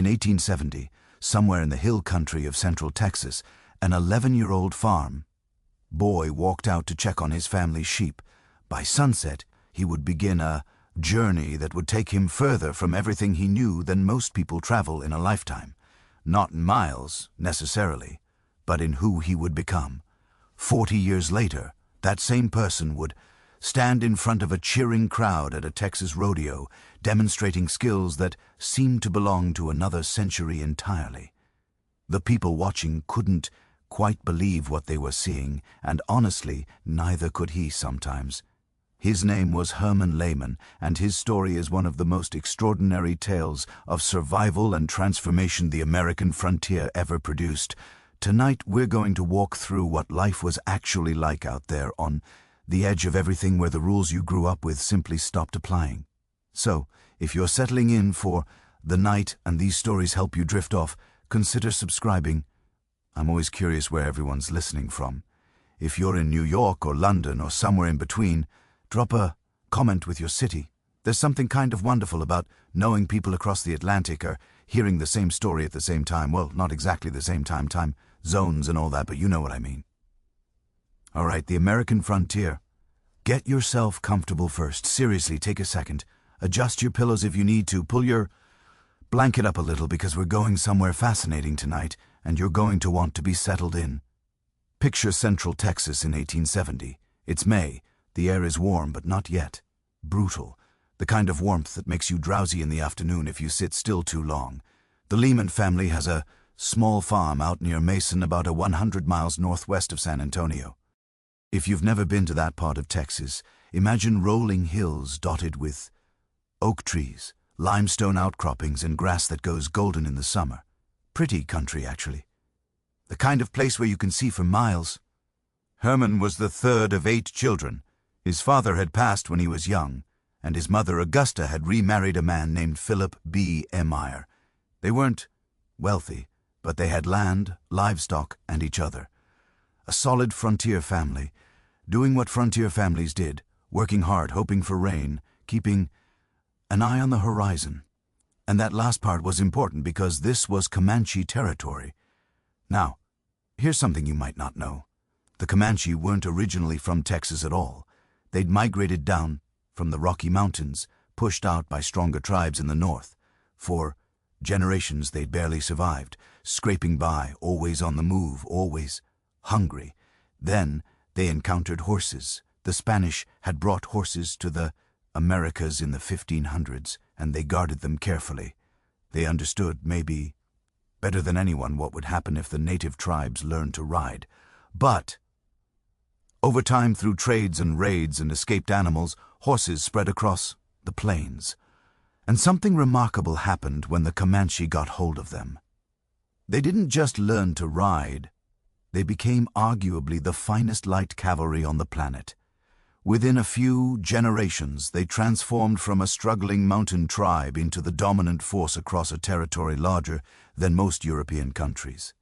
In 1870, somewhere in the hill country of central Texas, an 11-year-old farm boy walked out to check on his family's sheep. By sunset, he would begin a journey that would take him further from everything he knew than most people travel in a lifetime. Not in miles, necessarily, but in who he would become. 40 years later, that same person would stand in front of a cheering crowd at a Texas rodeo, demonstrating skills that seemed to belong to another century entirely. The people watching couldn't quite believe what they were seeing, and honestly, neither could he sometimes. His name was Herman Lehman, and his story is one of the most extraordinary tales of survival and transformation the American frontier ever produced. Tonight, we're going to walk through what life was actually like out there on the edge of everything, where the rules you grew up with simply stopped applying. So, if you're settling in for the night and these stories help you drift off, consider subscribing. I'm always curious where everyone's listening from. If you're in New York or London or somewhere in between, drop a comment with your city. There's something kind of wonderful about knowing people across the Atlantic are hearing the same story at the same time. Well, not exactly the same time zones and all that, but you know what I mean. All right, the American frontier. Get yourself comfortable first. Seriously, take a second. Adjust your pillows if you need to. Pull your blanket up a little, because we're going somewhere fascinating tonight, and you're going to want to be settled in. Picture central Texas in 1870. It's May. The air is warm, but not yet. Brutal. The kind of warmth that makes you drowsy in the afternoon if you sit still too long. The Lehman family has a small farm out near Mason, about 100 miles northwest of San Antonio. If you've never been to that part of Texas, imagine rolling hills dotted with oak trees, limestone outcroppings, and grass that goes golden in the summer. Pretty country, actually. The kind of place where you can see for miles. Herman was the third of 8 children. His father had passed when he was young, and his mother Augusta had remarried a man named Philip B. Meyer. They weren't wealthy, but they had land, livestock, and each other. A solid frontier family, doing what frontier families did, working hard, hoping for rain, keeping an eye on the horizon. And that last part was important because this was Comanche territory. Now, here's something you might not know. The Comanche weren't originally from Texas at all. They'd migrated down from the Rocky Mountains, pushed out by stronger tribes in the north. For generations they'd barely survived, scraping by, always on the move, always hungry. Then they encountered horses. The Spanish had brought horses to the Americas in the 1500s, and they guarded them carefully. They understood, maybe better than anyone, what would happen if the native tribes learned to ride. But over time, through trades and raids and escaped animals, horses spread across the plains. And something remarkable happened when the Comanche got hold of them. They didn't just learn to ride. They became arguably the finest light cavalry on the planet. Within a few generations, they transformed from a struggling mountain tribe into the dominant force across a territory larger than most European countries.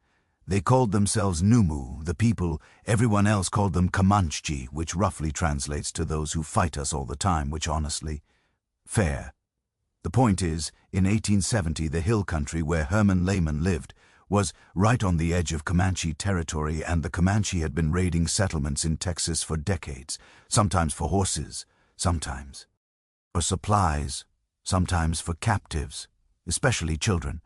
They called themselves Numu, the people. Everyone else called them Comanche, which roughly translates to those who fight us all the time, which honestly, fair. The point is, in 1870, the hill country where Herman Lehman lived was right on the edge of Comanche territory, and the Comanche had been raiding settlements in Texas for decades, sometimes for horses, sometimes for supplies, sometimes for captives, especially children.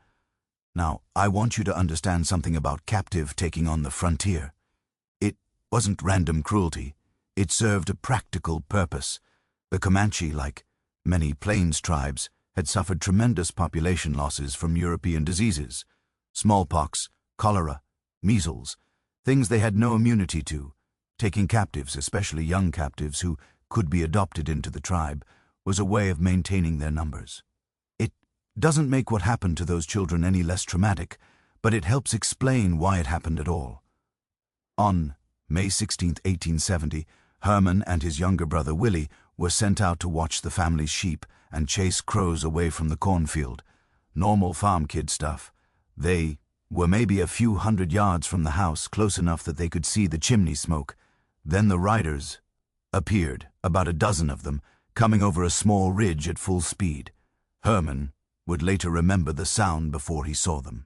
Now, I want you to understand something about captive taking on the frontier. It wasn't random cruelty. It served a practical purpose. The Comanche, like many plains tribes, had suffered tremendous population losses from European diseases. Smallpox, cholera, measles, things they had no immunity to. Taking captives, especially young captives who could be adopted into the tribe, was a way of maintaining their numbers. It doesn't make what happened to those children any less traumatic, but it helps explain why it happened at all. On May 16, 1870, Herman and his younger brother Willie were sent out to watch the family's sheep and chase crows away from the cornfield. Normal farm kid stuff. They were maybe a few hundred yards from the house, close enough that they could see the chimney smoke. Then the riders appeared, about a dozen of them, coming over a small ridge at full speed. Herman would later remember the sound before he saw them.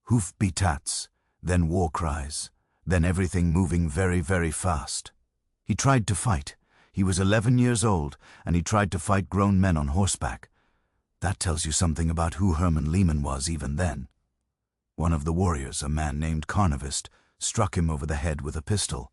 Hoof-beats, then war cries, then everything moving very, very fast. He tried to fight. He was 11 years old, and he tried to fight grown men on horseback. That tells you something about who Herman Lehman was even then. One of the warriors, a man named Carnivist, struck him over the head with a pistol.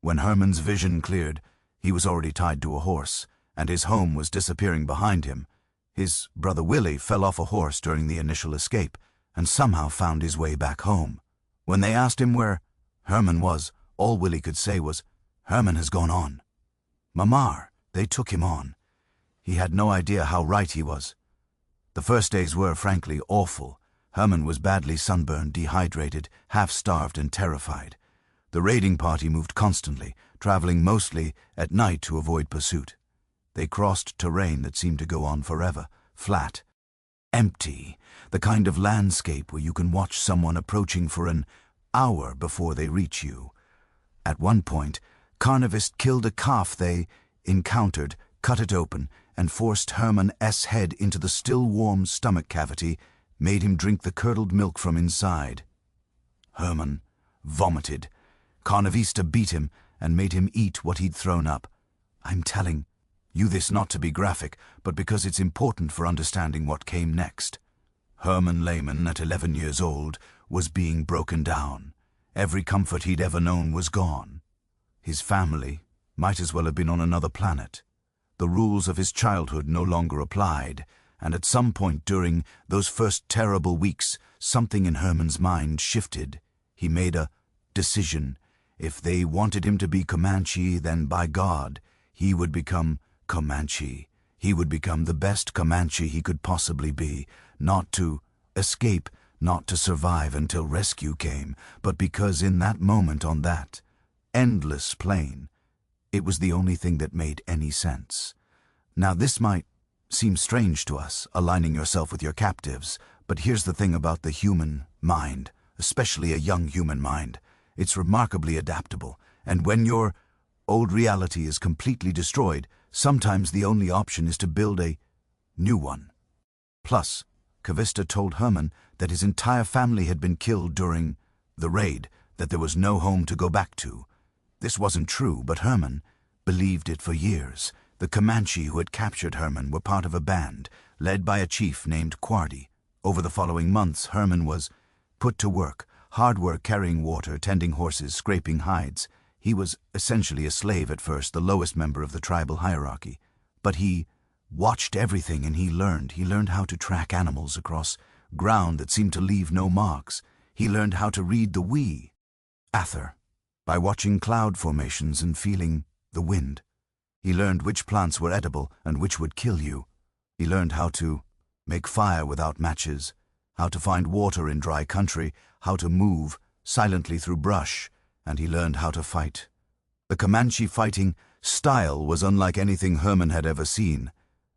When Herman's vision cleared, he was already tied to a horse, and his home was disappearing behind him. His brother Willie fell off a horse during the initial escape, and somehow found his way back home. When they asked him where Herman was, all Willie could say was, "Herman has gone on." Mamar, they took him on. He had no idea how right he was. The first days were, frankly, awful. Herman was badly sunburned, dehydrated, half-starved and terrified. The raiding party moved constantly, traveling mostly at night to avoid pursuit. They crossed terrain that seemed to go on forever, flat, empty, the kind of landscape where you can watch someone approaching for an hour before they reach you. At one point, Carnivist killed a calf they encountered, cut it open, and forced Herman's head into the still warm stomach cavity, made him drink the curdled milk from inside. Herman vomited. Carnivista beat him and made him eat what he'd thrown up. I'm telling you this not to be graphic, but because it's important for understanding what came next. Herman Lehman, at 11 years old, was being broken down. Every comfort he'd ever known was gone. His family might as well have been on another planet. The rules of his childhood no longer applied, and at some point during those first terrible weeks, something in Herman's mind shifted. He made a decision. If they wanted him to be Comanche, then by God, he would become Comanche. He would become the best Comanche he could possibly be, not to escape, not to survive until rescue came, but because in that moment on that endless plain, it was the only thing that made any sense. Now this might seem strange to us, aligning yourself with your captives, but here's the thing about the human mind, especially a young human mind. It's remarkably adaptable, and when your old reality is completely destroyed, sometimes the only option is to build a new one. Plus, Carnivista told Herman that his entire family had been killed during the raid, that there was no home to go back to. This wasn't true, but Herman believed it for years. The Comanche who had captured Herman were part of a band, led by a chief named Quardy. Over the following months, Herman was put to work, hard work carrying water, tending horses, scraping hides. He was essentially a slave at first, the lowest member of the tribal hierarchy. But he watched everything and he learned. He learned how to track animals across ground that seemed to leave no marks. He learned how to read the wee ather by watching cloud formations and feeling the wind. He learned which plants were edible and which would kill you. He learned how to make fire without matches, how to find water in dry country, how to move silently through brush, and he learned how to fight. The Comanche fighting style was unlike anything Herman had ever seen.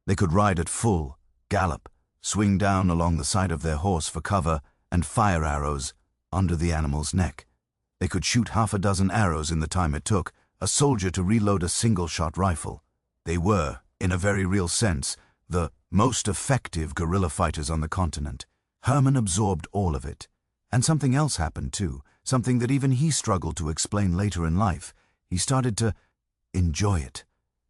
They could ride at full gallop, swing down along the side of their horse for cover, and fire arrows under the animal's neck. They could shoot half a dozen arrows in the time it took a soldier to reload a single-shot rifle. They were, in a very real sense, the most effective guerrilla fighters on the continent. Herman absorbed all of it. And something else happened too, something that even he struggled to explain later in life. He started to enjoy it.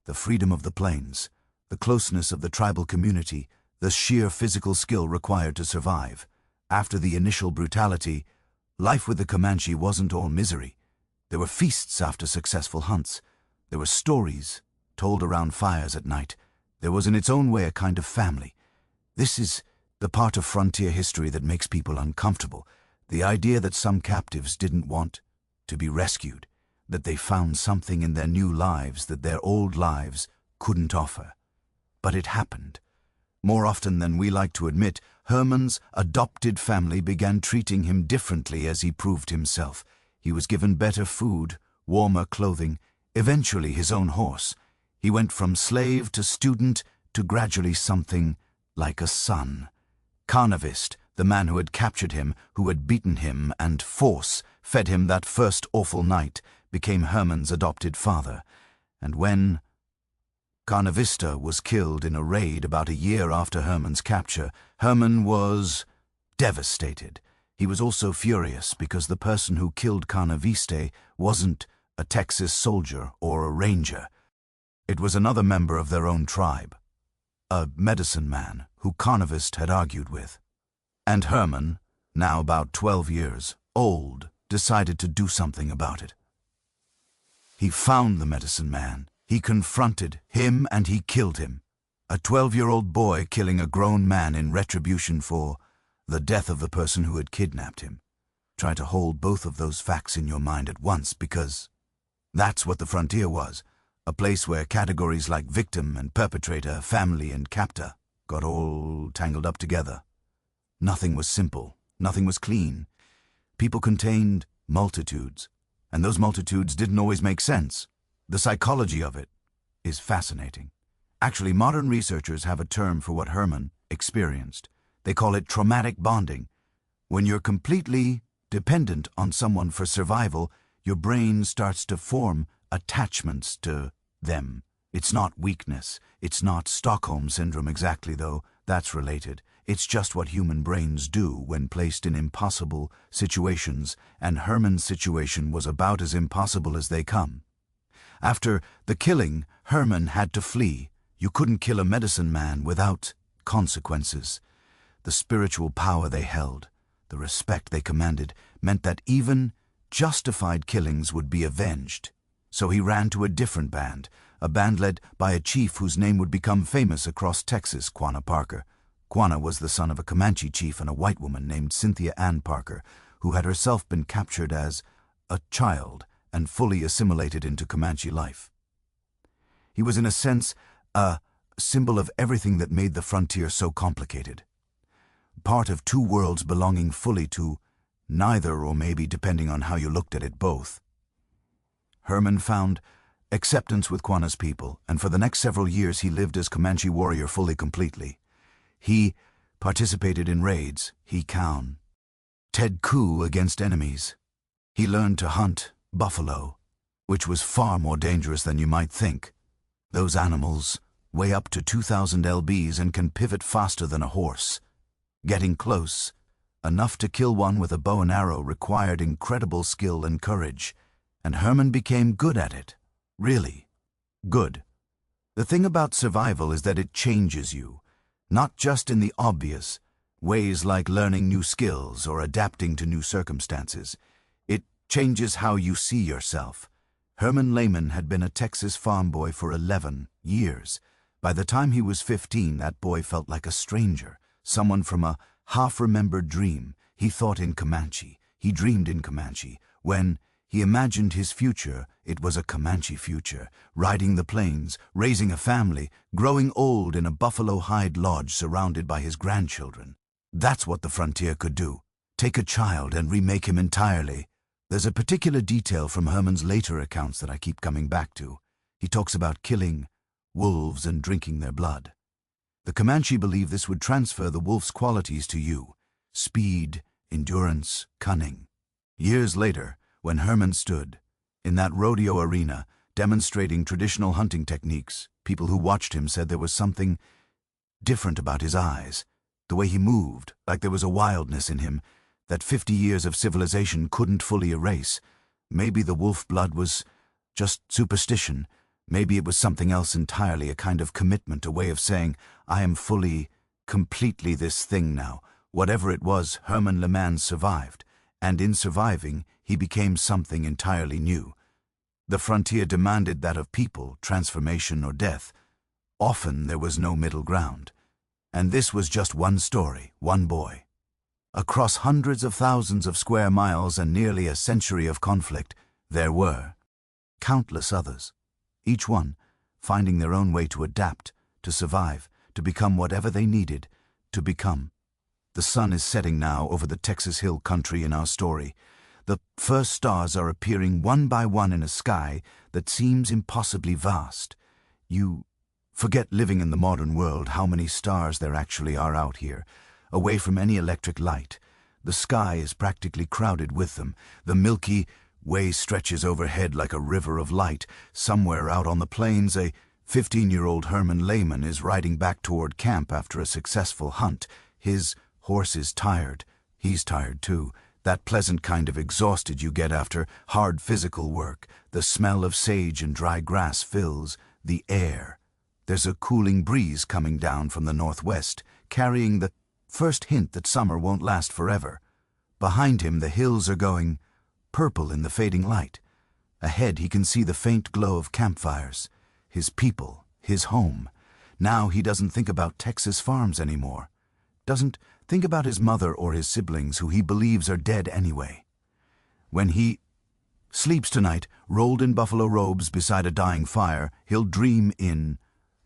The freedom of the plains, the closeness of the tribal community, the sheer physical skill required to survive. After the initial brutality, life with the Comanche wasn't all misery. There were feasts after successful hunts. There were stories told around fires at night. There was in its own way a kind of family. This is the part of frontier history that makes people uncomfortable. The idea that some captives didn't want to be rescued, that they found something in their new lives that their old lives couldn't offer. But it happened. More often than we like to admit, Herman's adopted family began treating him differently as he proved himself. He was given better food, warmer clothing, eventually his own horse. He went from slave to student to gradually something like a son. Carnivist, the man who had captured him, who had beaten him and force fed him that first awful night, became Herman's adopted father. And when Carnavista was killed in a raid about a year after Herman's capture. Herman was devastated. He was also furious because the person who killed Carnavista wasn't a Texas soldier or a ranger. It was another member of their own tribe, a medicine man who Carnavista had argued with. And Herman, now about 12 years old, decided to do something about it. He found the medicine man. He confronted him and he killed him. A 12-year-old boy killing a grown man in retribution for the death of the person who had kidnapped him. Try to hold both of those facts in your mind at once, because that's what the frontier was, a place where categories like victim and perpetrator, family and captor got all tangled up together. Nothing was simple, nothing was clean. People contained multitudes, and those multitudes didn't always make sense. The psychology of it is fascinating. Actually, modern researchers have a term for what Herman experienced. They call it traumatic bonding. When you're completely dependent on someone for survival, your brain starts to form attachments to them. It's not weakness. It's not Stockholm Syndrome exactly, though that's related. It's just what human brains do when placed in impossible situations, and Herman's situation was about as impossible as they come. After the killing, Herman had to flee. You couldn't kill a medicine man without consequences. The spiritual power they held, the respect they commanded, meant that even justified killings would be avenged. So he ran to a different band, a band led by a chief whose name would become famous across Texas, Quanah Parker. Quanah was the son of a Comanche chief and a white woman named Cynthia Ann Parker, who had herself been captured as a child and fully assimilated into Comanche life. He was in a sense a symbol of everything that made the frontier so complicated. Part of two worlds belonging fully to neither, or maybe, depending on how you looked at it, both. Herman found acceptance with Quanah's people, and for the next several years he lived as Comanche warrior fully completely. He participated in raids, he cown, Ted coup against enemies. He learned to hunt buffalo, which was far more dangerous than you might think. Those animals weigh up to 2,000 lbs and can pivot faster than a horse. Getting close, enough to kill one with a bow and arrow, required incredible skill and courage, and Herman became good at it. Really good. The thing about survival is that it changes you, not just in the obvious ways like learning new skills or adapting to new circumstances. It changes how you see yourself. Herman Lehman had been a Texas farm boy for 11 years. By the time he was 15, that boy felt like a stranger, someone from a half-remembered dream. He thought in Comanche. He dreamed in Comanche. When he imagined his future, it was a Comanche future, riding the plains, raising a family, growing old in a buffalo hide lodge surrounded by his grandchildren. That's what the frontier could do. Take a child and remake him entirely. There's a particular detail from Herman's later accounts that I keep coming back to. He talks about killing wolves and drinking their blood. The Comanche believed this would transfer the wolf's qualities to you: speed, endurance, cunning. Years later, when Herman stood in that rodeo arena demonstrating traditional hunting techniques, people who watched him said there was something different about his eyes, the way he moved, like there was a wildness in him that 50 years of civilization couldn't fully erase. Maybe the wolf blood was just superstition. Maybe it was something else entirely, a kind of commitment, a way of saying, I am fully, completely this thing now. Whatever it was, Herman Lehman survived, and in surviving, he became something entirely new. The frontier demanded that of people, transformation or death. Often there was no middle ground. And this was just one story, one boy. Across hundreds of thousands of square miles and nearly a century of conflict, there were countless others, each one finding their own way to adapt, to survive, to become whatever they needed to become. The sun is setting now over the Texas Hill Country in our story. The first stars are appearing one by one in a sky that seems impossibly vast. You forget, living in the modern world, how many stars there actually are out here. Away from any electric light, the sky is practically crowded with them. The Milky Way stretches overhead like a river of light. Somewhere out on the plains, a 15-year-old Herman Lehman is riding back toward camp after a successful hunt. His horse is tired. He's tired too. That pleasant kind of exhausted you get after hard physical work. The smell of sage and dry grass fills the air. There's a cooling breeze coming down from the northwest, carrying the first hint that summer won't last forever. Behind him, the hills are going purple in the fading light. Ahead, he can see the faint glow of campfires. His people, his home. Now he doesn't think about Texas farms anymore. Doesn't think about his mother or his siblings who he believes are dead anyway. When he sleeps tonight, rolled in buffalo robes beside a dying fire, he'll dream in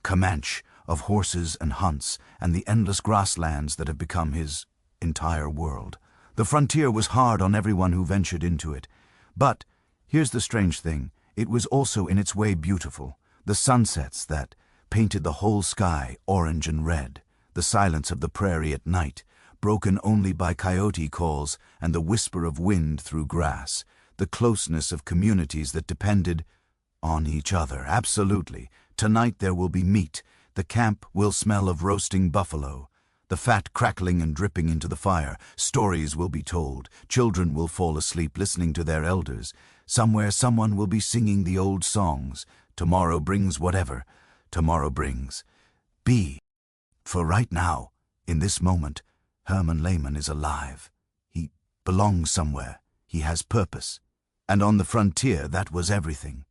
Comanche of horses and hunts and the endless grasslands that have become his entire world. The frontier was hard on everyone who ventured into it. But here's the strange thing. It was also in its way beautiful. The sunsets that painted the whole sky orange and red. The silence of the prairie at night, broken only by coyote calls and the whisper of wind through grass. The closeness of communities that depended on each other. Absolutely. Tonight there will be meat. The camp will smell of roasting buffalo. The fat crackling and dripping into the fire. Stories will be told. Children will fall asleep listening to their elders. Somewhere someone will be singing the old songs. Tomorrow brings whatever tomorrow brings. For right now, in this moment, Herman Lehman is alive. He belongs somewhere. He has purpose. And on the frontier, that was everything.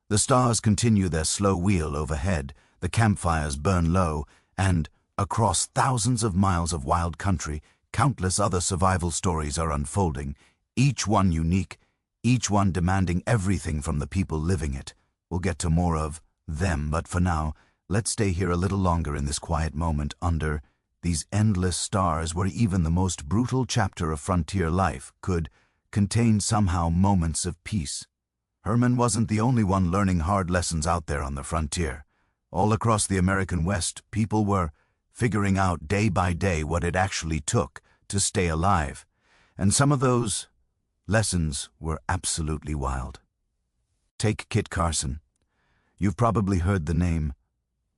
The stars continue their slow wheel overhead. The campfires burn low, and across thousands of miles of wild country, countless other survival stories are unfolding, each one unique, each one demanding everything from the people living it. We'll get to more of them, but for now, let's stay here a little longer in this quiet moment under these endless stars where even the most brutal chapter of frontier life could contain somehow moments of peace. Herman wasn't the only one learning hard lessons out there on the frontier. All across the American West, people were figuring out day by day what it actually took to stay alive. And some of those lessons were absolutely wild. Take Kit Carson. You've probably heard the name.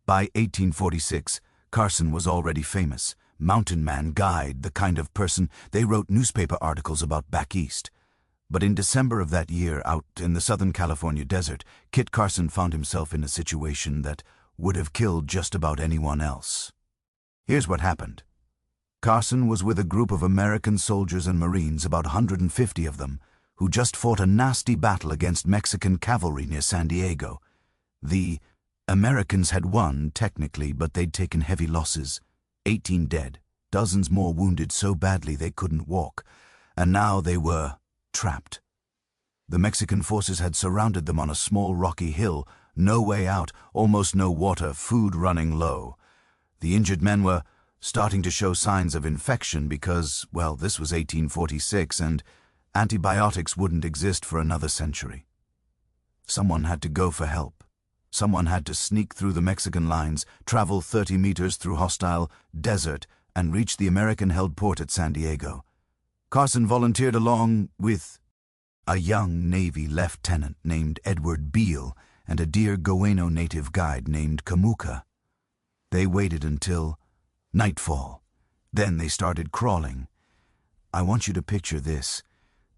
By 1846, Carson was already famous. Mountain man, guide, the kind of person they wrote newspaper articles about back east. But in December of that year, out in the Southern California desert, Kit Carson found himself in a situation that would have killed just about anyone else. Here's what happened. Carson was with a group of American soldiers and Marines, about 150 of them, who just fought a nasty battle against Mexican cavalry near San Diego. The Americans had won, technically, but they'd taken heavy losses. 18 dead, dozens more wounded so badly they couldn't walk, and now they were trapped. The Mexican forces had surrounded them on a small rocky hill, no way out, almost no water, food running low. The injured men were starting to show signs of infection because, well, this was 1846 and antibiotics wouldn't exist for another century. Someone had to go for help. Someone had to sneak through the Mexican lines, travel 30 meters through hostile desert, and reach the American-held port at San Diego. Carson volunteered along with a young Navy lieutenant named Edward Beale and a dear Goeno native guide named Kamuka. They waited until nightfall. Then they started crawling. I want you to picture this.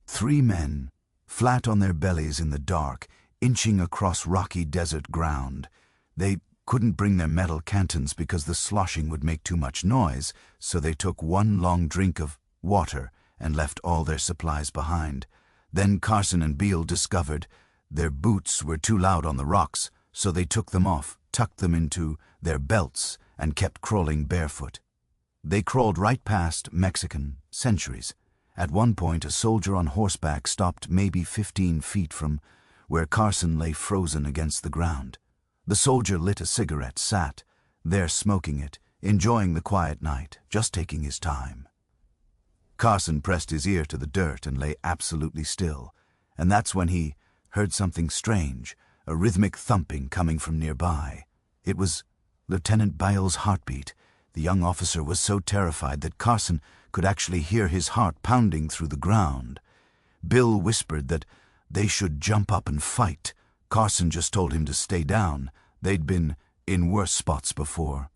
3 men, flat on their bellies in the dark, inching across rocky desert ground. They couldn't bring their metal cantons because the sloshing would make too much noise, so they took one long drink of water and left all their supplies behind. Then Carson and Beale discovered their boots were too loud on the rocks, so they took them off, tucked them into their belts, and kept crawling barefoot. They crawled right past Mexican sentries. At one point, a soldier on horseback stopped maybe 15 feet from where Carson lay frozen against the ground. The soldier lit a cigarette, sat there smoking it, enjoying the quiet night, just taking his time. Carson pressed his ear to the dirt and lay absolutely still, and that's when he heard something strange, a rhythmic thumping coming from nearby. It was Lieutenant Beale's heartbeat. The young officer was so terrified that Carson could actually hear his heart pounding through the ground. Bill whispered that they should jump up and fight. Carson just told him to stay down. They'd been in worse spots before.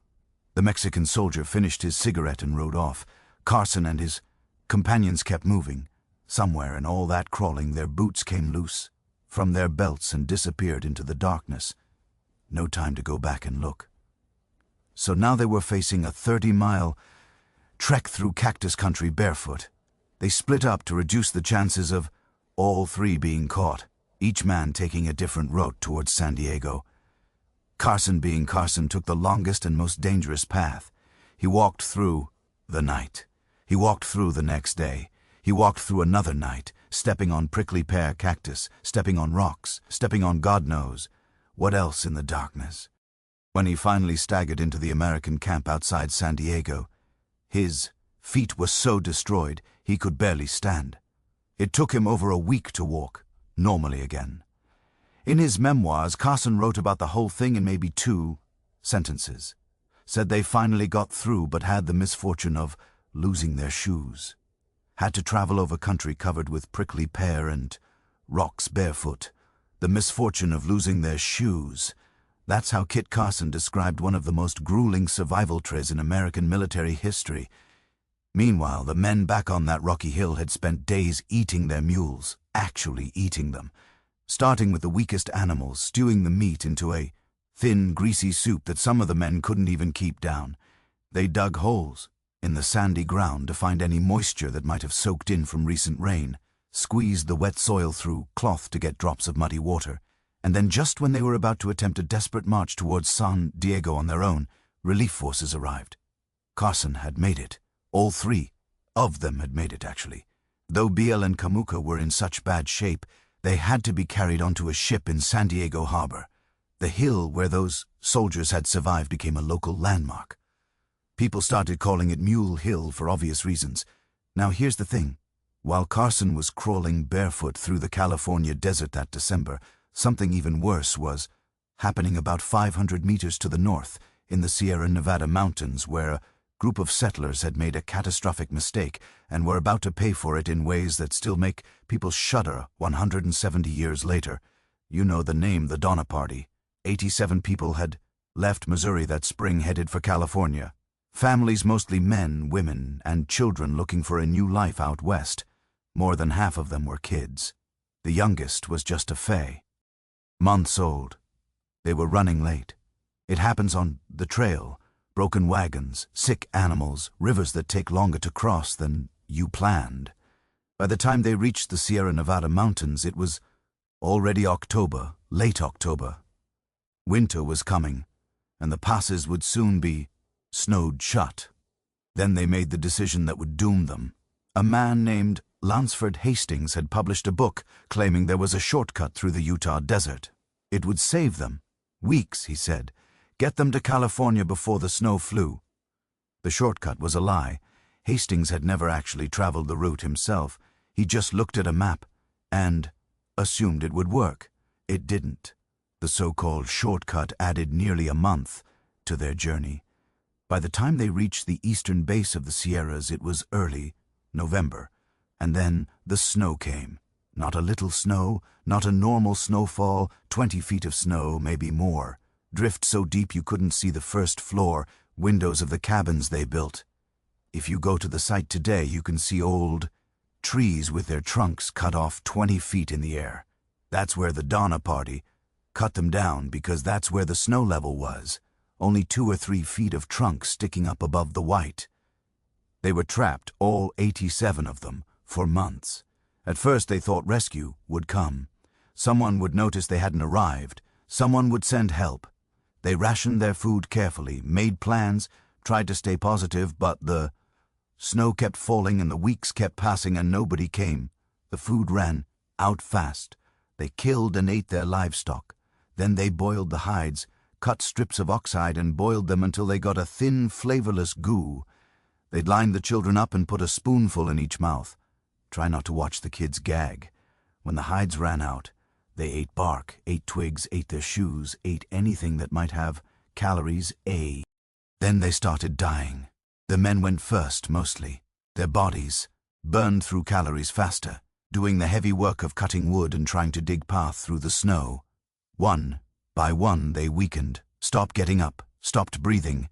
The Mexican soldier finished his cigarette and rode off. Carson and his companions kept moving. Somewhere in all that crawling, their boots came loose from their belts and disappeared into the darkness. No time to go back and look. So now they were facing a 30-mile trek through cactus country barefoot. They split up to reduce the chances of all three being caught, each man taking a different route towards San Diego. Carson, being Carson, took the longest and most dangerous path. He walked through the night. He walked through the next day. He walked through another night, stepping on prickly pear cactus, stepping on rocks, stepping on God knows what else in the darkness. When he finally staggered into the American camp outside San Diego, his feet were so destroyed he could barely stand. It took him over a week to walk normally again. In his memoirs, Carson wrote about the whole thing in maybe 2 sentences. Said they finally got through but had the misfortune of losing their shoes. Had to travel over country covered with prickly pear and rocks barefoot. The misfortune of losing their shoes. That's how Kit Carson described one of the most grueling survival trails in American military history. Meanwhile, the men back on that rocky hill had spent days eating their mules, actually eating them, starting with the weakest animals, stewing the meat into a thin, greasy soup that some of the men couldn't even keep down. They dug holes in the sandy ground to find any moisture that might have soaked in from recent rain, squeezed the wet soil through cloth to get drops of muddy water, and then just when they were about to attempt a desperate march towards San Diego on their own, relief forces arrived. Carson had made it. All 3 of them had made it, actually. Though Biel and Kamuka were in such bad shape, they had to be carried onto a ship in San Diego harbor. The hill where those soldiers had survived became a local landmark. People started calling it Mule Hill for obvious reasons. Now here's the thing. While Carson was crawling barefoot through the California desert that December, something even worse was happening about 500 meters to the north in the Sierra Nevada mountains, where a group of settlers had made a catastrophic mistake and were about to pay for it in ways that still make people shudder 170 years later. You know the name, the Donner Party. 87 people had left Missouri that spring, headed for California. Families, mostly men, women, and children looking for a new life out west. More than half of them were kids. The youngest was just a Faye. Months old. They were running late. It happens on the trail. Broken wagons, sick animals, rivers that take longer to cross than you planned. By the time they reached the Sierra Nevada mountains, it was already October, late October. Winter was coming, and the passes would soon be snowed shut. Then they made the decision that would doom them. A man named Lansford Hastings had published a book claiming there was a shortcut through the Utah desert. It would save them. Weeks, he said. Get them to California before the snow flew. The shortcut was a lie. Hastings had never actually traveled the route himself. He just looked at a map and assumed it would work. It didn't. The so-called shortcut added nearly a month to their journey. By the time they reached the eastern base of the Sierras, it was early November, and then the snow came. Not a little snow, not a normal snowfall, 20 feet of snow, maybe more. Drift so deep you couldn't see the first floor, windows of the cabins they built. If you go to the site today, you can see old trees with their trunks cut off 20 feet in the air. That's where the Donner Party cut them down, because that's where the snow level was. Only 2 or 3 feet of trunks sticking up above the white. They were trapped, all 87 of them, for months. At first they thought rescue would come. Someone would notice they hadn't arrived. Someone would send help. They rationed their food carefully, made plans, tried to stay positive, but the snow kept falling and the weeks kept passing and nobody came. The food ran out fast. They killed and ate their livestock. Then they boiled the hides, cut strips of oxhide and boiled them until they got a thin, flavorless goo. They'd line the children up and put a spoonful in each mouth. Try not to watch the kids gag. When the hides ran out, they ate bark, ate twigs, ate their shoes, ate anything that might have calories A. Then they started dying. The men went first, mostly. Their bodies burned through calories faster, doing the heavy work of cutting wood and trying to dig path through the snow. One By one, they weakened, stopped getting up, stopped breathing,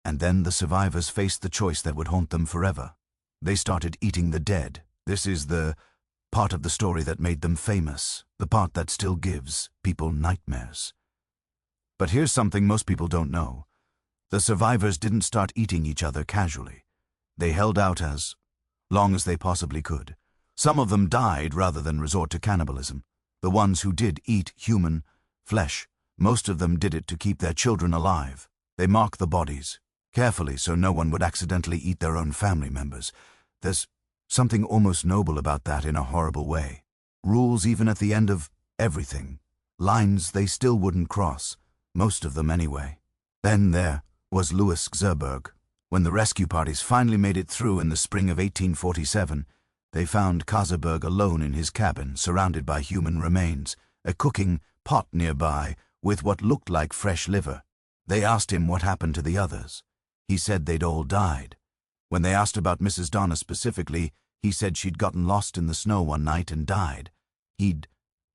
and then the survivors faced the choice that would haunt them forever. They started eating the dead. This is the part of the story that made them famous, the part that still gives people nightmares. But here's something most people don't know. The survivors didn't start eating each other casually. They held out as long as they possibly could. Some of them died rather than resort to cannibalism. The ones who did eat human flesh, most of them did it to keep their children alive. They marked the bodies carefully so no one would accidentally eat their own family members. There's something almost noble about that in a horrible way. Rules even at the end of everything. Lines they still wouldn't cross, most of them anyway. Then there was Louis Zerberg. When the rescue parties finally made it through in the spring of 1847, they found Kaiserberg alone in his cabin, surrounded by human remains, a cooking pot nearby with what looked like fresh liver. They asked him what happened to the others. He said they'd all died. When they asked about Mrs. Donna specifically, he said she'd gotten lost in the snow one night and died. He'd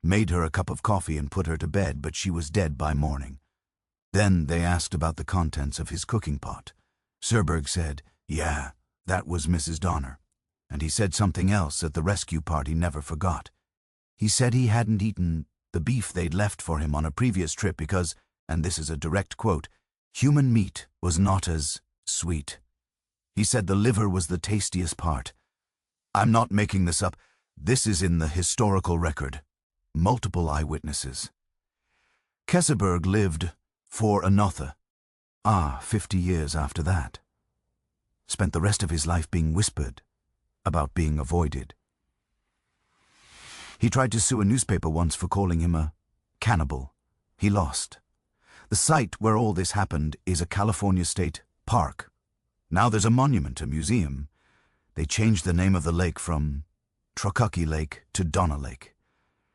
made her a cup of coffee and put her to bed, but she was dead by morning. Then they asked about the contents of his cooking pot. Zerberg said, yeah, that was Mrs. Donner. And he said something else that the rescue party never forgot. He said he hadn't eaten the beef they'd left for him on a previous trip because, and this is a direct quote, human meat was not as sweet. He said the liver was the tastiest part. I'm not making this up. This is in the historical record. Multiple eyewitnesses. Kaiserberg lived for another. 50 years after that. Spent the rest of his life being whispered about being avoided. He tried to sue a newspaper once for calling him a cannibal. He lost. The site where all this happened is a California state park. Now there's a monument, a museum. They changed the name of the lake from Truckee Lake to Donna Lake,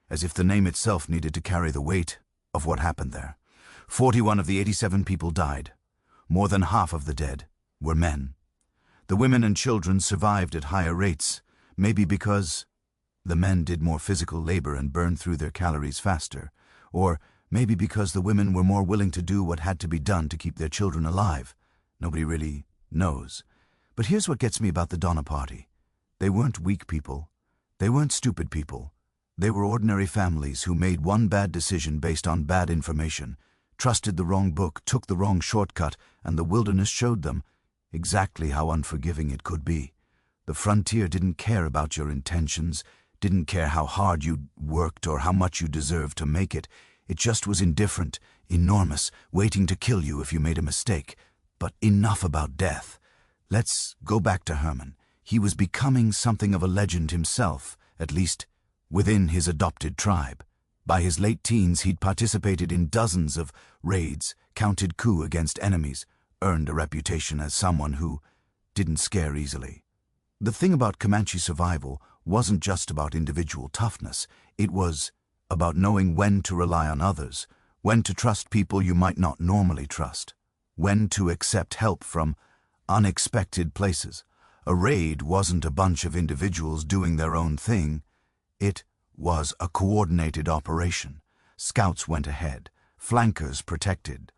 as if the name itself needed to carry the weight of what happened there. 41 of the 87 people died. More than half of the dead were men. The women and children survived at higher rates, maybe because the men did more physical labor and burned through their calories faster, or maybe because the women were more willing to do what had to be done to keep their children alive. Nobody really knows. But here's what gets me about the Donner Party. They weren't weak people. They weren't stupid people. They were ordinary families who made one bad decision based on bad information, trusted the wrong book, took the wrong shortcut, and the wilderness showed them exactly how unforgiving it could be. The frontier didn't care about your intentions, didn't care how hard you worked or how much you deserved to make it. It just was indifferent, enormous, waiting to kill you if you made a mistake. But enough about death. Let's go back to Herman. He was becoming something of a legend himself, at least within his adopted tribe. By his late teens, he'd participated in dozens of raids, counted coups against enemies, earned a reputation as someone who didn't scare easily. The thing about Comanche survival wasn't just about individual toughness. It was about knowing when to rely on others, when to trust people you might not normally trust, when to accept help from unexpected places. A raid wasn't a bunch of individuals doing their own thing. It was a coordinated operation. Scouts went ahead, flankers protected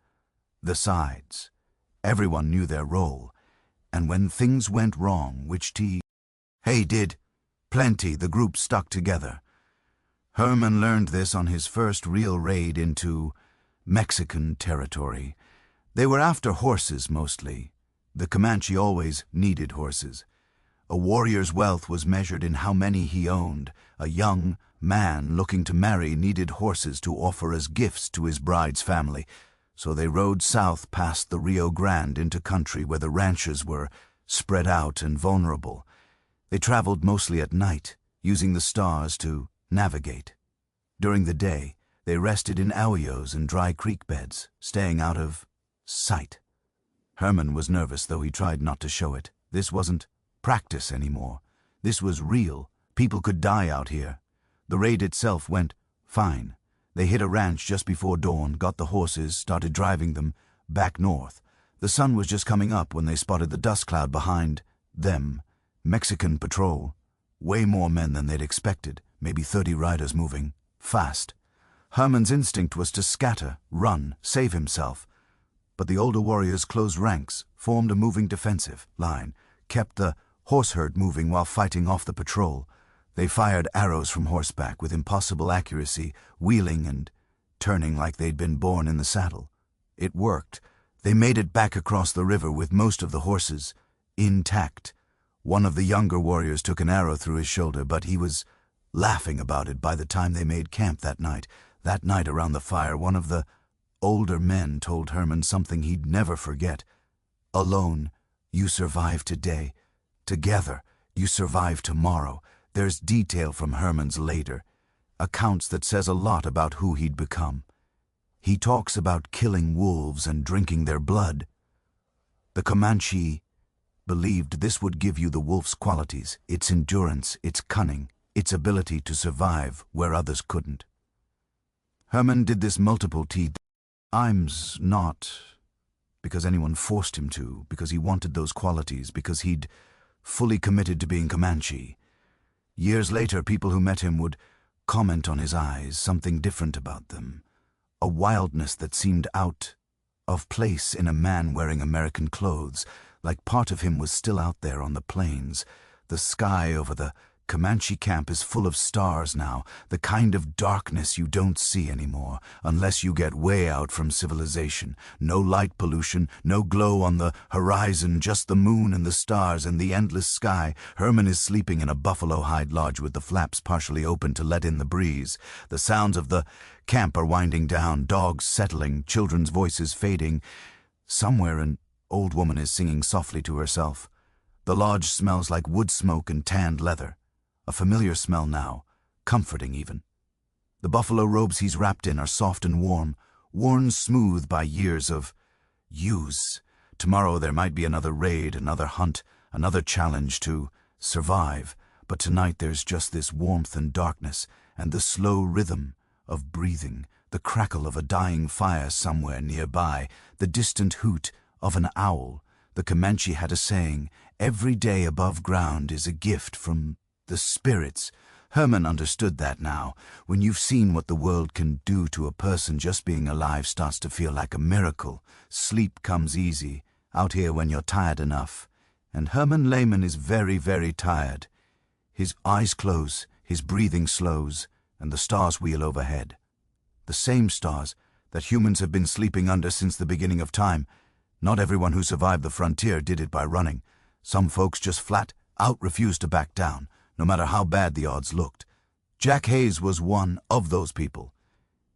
the sides. Everyone knew their role, and when things went wrong, which did plenty, the group stuck together. Herman learned this on his first real raid into Mexican territory. They were after horses mostly. The Comanche always needed horses. A warrior's wealth was measured in how many he owned. A young man looking to marry needed horses to offer as gifts to his bride's family, so they rode south past the Rio Grande into country where the ranchers were spread out and vulnerable. They traveled mostly at night, using the stars to navigate. During the day, they rested in arroyos and dry creek beds, staying out of sight. Herman was nervous, though he tried not to show it. This wasn't practice anymore. This was real. People could die out here. The raid itself went fine. They hit a ranch just before dawn, got the horses, started driving them back north. The sun was just coming up when they spotted the dust cloud behind them. Mexican patrol. Way more men than they'd expected, maybe 30 riders moving fast. Herman's instinct was to scatter, run, save himself. But the older warriors closed ranks, formed a moving defensive line, kept the horse herd moving while fighting off the patrol. They fired arrows from horseback with impossible accuracy, wheeling and turning like they'd been born in the saddle. It worked. They made it back across the river with most of the horses intact. One of the younger warriors took an arrow through his shoulder, but he was laughing about it by the time they made camp that night. That night around the fire, one of the older men told Herman something he'd never forget. Alone, you survive today. Together, you survive tomorrow. There's detail from Herman's later, accounts that says a lot about who he'd become. He talks about killing wolves and drinking their blood. The Comanche believed this would give you the wolf's qualities, its endurance, its cunning, its ability to survive where others couldn't. Herman did this multiple times, not because anyone forced him to, because he wanted those qualities, because he'd fully committed to being Comanche. Years later, people who met him would comment on his eyes, something different about them, a wildness that seemed out of place in a man wearing American clothes, like part of him was still out there on the plains. The sky over the Comanche camp is full of stars now, the kind of darkness you don't see anymore, unless you get way out from civilization. No light pollution, no glow on the horizon, just the moon and the stars and the endless sky. Herman is sleeping in a buffalo hide lodge with the flaps partially open to let in the breeze. The sounds of the camp are winding down, dogs settling, children's voices fading. Somewhere an old woman is singing softly to herself. The lodge smells like wood smoke and tanned leather. A familiar smell now, comforting even. The buffalo robes he's wrapped in are soft and warm, worn smooth by years of use. Tomorrow there might be another raid, another hunt, another challenge to survive, but tonight there's just this warmth and darkness, and the slow rhythm of breathing, the crackle of a dying fire somewhere nearby, the distant hoot of an owl. The Comanche had a saying, "Every day above ground is a gift from the spirits." Herman understood that now. When you've seen what the world can do to a person, just being alive starts to feel like a miracle. Sleep comes easy, out here when you're tired enough. And Herman Lehman is very, very tired. His eyes close, his breathing slows, and the stars wheel overhead. The same stars that humans have been sleeping under since the beginning of time. Not everyone who survived the frontier did it by running. Some folks just flat out refused to back down, no matter how bad the odds looked. Jack Hayes was one of those people.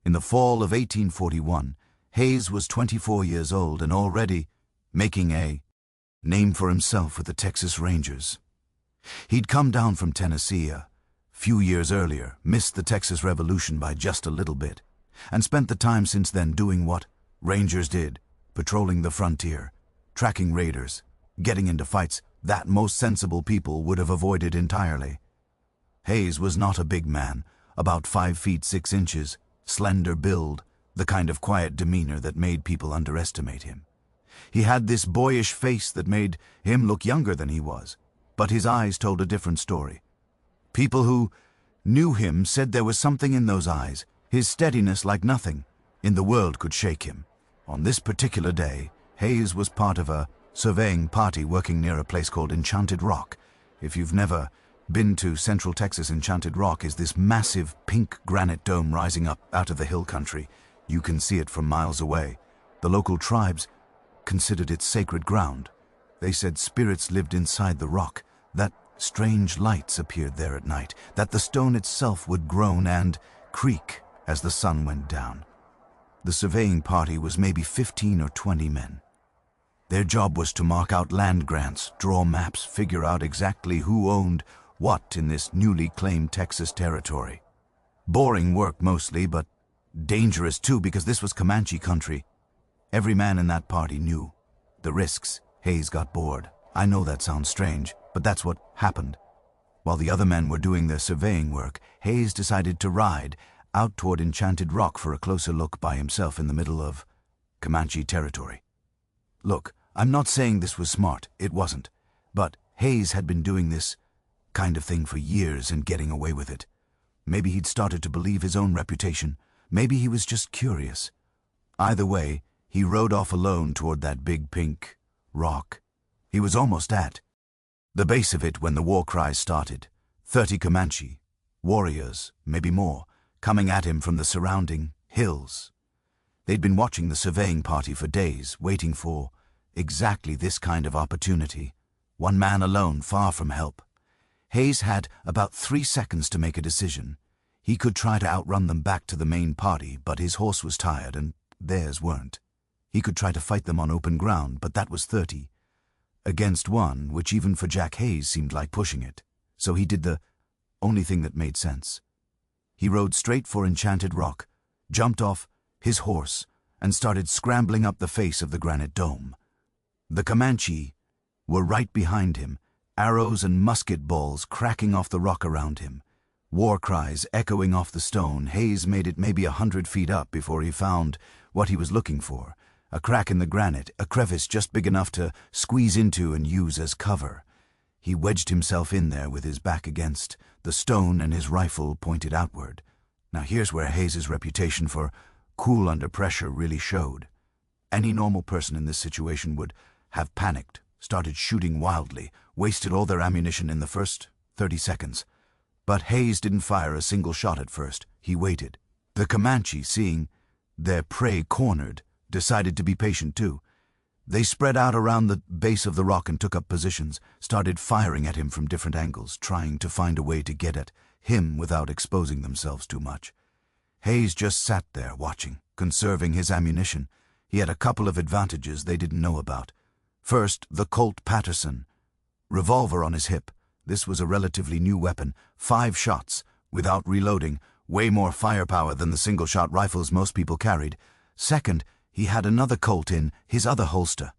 In the fall of 1841, Hayes was 24 years old and already making a name for himself with the Texas Rangers. He'd come down from Tennessee a few years earlier, missed the Texas Revolution by just a little bit, and spent the time since then doing what Rangers did, patrolling the frontier, tracking raiders, getting into fights that most sensible people would have avoided entirely. Hayes was not a big man, about 5 feet 6 inches, slender build, the kind of quiet demeanor that made people underestimate him. He had this boyish face that made him look younger than he was, but his eyes told a different story. People who knew him said there was something in those eyes, his steadiness like nothing in the world could shake him. On this particular day, Hayes was part of a surveying party working near a place called Enchanted Rock. If you've never been to Central Texas, Enchanted Rock is this massive pink granite dome rising up out of the hill country. You can see it from miles away. The local tribes considered it sacred ground. They said spirits lived inside the rock, that strange lights appeared there at night, that the stone itself would groan and creak as the sun went down. The surveying party was maybe 15 or 20 men. Their job was to mark out land grants, draw maps, figure out exactly who owned what in this newly claimed Texas territory. Boring work mostly, but dangerous too, because this was Comanche country. Every man in that party knew the risks. Hayes got bored. I know that sounds strange, but that's what happened. While the other men were doing their surveying work, Hayes decided to ride out toward Enchanted Rock for a closer look by himself in the middle of Comanche territory. Look, I'm not saying this was smart, it wasn't, but Hayes had been doing this kind of thing for years and getting away with it. Maybe he'd started to believe his own reputation. Maybe he was just curious. Either way, he rode off alone toward that big pink rock. He was almost at the base of it when the war cries started. 30 Comanche warriors, maybe more, coming at him from the surrounding hills. They'd been watching the surveying party for days, waiting for exactly this kind of opportunity. One man alone, far from help. Hayes had about 3 seconds to make a decision. He could try to outrun them back to the main party, but his horse was tired and theirs weren't. He could try to fight them on open ground, but that was 30 against 1, which even for Jack Hayes seemed like pushing it. So he did the only thing that made sense. He rode straight for Enchanted Rock, jumped off his horse, and started scrambling up the face of the granite dome. The Comanche were right behind him, arrows and musket balls cracking off the rock around him. War cries echoing off the stone. Hayes made it maybe 100 feet up before he found what he was looking for. A crack in the granite, a crevice just big enough to squeeze into and use as cover. He wedged himself in there with his back against the stone and his rifle pointed outward. Now here's where Hayes's reputation for cool under pressure really showed. Any normal person in this situation would have panicked, started shooting wildly, wasted all their ammunition in the first 30 seconds. But Hayes didn't fire a single shot at first. He waited. The Comanche, seeing their prey cornered, decided to be patient too. They spread out around the base of the rock and took up positions, started firing at him from different angles, trying to find a way to get at him without exposing themselves too much. Hayes just sat there watching, conserving his ammunition. He had a couple of advantages they didn't know about. First, the Colt Patterson revolver on his hip. This was a relatively new weapon, 5 shots, without reloading, way more firepower than the single-shot rifles most people carried. Second, he had another Colt in his other holster.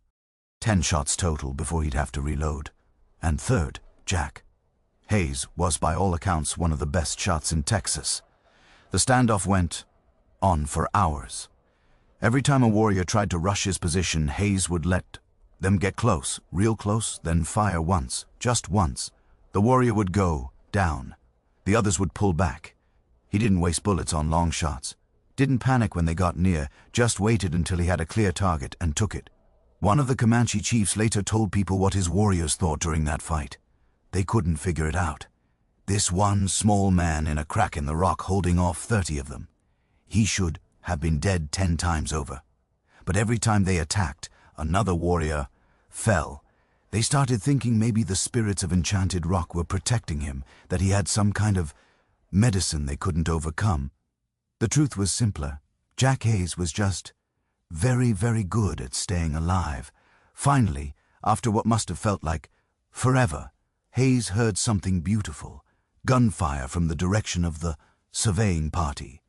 10 shots total before he'd have to reload. And third, Jack Hayes was by all accounts one of the best shots in Texas. The standoff went on for hours. Every time a warrior tried to rush his position, Hayes would let them get close, real close, then fire once, just once. The warrior would go down. The others would pull back. He didn't waste bullets on long shots. Didn't panic when they got near, just waited until he had a clear target and took it. One of the Comanche chiefs later told people what his warriors thought during that fight. They couldn't figure it out. This one small man in a crack in the rock holding off 30 of them. He should have been dead 10 times over. But every time they attacked, another warrior fell. They started thinking maybe the spirits of Enchanted Rock were protecting him, that he had some kind of medicine they couldn't overcome. The truth was simpler. Jack Hayes was just very, very good at staying alive. Finally, after what must have felt like forever, Hayes heard something beautiful. Gunfire from the direction of the surveying party.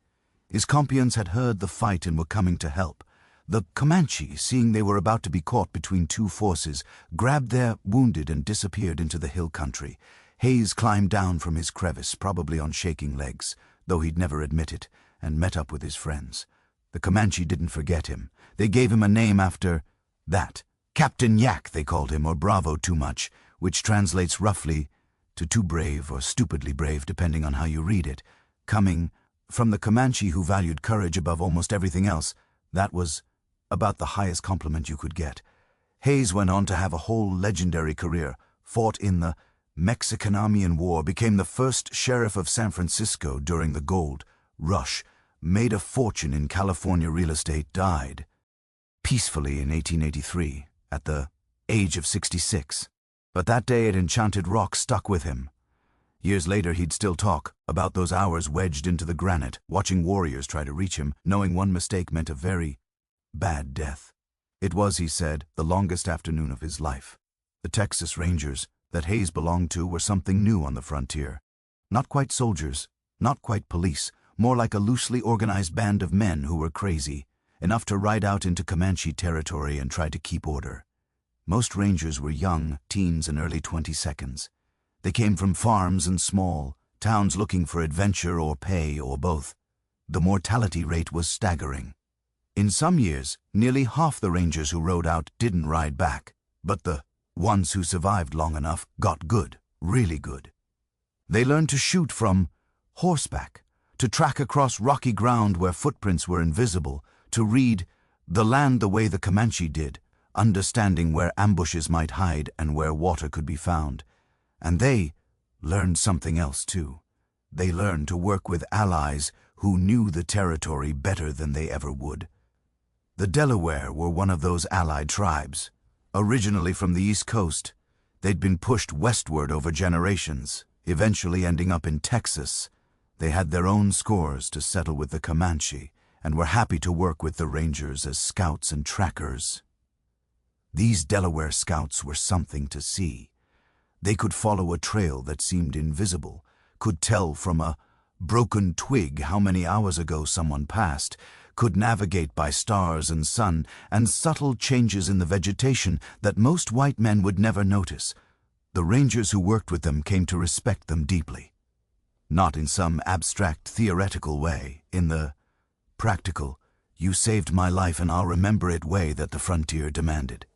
His compeons had heard the fight and were coming to help. The Comanche, seeing they were about to be caught between 2 forces, grabbed their wounded and disappeared into the hill country. Hayes climbed down from his crevice, probably on shaking legs, though he'd never admit it, and met up with his friends. The Comanche didn't forget him. They gave him a name after that. Captain Yak, they called him, or Bravo Too Much, which translates roughly to too brave or stupidly brave, depending on how you read it. Coming from the Comanche who valued courage above almost everything else, that was about the highest compliment you could get. Hayes went on to have a whole legendary career, fought in the Mexican-Armenian War, became the first sheriff of San Francisco during the gold rush, made a fortune in California real estate, died peacefully in 1883 at the age of 66. But that day at Enchanted Rock stuck with him. Years later, he'd still talk about those hours wedged into the granite, watching warriors try to reach him, knowing one mistake meant a very bad death. It was, he said, the longest afternoon of his life. The Texas Rangers that Hayes belonged to were something new on the frontier. Not quite soldiers, not quite police, more like a loosely organized band of men who were crazy, enough to ride out into Comanche territory and try to keep order. Most rangers were young, teens and early 22nds. They came from farms and small towns looking for adventure or pay or both. The mortality rate was staggering. In some years, nearly half the rangers who rode out didn't ride back, but the ones who survived long enough got good, really good. They learned to shoot from horseback, to track across rocky ground where footprints were invisible, to read the land the way the Comanche did, understanding where ambushes might hide and where water could be found. And they learned something else too. They learned to work with allies who knew the territory better than they ever would. The Delaware were one of those allied tribes. Originally from the East Coast, they'd been pushed westward over generations, eventually ending up in Texas. They had their own scores to settle with the Comanche and were happy to work with the Rangers as scouts and trackers. These Delaware scouts were something to see. They could follow a trail that seemed invisible, could tell from a broken twig how many hours ago someone passed, could navigate by stars and sun and subtle changes in the vegetation that most white men would never notice. The Rangers who worked with them came to respect them deeply. Not in some abstract theoretical way, in the practical, you saved my life and I'll remember it way that the frontier demanded.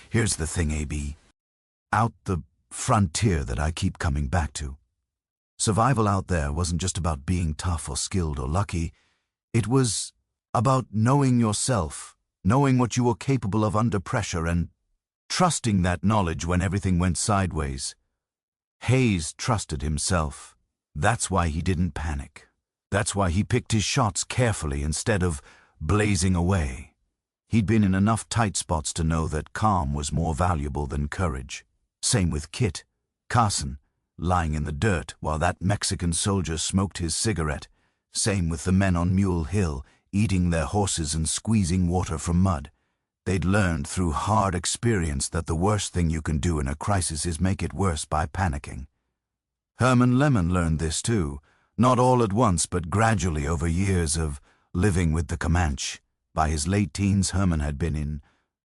Here's the thing, A.B. Out the frontier that I keep coming back to. Survival out there wasn't just about being tough or skilled or lucky. It was about knowing yourself, knowing what you were capable of under pressure and trusting that knowledge when everything went sideways. Hayes trusted himself. That's why he didn't panic. That's why he picked his shots carefully instead of blazing away. He'd been in enough tight spots to know that calm was more valuable than courage. Same with Kit Carson, lying in the dirt while that Mexican soldier smoked his cigarette. Same with the men on Mule Hill, eating their horses and squeezing water from mud. They'd learned through hard experience that the worst thing you can do in a crisis is make it worse by panicking. Herman Lemon learned this too, not all at once but gradually over years of living with the Comanche. By his late teens, Herman had been in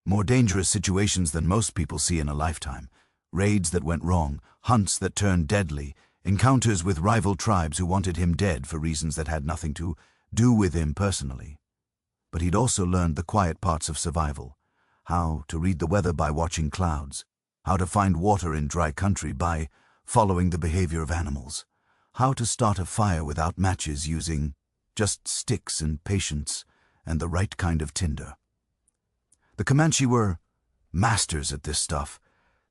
more dangerous situations than most people see in a lifetime. Raids that went wrong, hunts that turned deadly, encounters with rival tribes who wanted him dead for reasons that had nothing to do with him personally. But he'd also learned the quiet parts of survival, how to read the weather by watching clouds, how to find water in dry country by following the behavior of animals, how to start a fire without matches using just sticks and patience and the right kind of tinder. The Comanche were masters at this stuff.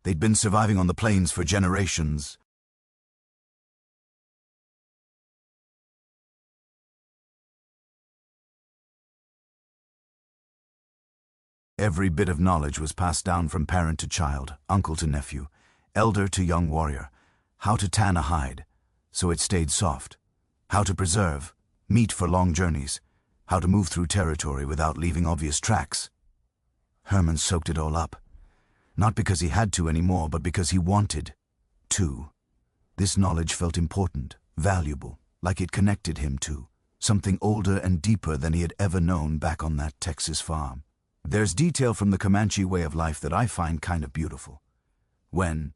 They'd been surviving on the plains for generations. Every bit of knowledge was passed down from parent to child, uncle to nephew, elder to young warrior. How to tan a hide so it stayed soft, how to preserve meat for long journeys, how to move through territory without leaving obvious tracks. Herman soaked it all up, not because he had to anymore, but because he wanted to. This knowledge felt important, valuable, like it connected him to something older and deeper than he had ever known back on that Texas farm. There's detail from the Comanche way of life that I find kind of beautiful. When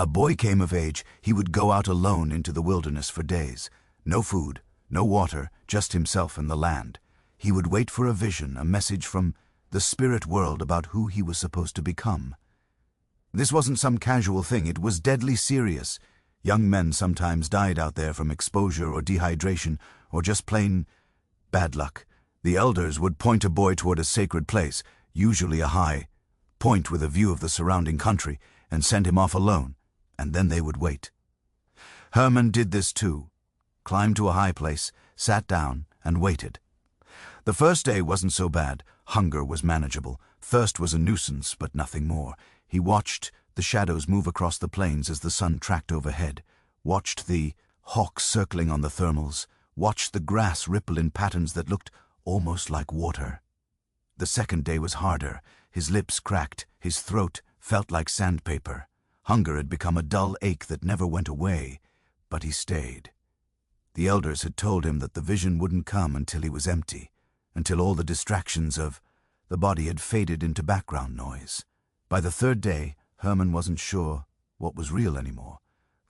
a boy came of age, he would go out alone into the wilderness for days. No food, no water, just himself and the land. He would wait for a vision, a message from the spirit world about who he was supposed to become. This wasn't some casual thing, it was deadly serious. Young men sometimes died out there from exposure or dehydration or just plain bad luck. The elders would point a boy toward a sacred place, usually a high point with a view of the surrounding country, and send him off alone, and then they would wait. Herman did this too. Climbed to a high place, sat down, and waited. The first day wasn't so bad. Hunger was manageable. Thirst was a nuisance, but nothing more. He watched the shadows move across the plains as the sun tracked overhead, watched the hawks circling on the thermals, watched the grass ripple in patterns that looked almost like water. The second day was harder. His lips cracked, his throat felt like sandpaper. Hunger had become a dull ache that never went away, but he stayed. The elders had told him that the vision wouldn't come until he was empty, until all the distractions of the body had faded into background noise. By the third day, Herman wasn't sure what was real anymore.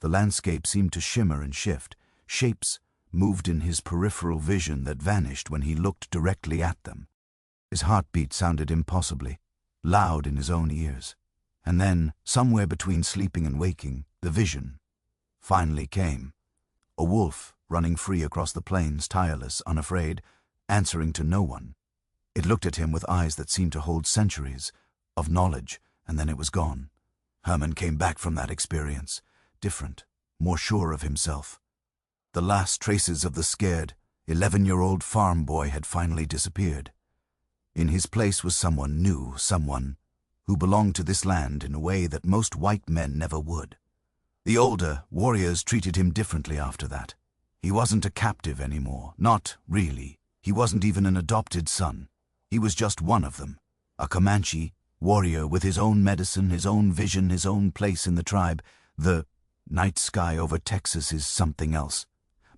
The landscape seemed to shimmer and shift. Shapes moved in his peripheral vision that vanished when he looked directly at them. His heartbeat sounded impossibly loud in his own ears. And then, somewhere between sleeping and waking, the vision finally came. A wolf running free across the plains, tireless, unafraid, answering to no one. It looked at him with eyes that seemed to hold centuries of knowledge, and then it was gone. Herman came back from that experience, different, more sure of himself. The last traces of the scared, 11-year-old farm boy had finally disappeared. In his place was someone new, someone who belonged to this land in a way that most white men never would. The older warriors treated him differently after that. He wasn't a captive anymore, not really. He wasn't even an adopted son. He was just one of them, a Comanche warrior with his own medicine, his own vision, his own place in the tribe. The night sky over Texas is something else.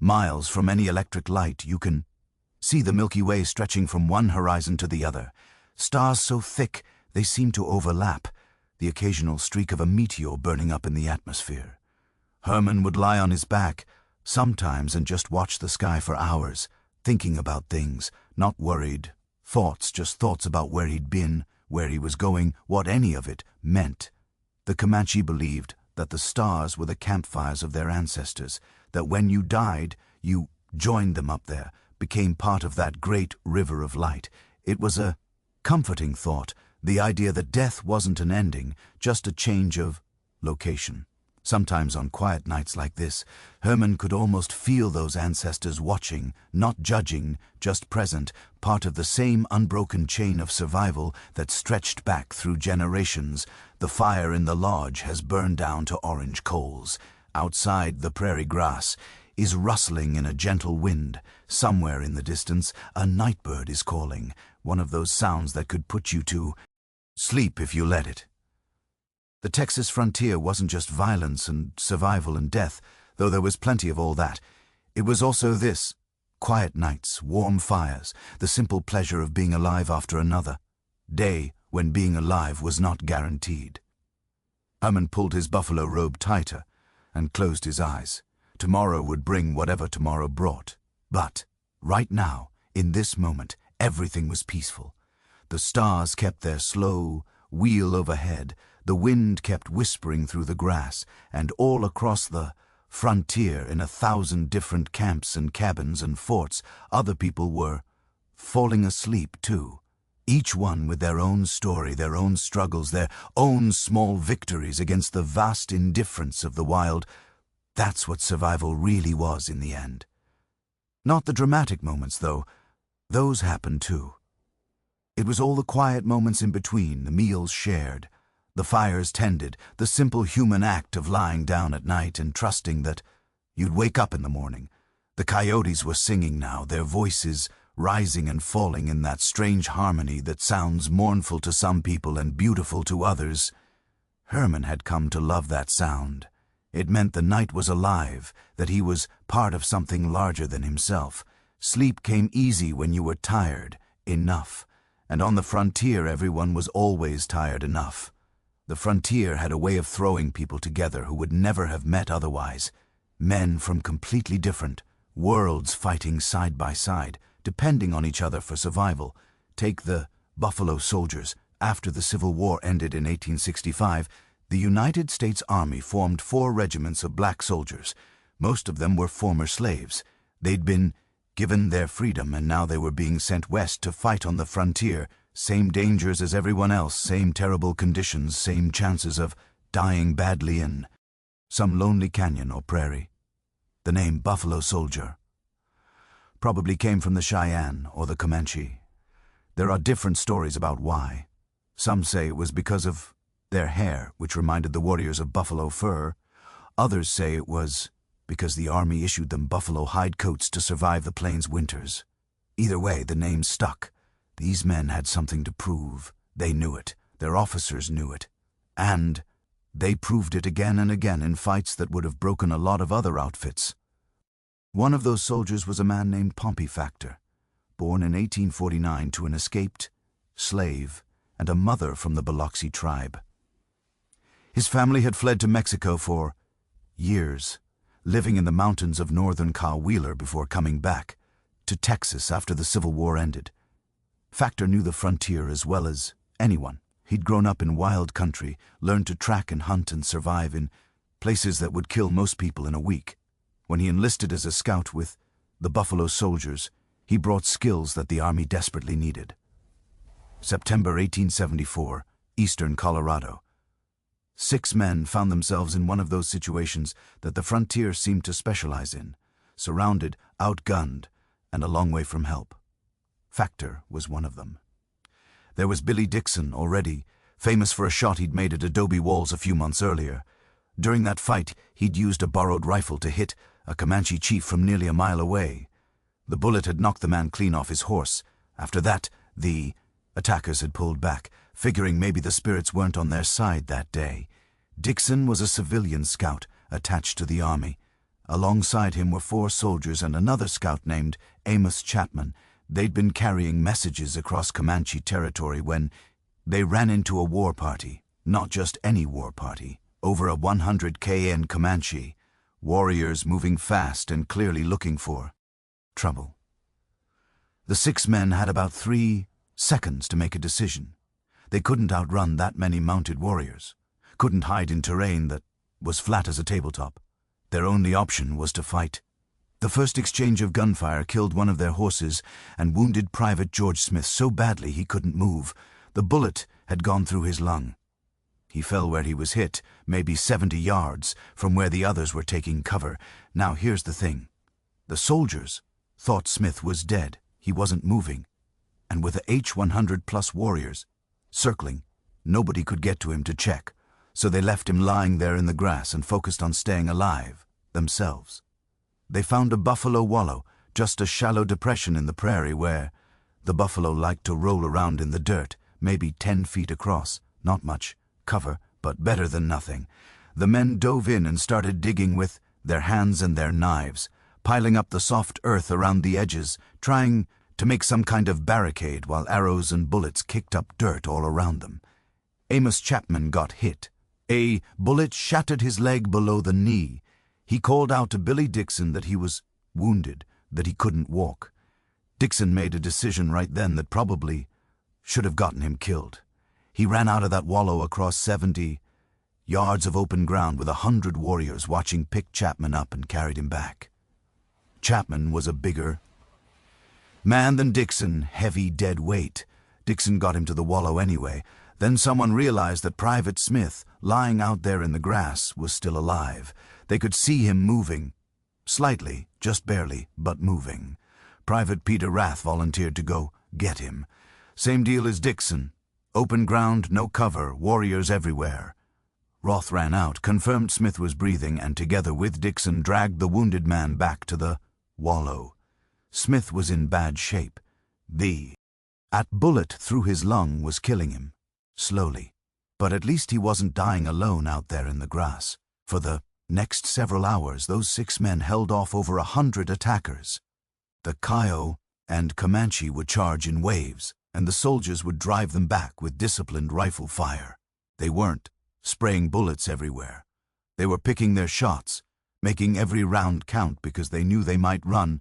Miles from any electric light, you can see the Milky Way stretching from one horizon to the other. Stars so thick they seem to overlap, the occasional streak of a meteor burning up in the atmosphere. Herman would lie on his back, sometimes, and just watch the sky for hours, thinking about things, not worried. Thoughts, just thoughts about where he'd been, where he was going, what any of it meant. The Comanche believed that the stars were the campfires of their ancestors, that when you died, you joined them up there, became part of that great river of light. It was a comforting thought, the idea that death wasn't an ending, just a change of location. Sometimes on quiet nights like this, Herman could almost feel those ancestors watching, not judging, just present, part of the same unbroken chain of survival that stretched back through generations. The fire in the lodge has burned down to orange coals. Outside, the prairie grass is rustling in a gentle wind. Somewhere in the distance, a nightbird is calling, one of those sounds that could put you to sleep if you let it. The Texas frontier wasn't just violence and survival and death, though there was plenty of all that. It was also this: quiet nights, warm fires, the simple pleasure of being alive after another day when being alive was not guaranteed. Herman pulled his buffalo robe tighter and closed his eyes. Tomorrow would bring whatever tomorrow brought. But right now, in this moment, everything was peaceful. The stars kept their slow wheel overhead. The wind kept whispering through the grass, and all across the frontier, in 1,000 different camps and cabins and forts, other people were falling asleep too, each one with their own story, their own struggles, their own small victories against the vast indifference of the wild. That's what survival really was in the end. Not the dramatic moments, though. Those happened too. It was all the quiet moments in between, the meals shared, the fires tended, the simple human act of lying down at night and trusting that you'd wake up in the morning. The coyotes were singing now, their voices rising and falling in that strange harmony that sounds mournful to some people and beautiful to others. Herman had come to love that sound. It meant the night was alive, that he was part of something larger than himself. Sleep came easy when you were tired enough, and on the frontier everyone was always tired enough. The frontier had a way of throwing people together who would never have met otherwise. Men from completely different worlds fighting side by side, depending on each other for survival. Take the Buffalo Soldiers. After the Civil War ended in 1865, the United States Army formed 4 regiments of black soldiers. Most of them were former slaves. They'd been given their freedom, and now they were being sent west to fight on the frontier. Same dangers as everyone else, same terrible conditions, same chances of dying badly in some lonely canyon or prairie. The name Buffalo Soldier probably came from the Cheyenne or the Comanche. There are different stories about why. Some say it was because of their hair, which reminded the warriors of buffalo fur. Others say it was because the army issued them buffalo hide coats to survive the plains winters. Either way, the name stuck. These men had something to prove. They knew it. Their officers knew it. And they proved it again and again in fights that would have broken a lot of other outfits. One of those soldiers was a man named Pompey Factor, born in 1849 to an escaped slave and a mother from the Biloxi tribe. His family had fled to Mexico for years, living in the mountains of northern Coahuila before coming back to Texas after the Civil War ended. Factor knew the frontier as well as anyone. He'd grown up in wild country, learned to track and hunt and survive in places that would kill most people in a week. When he enlisted as a scout with the Buffalo Soldiers, he brought skills that the Army desperately needed. September 1874, Eastern Colorado. 6 men found themselves in one of those situations that the frontier seemed to specialize in: surrounded, outgunned, and a long way from help. Factor was one of them. There was Billy Dixon, already famous for a shot he'd made at adobe walls a few months earlier. During that fight, he'd used a borrowed rifle to hit a Comanche chief from nearly a mile away. The bullet had knocked the man clean off his horse. After that, the attackers had pulled back, figuring maybe the spirits weren't on their side that day. Dixon was a civilian scout attached to the Army. Alongside him were 4 soldiers and another scout named Amos Chapman. They'd been carrying messages across Comanche territory when they ran into a war party. Not just any war party. Over a 100 km Comanche. Warriors moving fast and clearly looking for trouble. The 6 men had about 3 seconds to make a decision. They couldn't outrun that many mounted warriors. Couldn't hide in terrain that was flat as a tabletop. Their only option was to fight. The first exchange of gunfire killed one of their horses and wounded Private George Smith so badly he couldn't move. The bullet had gone through his lung. He fell where he was hit, maybe 70 yards from where the others were taking cover. Now here's the thing. The soldiers thought Smith was dead. He wasn't moving. And with the H-100 plus warriors circling, nobody could get to him to check. So they left him lying there in the grass and focused on staying alive themselves. They found a buffalo wallow, just a shallow depression in the prairie where the buffalo liked to roll around in the dirt, maybe 10 feet across. Not much cover, but better than nothing. The men dove in and started digging with their hands and their knives, piling up the soft earth around the edges, trying to make some kind of barricade while arrows and bullets kicked up dirt all around them. Amos Chapman got hit. A bullet shattered his leg below the knee. He called out to Billy Dixon that he was wounded, that he couldn't walk. Dixon made a decision right then that probably should have gotten him killed. He ran out of that wallow across 70 yards of open ground with 100 warriors watching, pick Chapman up and carried him back. Chapman was a bigger man than Dixon, heavy dead weight. Dixon got him to the wallow anyway. Then someone realized that Private Smith, lying out there in the grass, was still alive. They could see him moving. Slightly, just barely, but moving. Private Peter Rath volunteered to go get him. Same deal as Dixon. Open ground, no cover, warriors everywhere. Roth ran out, confirmed Smith was breathing, and together with Dixon dragged the wounded man back to the wallow. Smith was in bad shape. The bullet through his lung was killing him. Slowly. But at least he wasn't dying alone out there in the grass. For the next several hours, those 6 men held off over 100 attackers. The Kiowa and Comanche would charge in waves, and the soldiers would drive them back with disciplined rifle fire. They weren't spraying bullets everywhere. They were picking their shots, making every round count because they knew they might run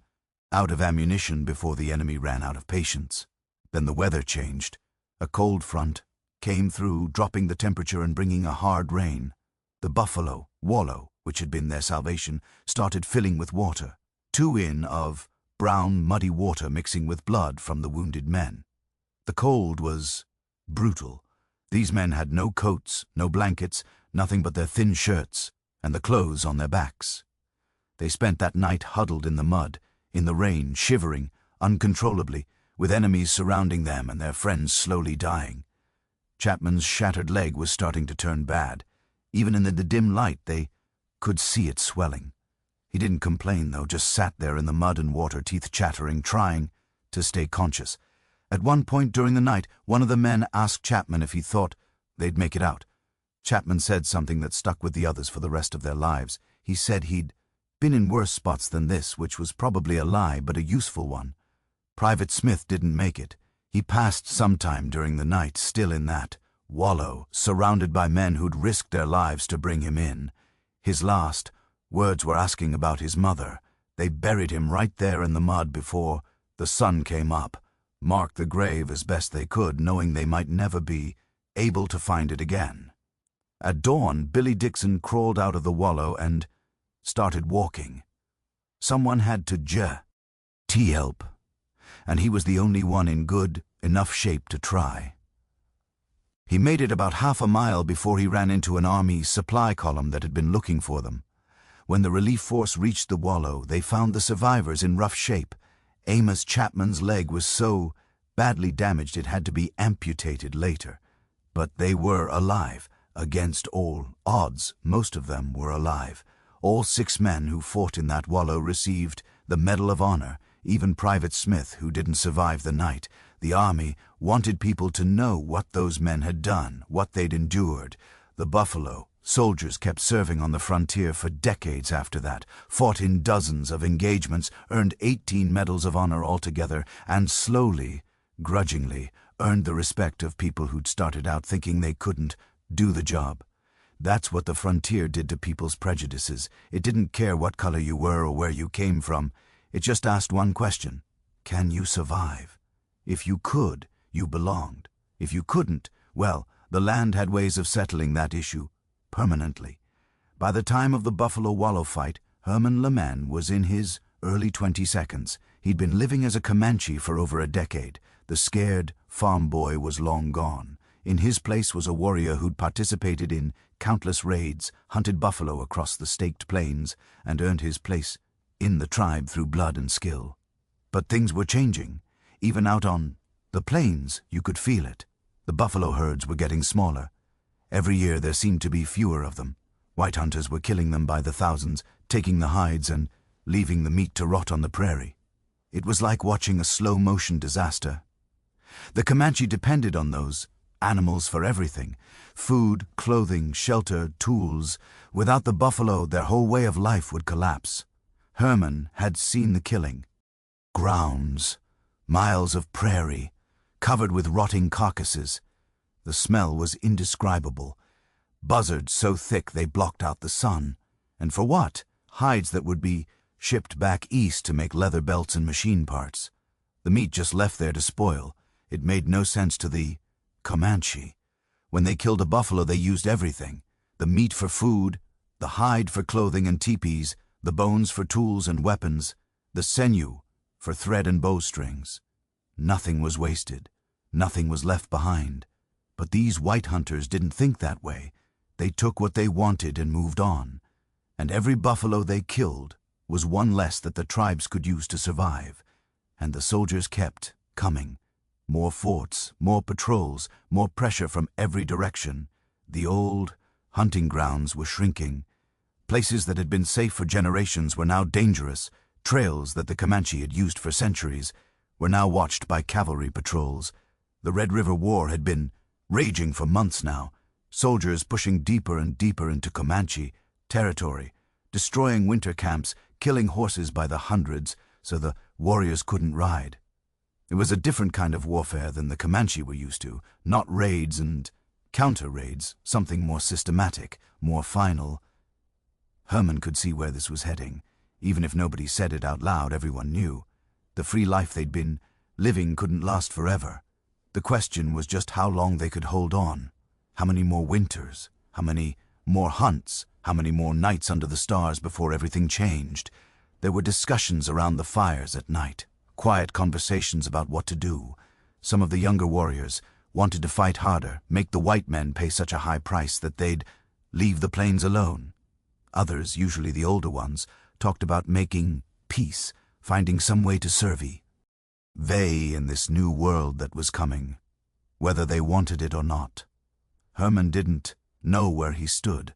out of ammunition before the enemy ran out of patience. Then the weather changed. A cold front came through, dropping the temperature and bringing a hard rain. The buffalo wallow, which had been their salvation, started filling with water. 2 in of brown, muddy water mixing with blood from the wounded men. The cold was brutal. These men had no coats, no blankets, nothing but their thin shirts and the clothes on their backs. They spent that night huddled in the mud, in the rain, shivering uncontrollably, with enemies surrounding them and their friends slowly dying. Chapman's shattered leg was starting to turn bad. Even in the dim light, they could see it swelling. He didn't complain, though, just sat there in the mud and water, teeth chattering, trying to stay conscious. At one point during the night, one of the men asked Chapman if he thought they'd make it out. Chapman said something that stuck with the others for the rest of their lives. He said he'd been in worse spots than this, which was probably a lie, but a useful one. Private Smith didn't make it. He passed sometime during the night, still in that wallow, surrounded by men who'd risked their lives to bring him in. His last words were asking about his mother. They buried him right there in the mud before the sun came up, marked the grave as best they could, knowing they might never be able to find it again. At dawn, Billy Dixon crawled out of the wallow and started walking. Someone had to help, and he was the only one in good enough shape to try. He made it about half a mile before he ran into an army supply column that had been looking for them. When the relief force reached the wallow, they found the survivors in rough shape. Amos Chapman's leg was so badly damaged it had to be amputated later. But they were alive. Against all odds, most of them were alive. All 6 men who fought in that wallow received the Medal of Honor, even Private Smith, who didn't survive the night. The army wanted people to know what those men had done, what they'd endured. The Buffalo soldiers kept serving on the frontier for decades after that, fought in dozens of engagements, earned 18 Medals of Honor altogether, and slowly, grudgingly, earned the respect of people who'd started out thinking they couldn't do the job. That's what the frontier did to people's prejudices. It didn't care what color you were or where you came from. It just asked one question: can you survive? If you could, you belonged. If you couldn't, well, the land had ways of settling that issue permanently. By the time of the Buffalo Wallow fight, Herman LeMan was in his early 22nd. He'd been living as a Comanche for over a decade. The scared farm boy was long gone. In his place was a warrior who'd participated in countless raids, hunted buffalo across the staked plains, and earned his place in the tribe through blood and skill. But things were changing. Even out on the plains, you could feel it. The buffalo herds were getting smaller. Every year there seemed to be fewer of them. White hunters were killing them by the thousands, taking the hides and leaving the meat to rot on the prairie. It was like watching a slow-motion disaster. The Comanche depended on those animals for everything: food, clothing, shelter, tools. Without the buffalo, their whole way of life would collapse. Herman had seen the killing. Grounds, miles of prairie, covered with rotting carcasses. The smell was indescribable. Buzzards so thick they blocked out the sun. And for what? Hides that would be shipped back east to make leather belts and machine parts. The meat just left there to spoil. It made no sense to the Comanche. When they killed a buffalo, they used everything: the meat for food, the hide for clothing and teepees, the bones for tools and weapons, the sinew for thread and bowstrings. Nothing was wasted. Nothing was left behind. But these white hunters didn't think that way. They took what they wanted and moved on. And every buffalo they killed was one less that the tribes could use to survive. And the soldiers kept coming. More forts, more patrols, more pressure from every direction. The old hunting grounds were shrinking. Places that had been safe for generations were now dangerous. Trails that the Comanche had used for centuries were now watched by cavalry patrols. The Red River War had been raging for months now, soldiers pushing deeper and deeper into Comanche territory, destroying winter camps, killing horses by the hundreds so the warriors couldn't ride. It was a different kind of warfare than the Comanche were used to, not raids and counter-raids, something more systematic, more final. Herman could see where this was heading. Even if nobody said it out loud, everyone knew. The free life they'd been living couldn't last forever. The question was just how long they could hold on. How many more winters? How many more hunts? How many more nights under the stars before everything changed? There were discussions around the fires at night. Quiet conversations about what to do. Some of the younger warriors wanted to fight harder, make the white men pay such a high price that they'd leave the plains alone. Others, usually the older ones, talked about making peace, finding some way to survey in this new world that was coming, whether they wanted it or not. Herman didn't know where he stood.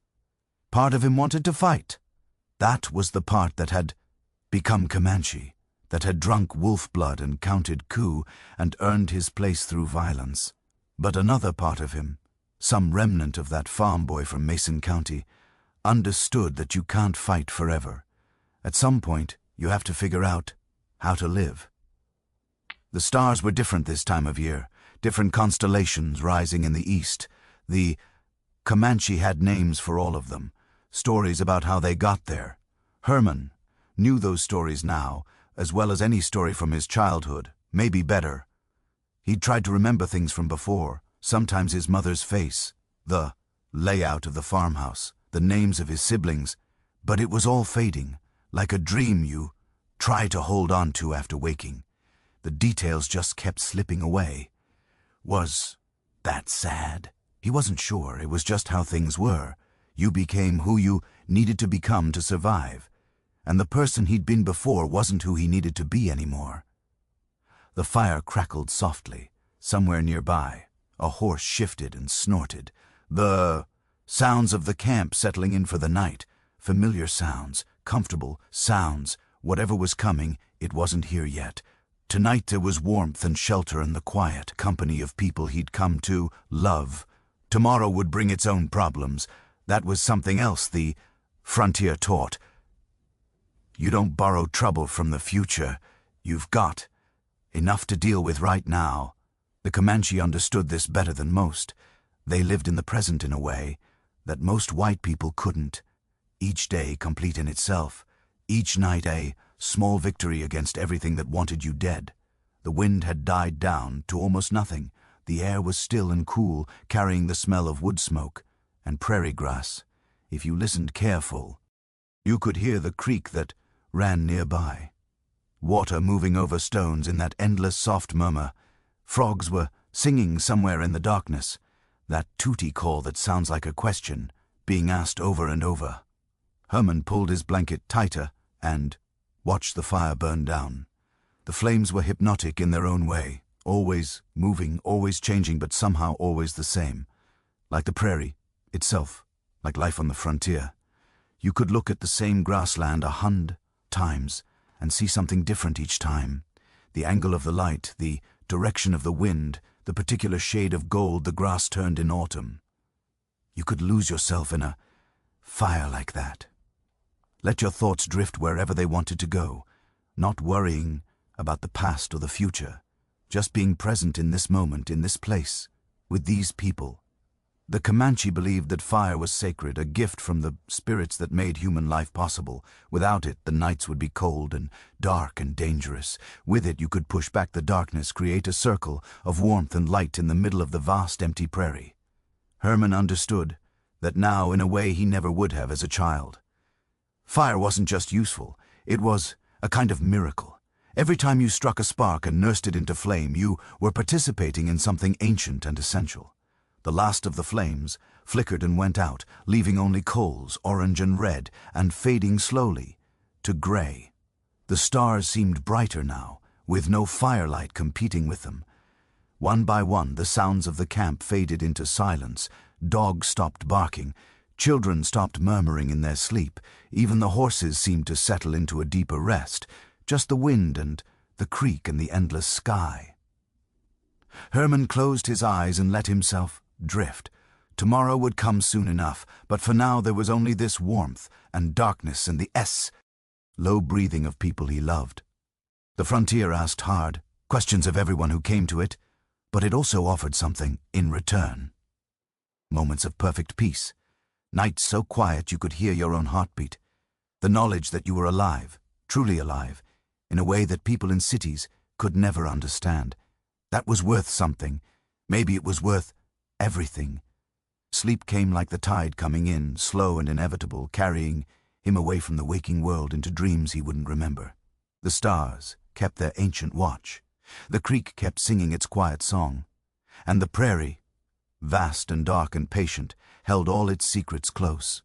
Part of him wanted to fight. That was the part that had become Comanche, that had drunk wolf blood and counted coup and earned his place through violence. But another part of him, some remnant of that farm boy from Mason County, understood that you can't fight forever. At some point, you have to figure out how to live. The stars were different this time of year, different constellations rising in the east. The Comanche had names for all of them, stories about how they got there. Herman knew those stories now, as well as any story from his childhood, maybe better. He'd tried to remember things from before, sometimes his mother's face, the layout of the farmhouse, the names of his siblings, but it was all fading, like a dream you try to hold on to after waking. The details just kept slipping away. Was that sad? He wasn't sure. It was just how things were. You became who you needed to become to survive, and the person he'd been before wasn't who he needed to be anymore. The fire crackled softly. Somewhere nearby, a horse shifted and snorted. The sounds of the camp settling in for the night. Familiar sounds, comfortable sounds. Whatever was coming, it wasn't here yet. Tonight there was warmth and shelter and the quiet company of people he'd come to love. Tomorrow would bring its own problems. That was something else the frontier taught. You don't borrow trouble from the future. You've got enough to deal with right now. The Comanche understood this better than most. They lived in the present in a way that most white people couldn't. Each day complete in itself. Each night a small victory against everything that wanted you dead. The wind had died down to almost nothing. The air was still and cool, carrying the smell of wood smoke and prairie grass. If you listened careful, you could hear the creek that ran nearby. Water moving over stones in that endless soft murmur. Frogs were singing somewhere in the darkness. That tooty call that sounds like a question, being asked over and over. Herman pulled his blanket tighter and watched the fire burn down. The flames were hypnotic in their own way, always moving, always changing, but somehow always the same. Like the prairie itself, like life on the frontier. You could look at the same grassland 100 times and see something different each time. The angle of the light, the direction of the wind, the particular shade of gold the grass turned in autumn. You could lose yourself in a fire like that. Let your thoughts drift wherever they wanted to go, not worrying about the past or the future, just being present in this moment, in this place, with these people. The Comanche believed that fire was sacred, a gift from the spirits that made human life possible. Without it, the nights would be cold and dark and dangerous. With it, you could push back the darkness, create a circle of warmth and light in the middle of the vast empty prairie. Herman understood that now in a way he never would have as a child. Fire wasn't just useful, it was a kind of miracle. Every time you struck a spark and nursed it into flame, you were participating in something ancient and essential. The last of the flames flickered and went out, leaving only coals, orange and red, and fading slowly to gray. The stars seemed brighter now, with no firelight competing with them. One by one, the sounds of the camp faded into silence. Dogs stopped barking. Children stopped murmuring in their sleep. Even the horses seemed to settle into a deeper rest. Just the wind and the creek and the endless sky. Herman closed his eyes and let himself drift. Tomorrow would come soon enough, but for now there was only this warmth and darkness and the low breathing of people he loved. The frontier asked hard questions of everyone who came to it, but it also offered something in return. Moments of perfect peace. Nights so quiet you could hear your own heartbeat. The knowledge that you were alive, truly alive, in a way that people in cities could never understand. That was worth something. Maybe it was worth everything. Sleep came like the tide coming in, slow and inevitable, carrying him away from the waking world into dreams he wouldn't remember. The stars kept their ancient watch. The creek kept singing its quiet song. And the prairie, vast and dark and patient, held all its secrets close.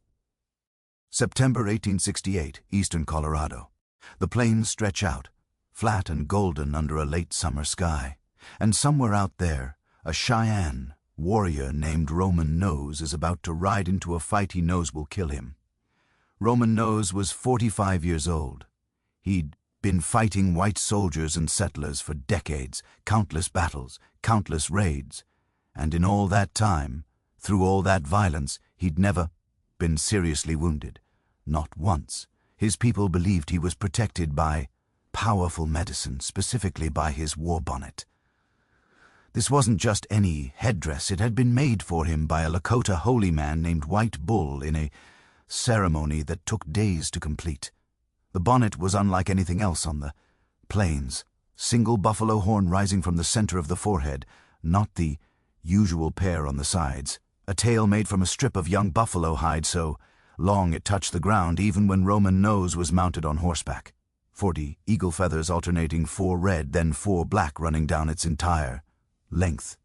September 1868, eastern Colorado. The plains stretch out, flat and golden under a late summer sky. And somewhere out there, a Cheyenne warrior named Roman Nose is about to ride into a fight he knows will kill him. Roman Nose was 45 years old. He'd been fighting white soldiers and settlers for decades, countless battles, countless raids. And in all that time, through all that violence, he'd never been seriously wounded. Not once. His people believed he was protected by powerful medicine, specifically by his war bonnet. This wasn't just any headdress. It had been made for him by a Lakota holy man named White Bull in a ceremony that took days to complete. The bonnet was unlike anything else on the plains. Single buffalo horn rising from the center of the forehead, not the usual pair on the sides. A tail made from a strip of young buffalo hide so long it touched the ground even when Roman Nose was mounted on horseback. 40 eagle feathers alternating 4 red, then 4 black running down its entire length.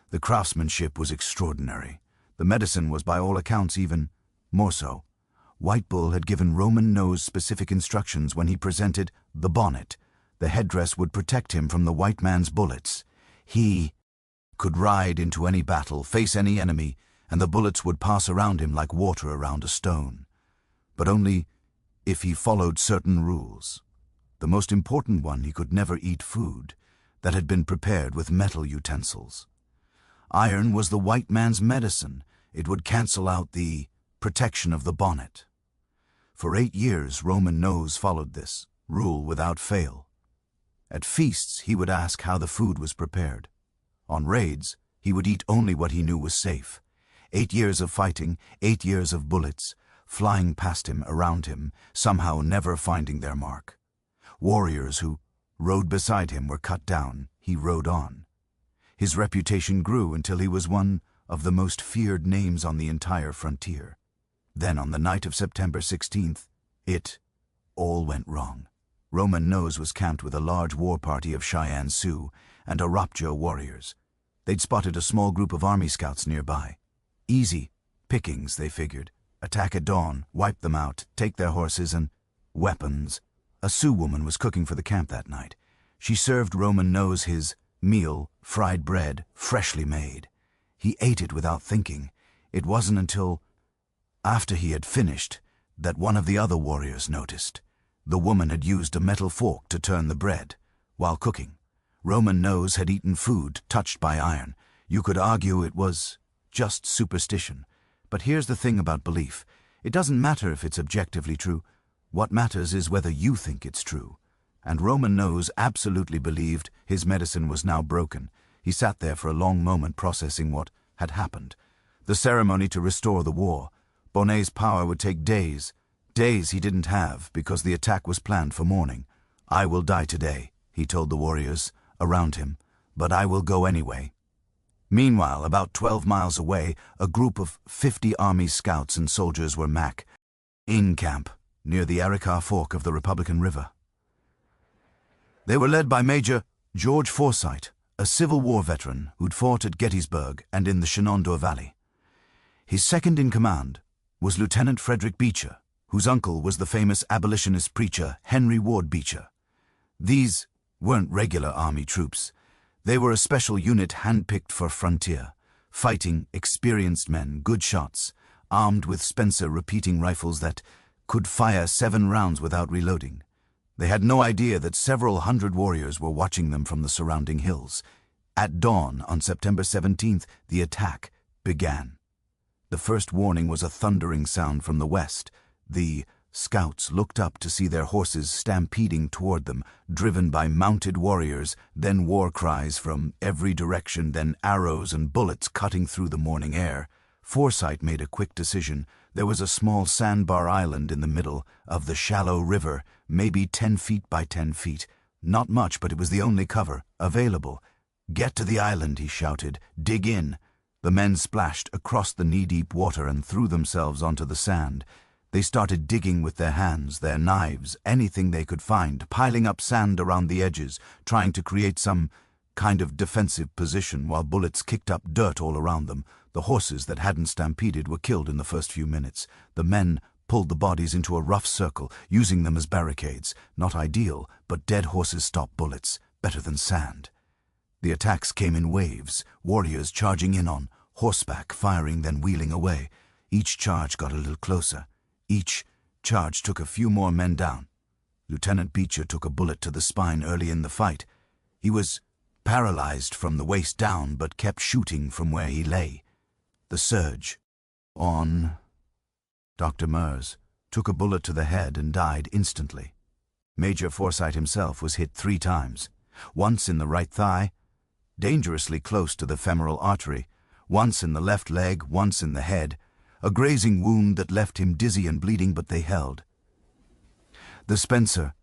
The craftsmanship was extraordinary. The medicine was by all accounts even more so. White Bull had given Roman Nose specific instructions when he presented the bonnet. The headdress would protect him from the white man's bullets. He could ride into any battle, face any enemy, and the bullets would pass around him like water around a stone. But only if he followed certain rules. The most important one, he could never eat food that had been prepared with metal utensils. Iron was the white man's medicine. It would cancel out the protection of the bonnet. For 8 years, Roman Nose followed this rule without fail. At feasts, he would ask how the food was prepared. On raids, he would eat only what he knew was safe. 8 years of fighting, 8 years of bullets, flying past him, around him, somehow never finding their mark. Warriors who rode beside him were cut down. He rode on. His reputation grew until he was one of the most feared names on the entire frontier. Then, on the night of September 16th, it all went wrong. Roman Nose was camped with a large war party of Cheyenne Sioux and Arapjo warriors. They'd spotted a small group of army scouts nearby. Easy pickings, they figured. Attack at dawn, wipe them out, take their horses and weapons. A Sioux woman was cooking for the camp that night. She served Roman Nose his meal, fried bread, freshly made. He ate it without thinking. It wasn't until after he had finished that one of the other warriors noticed. The woman had used a metal fork to turn the bread while cooking. Roman Nose had eaten food touched by iron. You could argue it was just superstition. But here's the thing about belief. It doesn't matter if it's objectively true. What matters is whether you think it's true. And Roman Nose absolutely believed his medicine was now broken. He sat there for a long moment processing what had happened. The ceremony to restore the war. Bonnet's power would take days. Days he didn't have because the attack was planned for morning. I will die today, he told the warriors around him, but I will go anyway. Meanwhile, about 12 miles away, a group of 50 army scouts and soldiers were in camp near the Arikar Fork of the Republican River. They were led by Major George Forsyth, a Civil War veteran who'd fought at Gettysburg and in the Shenandoah Valley. His second in command was Lieutenant Frederick Beecher, whose uncle was the famous abolitionist preacher Henry Ward Beecher. These weren't regular army troops. They were a special unit handpicked for frontier, fighting, experienced men, good shots, armed with Spencer repeating rifles that could fire 7 rounds without reloading. They had no idea that several hundred warriors were watching them from the surrounding hills. At dawn on September 17th, the attack began. The first warning was a thundering sound from the west. The scouts looked up to see their horses stampeding toward them, driven by mounted warriors, then war cries from every direction, then arrows and bullets cutting through the morning air. Forsyth made a quick decision. There was a small sandbar island in the middle of the shallow river, maybe 10 feet by 10 feet. Not much, but it was the only cover available. "Get to the island," he shouted. "Dig in." The men splashed across the knee-deep water and threw themselves onto the sand. They started digging with their hands, their knives, anything they could find, piling up sand around the edges, trying to create some kind of defensive position while bullets kicked up dirt all around them. The horses that hadn't stampeded were killed in the first few minutes. The men pulled the bodies into a rough circle, using them as barricades. Not ideal, but dead horses stop bullets, better than sand. The attacks came in waves, warriors charging in on horseback, firing, then wheeling away. Each charge got a little closer. Each charge took a few more men down. Lieutenant Beecher took a bullet to the spine early in the fight. He was paralyzed from the waist down, but kept shooting from where he lay. The surge on. Dr. Mers took a bullet to the head and died instantly. Major Forsyth himself was hit 3 times, once in the right thigh, dangerously close to the femoral artery, once in the left leg, once in the head, a grazing wound that left him dizzy and bleeding, but they held. The Spencer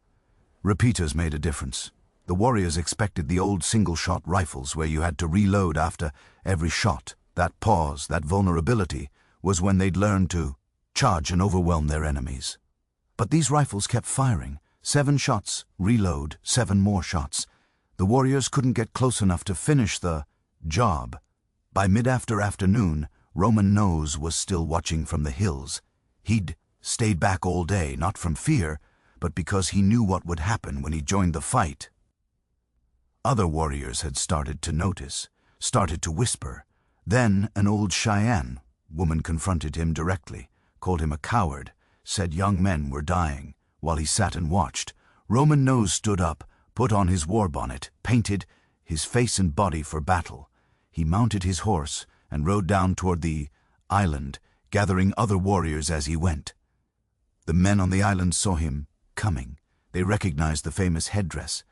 repeaters made a difference. The warriors expected the old single-shot rifles where you had to reload after every shot. That pause, that vulnerability, was when they'd learned to charge and overwhelm their enemies. But these rifles kept firing, 7 shots, reload, 7 more shots. The warriors couldn't get close enough to finish the job. By mid-afternoon, Roman Nose was still watching from the hills. He'd stayed back all day, not from fear, but because he knew what would happen when he joined the fight. Other warriors had started to notice, started to whisper. Then an old Cheyenne woman confronted him directly, called him a coward, said young men were dying. While he sat and watched, Roman Nose stood up, put on his war bonnet, painted his face and body for battle. He mounted his horse and rode down toward the island, gathering other warriors as he went. The men on the island saw him coming. They recognized the famous headdress.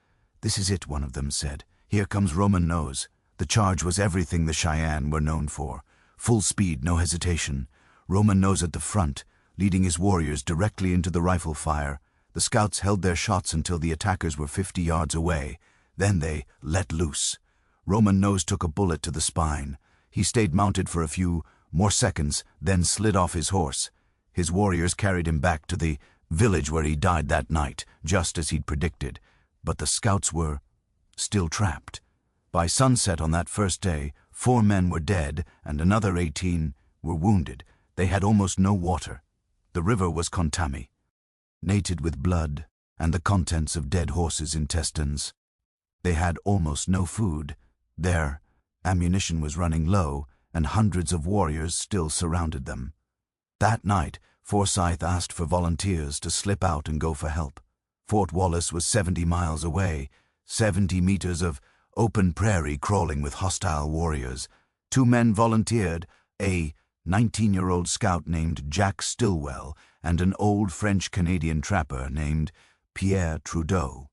"This is it," one of them said. "Here comes Roman Nose." The charge was everything the Cheyenne were known for. Full speed, no hesitation. Roman Nose at the front, leading his warriors directly into the rifle fire. The scouts held their shots until the attackers were 50 yards away. Then they let loose. Roman Nose took a bullet to the spine. He stayed mounted for a few more seconds, then slid off his horse. His warriors carried him back to the village where he died that night, just as he'd predicted. But the scouts were still trapped. By sunset on that first day, 4 men were dead and another 18 were wounded. They had almost no water. The river was contaminated with blood and the contents of dead horses' intestines. They had almost no food. Their ammunition was running low, and hundreds of warriors still surrounded them. That night, Forsyth asked for volunteers to slip out and go for help. Fort Wallace was 70 miles away, 70 meters of open prairie crawling with hostile warriors. 2 men volunteered, a 19-year-old scout named Jack Stillwell and an old French-Canadian trapper named Pierre Trudeau.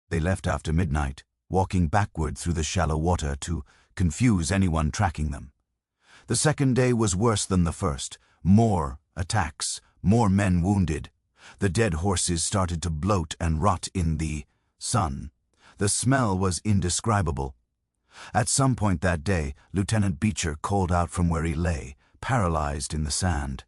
They left after midnight, walking backward through the shallow water to confuse anyone tracking them. The second day was worse than the first. More attacks, more men wounded. The dead horses started to bloat and rot in the sun. The smell was indescribable. At some point that day, Lieutenant Beecher called out from where he lay, paralyzed in the sand.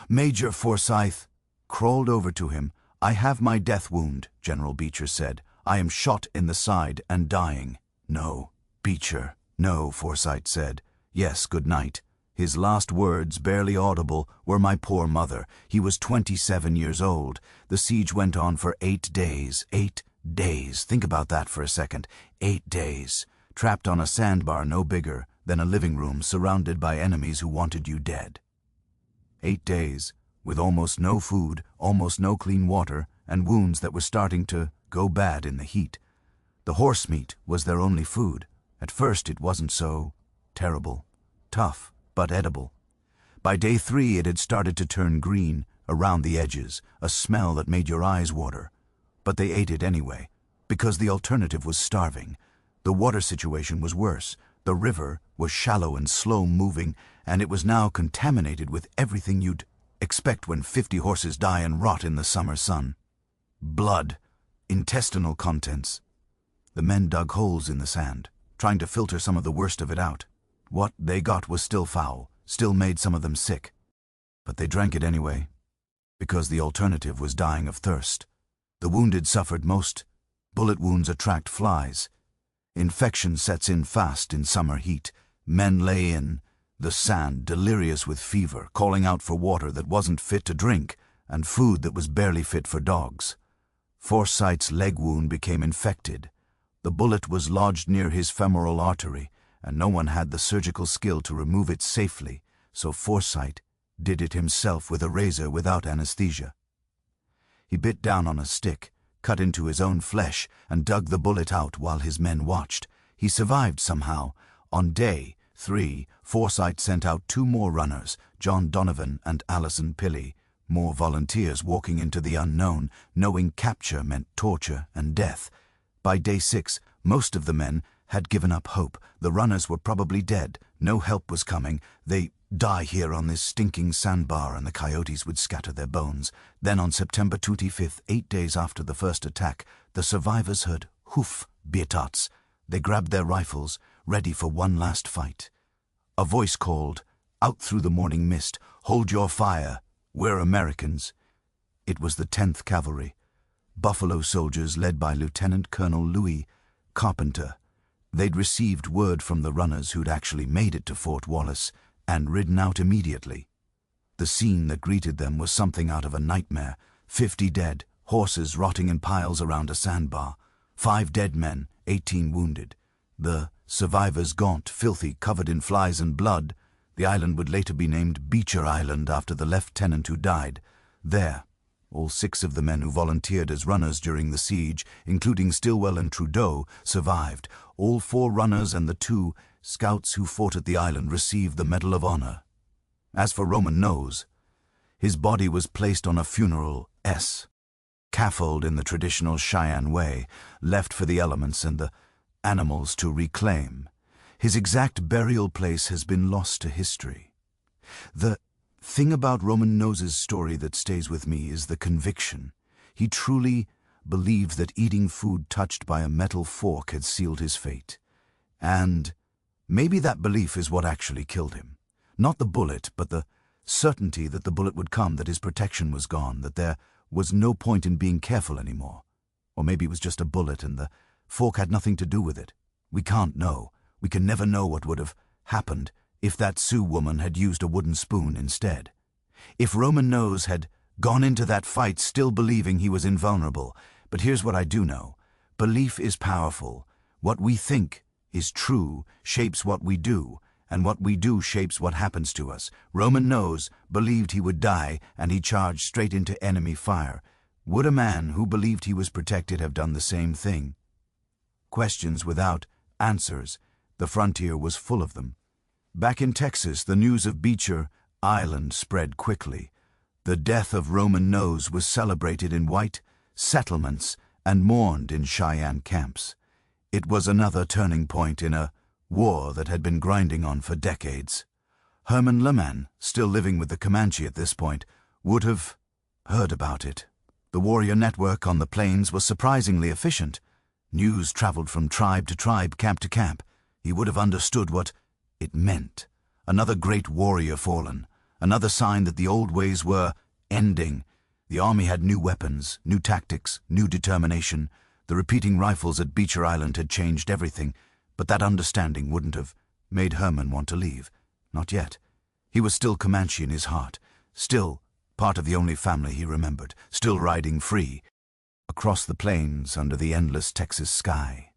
Major Forsyth crawled over to him. "I have my death wound," General Beecher said. "I am shot in the side and dying." "No, Beecher, no," Forsyth said. "Yes, good night." His last words, barely audible, were "my poor mother." He was 27 years old. The siege went on for 8 days. 8 days. Think about that for a second. 8 days. Trapped on a sandbar no bigger than a living room, surrounded by enemies who wanted you dead. 8 days, with almost no food, almost no clean water, and wounds that were starting to go bad in the heat. The horse meat was their only food. At first it wasn't so terrible. Tough, but edible. By day 3 it had started to turn green around the edges, a smell that made your eyes water. But they ate it anyway, because the alternative was starving. The water situation was worse. The river was shallow and slow-moving, and it was now contaminated with everything you'd expect when 50 horses die and rot in the summer sun. Blood, intestinal contents. The men dug holes in the sand, trying to filter some of the worst of it out. What they got was still foul, still made some of them sick. But they drank it anyway, because the alternative was dying of thirst. The wounded suffered most. Bullet wounds attract flies. Infection sets in fast in summer heat. Men lay in the sand, delirious with fever, calling out for water that wasn't fit to drink and food that was barely fit for dogs. Forsyth's leg wound became infected. The bullet was lodged near his femoral artery, and no one had the surgical skill to remove it safely, so Forsyth did it himself with a razor without anesthesia. He bit down on a stick, cut into his own flesh, and dug the bullet out while his men watched. He survived somehow. On day 3, Forsyth sent out 2 more runners, John Donovan and Allison Pilley, more volunteers walking into the unknown, knowing capture meant torture and death. By day 6, most of the men had given up hope. The runners were probably dead. No help was coming. They die here on this stinking sandbar and the coyotes would scatter their bones. Then on September 25th, 8 days after the first attack, the survivors heard hoof beats. They grabbed their rifles, ready for one last fight. A voice called, out through the morning mist, "Hold your fire. We're Americans." It was the 10th Cavalry. Buffalo soldiers led by Lieutenant Colonel Louis Carpenter. They'd received word from the runners who'd actually made it to Fort Wallace and ridden out immediately. The scene that greeted them was something out of a nightmare. 50 dead, horses rotting in piles around a sandbar, 5 dead men, 18 wounded. The survivors gaunt, filthy, covered in flies and blood. The island would later be named Beecher Island after the lieutenant who died. There, all 6 of the men who volunteered as runners during the siege, including Stilwell and Trudeau, survived. All 4 runners and the 2 scouts who fought at the island received the Medal of Honor. As for Roman Nose, his body was placed on a funeral scaffold in the traditional Cheyenne way, left for the elements and the animals to reclaim. His exact burial place has been lost to history. The thing about Roman Nose's story that stays with me is the conviction. He truly believed that eating food touched by a metal fork had sealed his fate. And maybe that belief is what actually killed him. Not the bullet, but the certainty that the bullet would come, that his protection was gone, that there was no point in being careful anymore. Or maybe it was just a bullet and the fork had nothing to do with it. We can't know. We can never know what would have happened if that Sioux woman had used a wooden spoon instead. If Roman Nose had gone into that fight still believing he was invulnerable. But here's what I do know. Belief is powerful. What we think is true shapes what we do, and what we do shapes what happens to us. Roman Nose believed he would die, and he charged straight into enemy fire. Would a man who believed he was protected have done the same thing? Questions without answers. The frontier was full of them. Back in Texas, the news of Beecher Island spread quickly. The death of Roman Nose was celebrated in white settlements and mourned in Cheyenne camps. It was another turning point in a war that had been grinding on for decades. Herman Lehman, still living with the Comanche at this point, would have heard about it. The warrior network on the plains was surprisingly efficient. News traveled from tribe to tribe, camp to camp. He would have understood what it meant. Another great warrior fallen. Another sign that the old ways were ending. The army had new weapons, new tactics, new determination. The repeating rifles at Beecher Island had changed everything, but that understanding wouldn't have made Herman want to leave. Not yet. He was still Comanche in his heart, still part of the only family he remembered, still riding free across the plains under the endless Texas sky.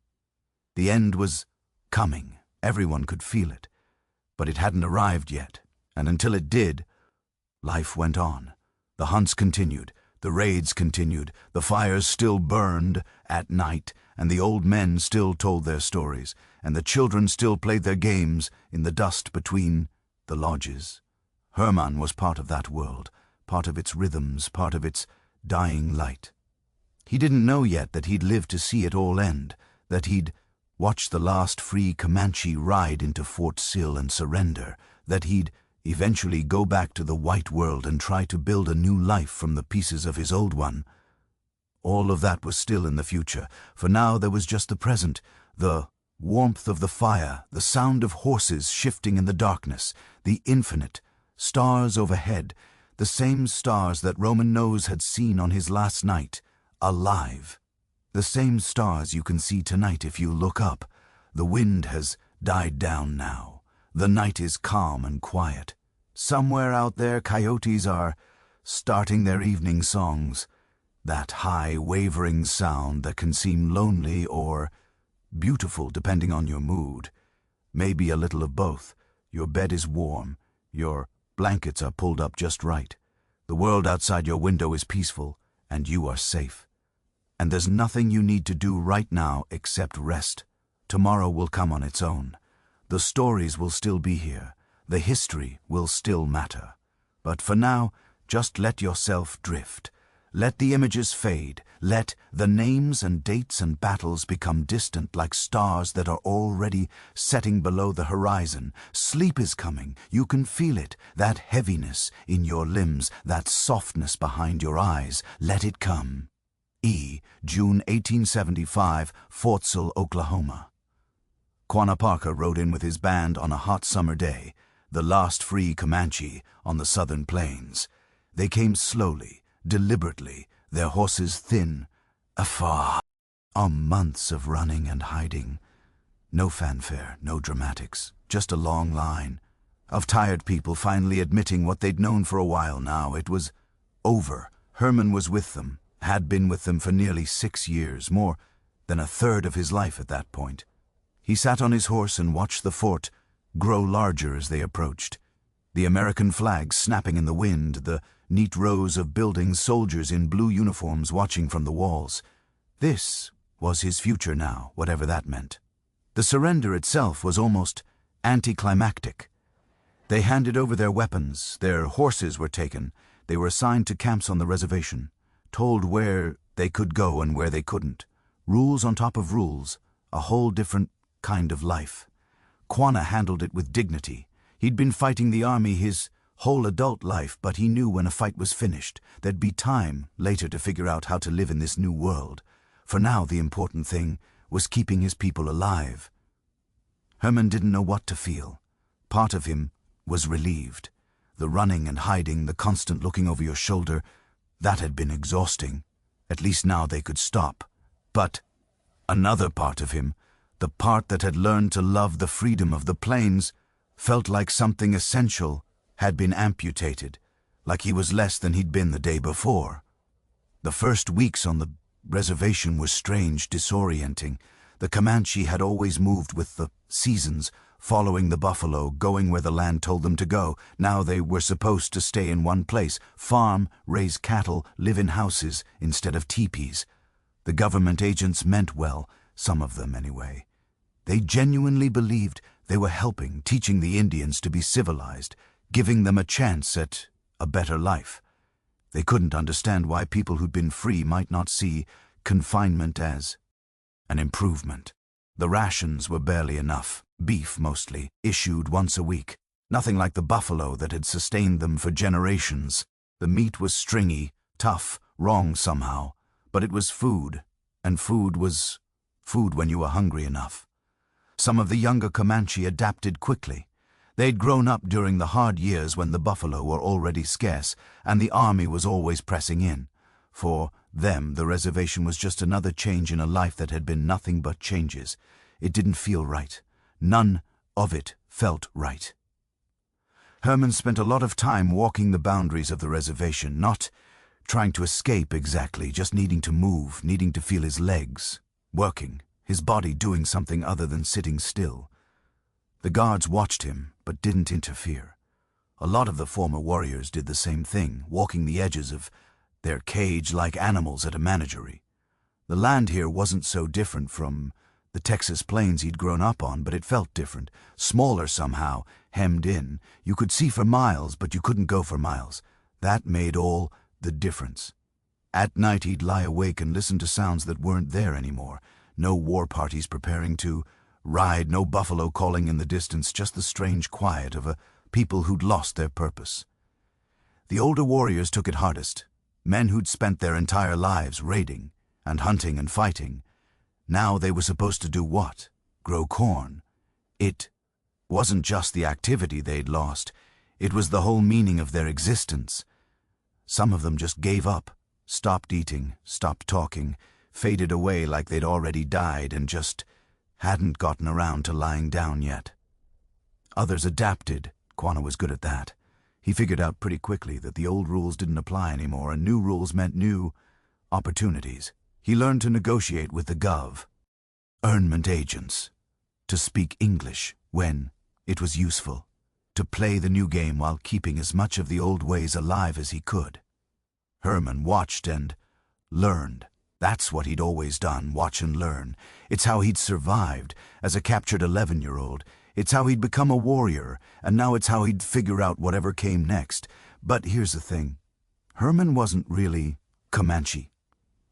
The end was coming. Everyone could feel it. But it hadn't arrived yet, and until it did, life went on. The hunts continued, the raids continued, the fires still burned at night, and the old men still told their stories, and the children still played their games in the dust between the lodges. Herman was part of that world, part of its rhythms, part of its dying light. He didn't know yet that he'd live to see it all end, that he'd watch the last free Comanche ride into Fort Sill and surrender, that he'd eventually go back to the white world and try to build a new life from the pieces of his old one. All of that was still in the future. For now there was just the present, the warmth of the fire, the sound of horses shifting in the darkness, the infinite, stars overhead, the same stars that Roman Nose had seen on his last night, alive. The same stars you can see tonight if you look up. The wind has died down now. The night is calm and quiet. Somewhere out there coyotes are starting their evening songs. That high, wavering sound that can seem lonely or beautiful depending on your mood. Maybe a little of both. Your bed is warm. Your blankets are pulled up just right. The world outside your window is peaceful, and you are safe. And there's nothing you need to do right now except rest. Tomorrow will come on its own. The stories will still be here. The history will still matter. But for now, just let yourself drift. Let the images fade. Let the names and dates and battles become distant like stars that are already setting below the horizon. Sleep is coming. You can feel it. That heaviness in your limbs, that softness behind your eyes. Let it come. June 1875, Fort Sill, Oklahoma. Quanah Parker rode in with his band on a hot summer day, the last free Comanche on the southern plains. They came slowly, deliberately, their horses thin, afar. Months of running and hiding. No fanfare, no dramatics, just a long line of tired people finally admitting what they'd known for a while now. It was over. Herman was with them, had been with them for nearly 6 years, more than a third of his life at that point. He sat on his horse and watched the fort grow larger as they approached. The American flags snapping in the wind, the neat rows of buildings, soldiers in blue uniforms watching from the walls. This was his future now, whatever that meant. The surrender itself was almost anticlimactic. They handed over their weapons, their horses were taken, they were assigned to camps on the reservation, told where they could go and where they couldn't. Rules on top of rules, a whole different kind of life. Quanah handled it with dignity. He'd been fighting the army his whole adult life, but he knew when a fight was finished, there'd be time later to figure out how to live in this new world. For now, the important thing was keeping his people alive. Herman didn't know what to feel. Part of him was relieved. The running and hiding, the constant looking over your shoulder, that had been exhausting. At least now they could stop. But another part of him, the part that had learned to love the freedom of the plains, felt like something essential had been amputated, like he was less than he'd been the day before. The first weeks on the reservation were strange, disorienting. The Comanche had always moved with the seasons, following the buffalo, going where the land told them to go. Now they were supposed to stay in one place, farm, raise cattle, live in houses instead of teepees. The government agents meant well, some of them anyway. They genuinely believed they were helping, teaching the Indians to be civilized, giving them a chance at a better life. They couldn't understand why people who'd been free might not see confinement as an improvement. The rations were barely enough, beef mostly, issued once a week. Nothing like the buffalo that had sustained them for generations. The meat was stringy, tough, wrong somehow, but it was food, and food was food when you were hungry enough. Some of the younger Comanche adapted quickly. They'd grown up during the hard years when the buffalo were already scarce and the army was always pressing in. For them, the reservation was just another change in a life that had been nothing but changes. It didn't feel right. None of it felt right. Herman spent a lot of time walking the boundaries of the reservation, not trying to escape exactly, just needing to move, needing to feel his legs, working, his body doing something other than sitting still. The guards watched him, but didn't interfere. A lot of the former warriors did the same thing, walking the edges of their cage like animals at a menagerie. The land here wasn't so different from the Texas plains he'd grown up on, but it felt different, smaller somehow, hemmed in. You could see for miles, but you couldn't go for miles. That made all the difference. At night he'd lie awake and listen to sounds that weren't there anymore. No war parties preparing to ride, no buffalo calling in the distance, just the strange quiet of a people who'd lost their purpose. The older warriors took it hardest. Men who'd spent their entire lives raiding and hunting and fighting. Now they were supposed to do what? Grow corn. It wasn't just the activity they'd lost. It was the whole meaning of their existence. Some of them just gave up, stopped eating, stopped talking, faded away like they'd already died and just hadn't gotten around to lying down yet. Others adapted. Quanah was good at that. He figured out pretty quickly that the old rules didn't apply anymore, and new rules meant new opportunities. He learned to negotiate with the Gov, government agents, to speak English when it was useful, to play the new game while keeping as much of the old ways alive as he could. Herman watched and learned. That's what he'd always done, watch and learn. It's how he'd survived as a captured 11-year-old. It's how he'd become a warrior, and now it's how he'd figure out whatever came next. But here's the thing. Herman wasn't really Comanche.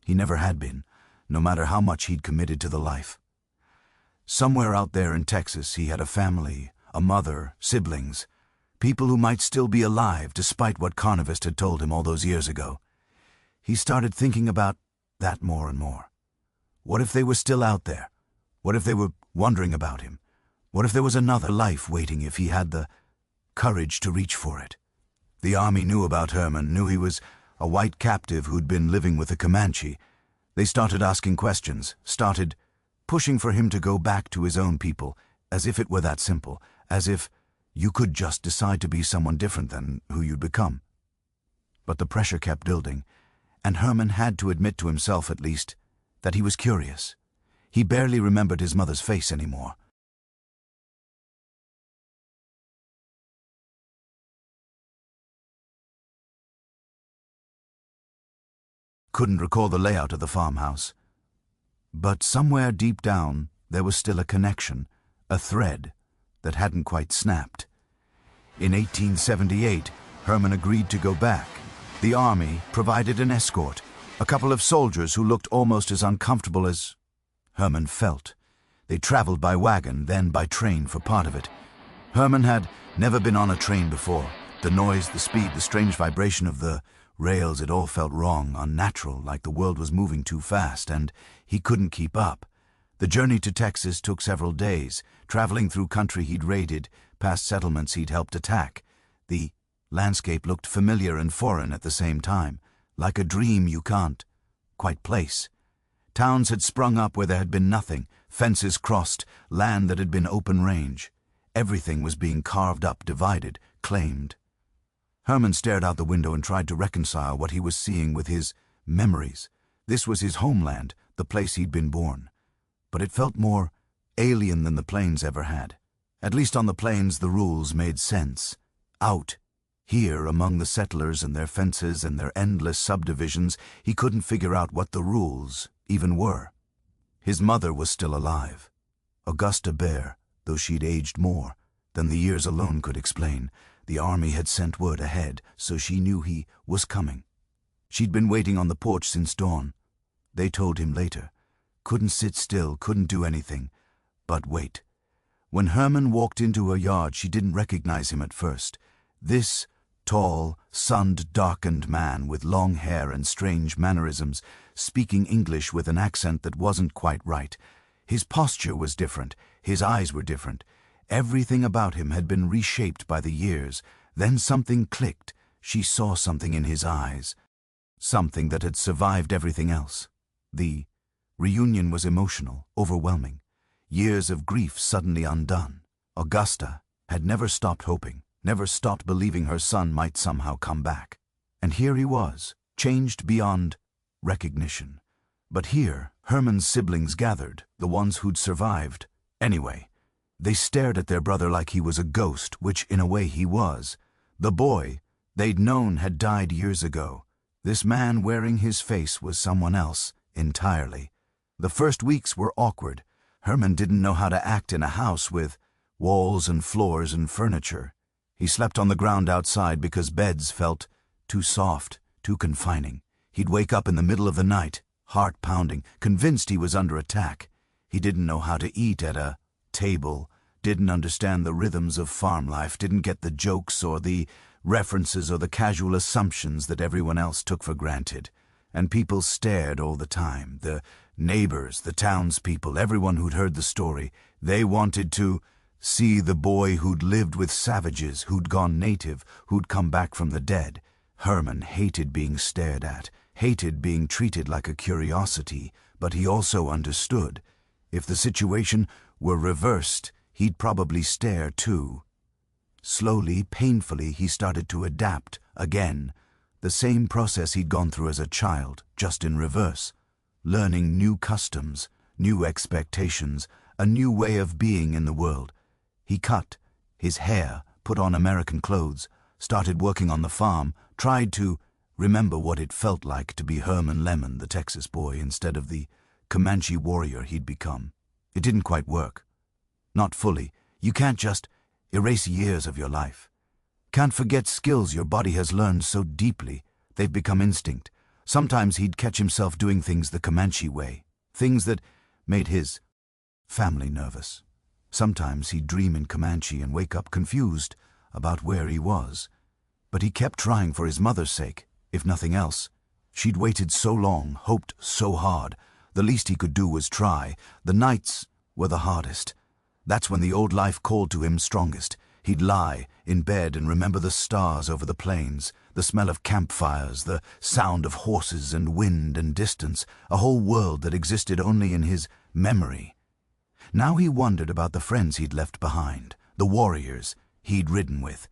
He never had been, no matter how much he'd committed to the life. Somewhere out there in Texas, he had a family, a mother, siblings, people who might still be alive despite what Carnivist had told him all those years ago. He started thinking about that more and more. What if they were still out there? What if they were wondering about him? What if there was another life waiting if he had the courage to reach for it? The army knew about Herman, knew he was a white captive who'd been living with the Comanche. They started asking questions, started pushing for him to go back to his own people, as if it were that simple, as if you could just decide to be someone different than who you'd become. But the pressure kept building, and Herman had to admit to himself, at least, that he was curious. He barely remembered his mother's face anymore. Couldn't recall the layout of the farmhouse. But somewhere deep down, there was still a connection, a thread that hadn't quite snapped. In 1878, Herman agreed to go back. The army provided an escort, a couple of soldiers who looked almost as uncomfortable as Herman felt. They traveled by wagon, then by train for part of it. Herman had never been on a train before. The noise, the speed, the strange vibration of the rails, it all felt wrong, unnatural, like the world was moving too fast, and he couldn't keep up. The journey to Texas took several days, traveling through country he'd raided, past settlements he'd helped attack. The landscape looked familiar and foreign at the same time, like a dream you can't quite place. Towns had sprung up where there had been nothing, fences crossed, land that had been open range. Everything was being carved up, divided, claimed. Herman stared out the window and tried to reconcile what he was seeing with his memories. This was his homeland, the place he'd been born. But it felt more alien than the plains ever had. At least on the plains the rules made sense. Out here, among the settlers and their fences and their endless subdivisions, he couldn't figure out what the rules even were. His mother was still alive. Augusta Bear, though she'd aged more than the years alone could explain. The army had sent word ahead, so she knew he was coming. She'd been waiting on the porch since dawn. They told him later. Couldn't sit still, couldn't do anything. But wait. When Herman walked into her yard, she didn't recognize him at first. This tall, sunned, darkened man with long hair and strange mannerisms, speaking English with an accent that wasn't quite right. His posture was different, his eyes were different. Everything about him had been reshaped by the years. Then something clicked. She saw something in his eyes. Something that had survived everything else. The reunion was emotional, overwhelming. Years of grief suddenly undone. Augusta had never stopped hoping, never stopped believing her son might somehow come back. And here he was, changed beyond recognition. But here, Herman's siblings gathered, the ones who'd survived. Anyway, they stared at their brother like he was a ghost, which in a way he was. The boy they'd known had died years ago. This man wearing his face was someone else entirely. The first weeks were awkward. Herman didn't know how to act in a house with walls and floors and furniture. He slept on the ground outside because beds felt too soft, too confining. He'd wake up in the middle of the night, heart pounding, convinced he was under attack. He didn't know how to eat at a table, didn't understand the rhythms of farm life, didn't get the jokes or the references or the casual assumptions that everyone else took for granted. And people stared all the time. The neighbors, the townspeople, everyone who'd heard the story. They wanted to see the boy who'd lived with savages, who'd gone native, who'd come back from the dead. Herman hated being stared at, hated being treated like a curiosity, but he also understood. If the situation were reversed, he'd probably stare too. Slowly, painfully, he started to adapt again. The same process he'd gone through as a child, just in reverse. Learning new customs, new expectations, a new way of being in the world. He cut his hair, put on American clothes, started working on the farm, tried to remember what it felt like to be Herman Lemon, the Texas boy, instead of the Comanche warrior he'd become. It didn't quite work. Not fully. You can't just erase years of your life. Can't forget skills your body has learned so deeply they've become instinct. Sometimes he'd catch himself doing things the Comanche way, things that made his family nervous. Sometimes he'd dream in Comanche and wake up confused about where he was. But he kept trying for his mother's sake, if nothing else. She'd waited so long, hoped so hard. The least he could do was try. The nights were the hardest. That's when the old life called to him strongest. He'd lie in bed and remember the stars over the plains, the smell of campfires, the sound of horses and wind and distance, a whole world that existed only in his memory. Now he wondered about the friends he'd left behind, the warriors he'd ridden with.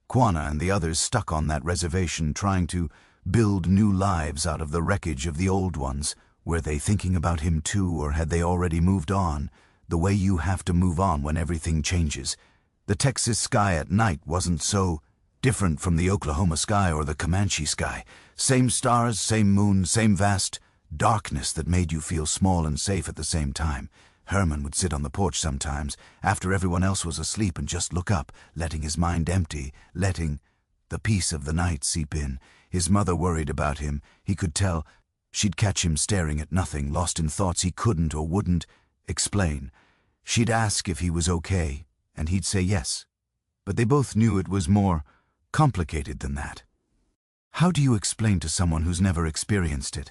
Quanah and the others stuck on that reservation trying to build new lives out of the wreckage of the old ones. Were they thinking about him too, or had they already moved on? The way you have to move on when everything changes. The Texas sky at night wasn't so different from the Oklahoma sky or the Comanche sky. Same stars, same moon, same vast darkness that made you feel small and safe at the same time. Herman would sit on the porch sometimes, after everyone else was asleep, and just look up, letting his mind empty, letting the peace of the night seep in. His mother worried about him. He could tell. She'd catch him staring at nothing, lost in thoughts he couldn't or wouldn't explain. She'd ask if he was okay, and he'd say yes. But they both knew it was more complicated than that. How do you explain to someone who's never experienced it,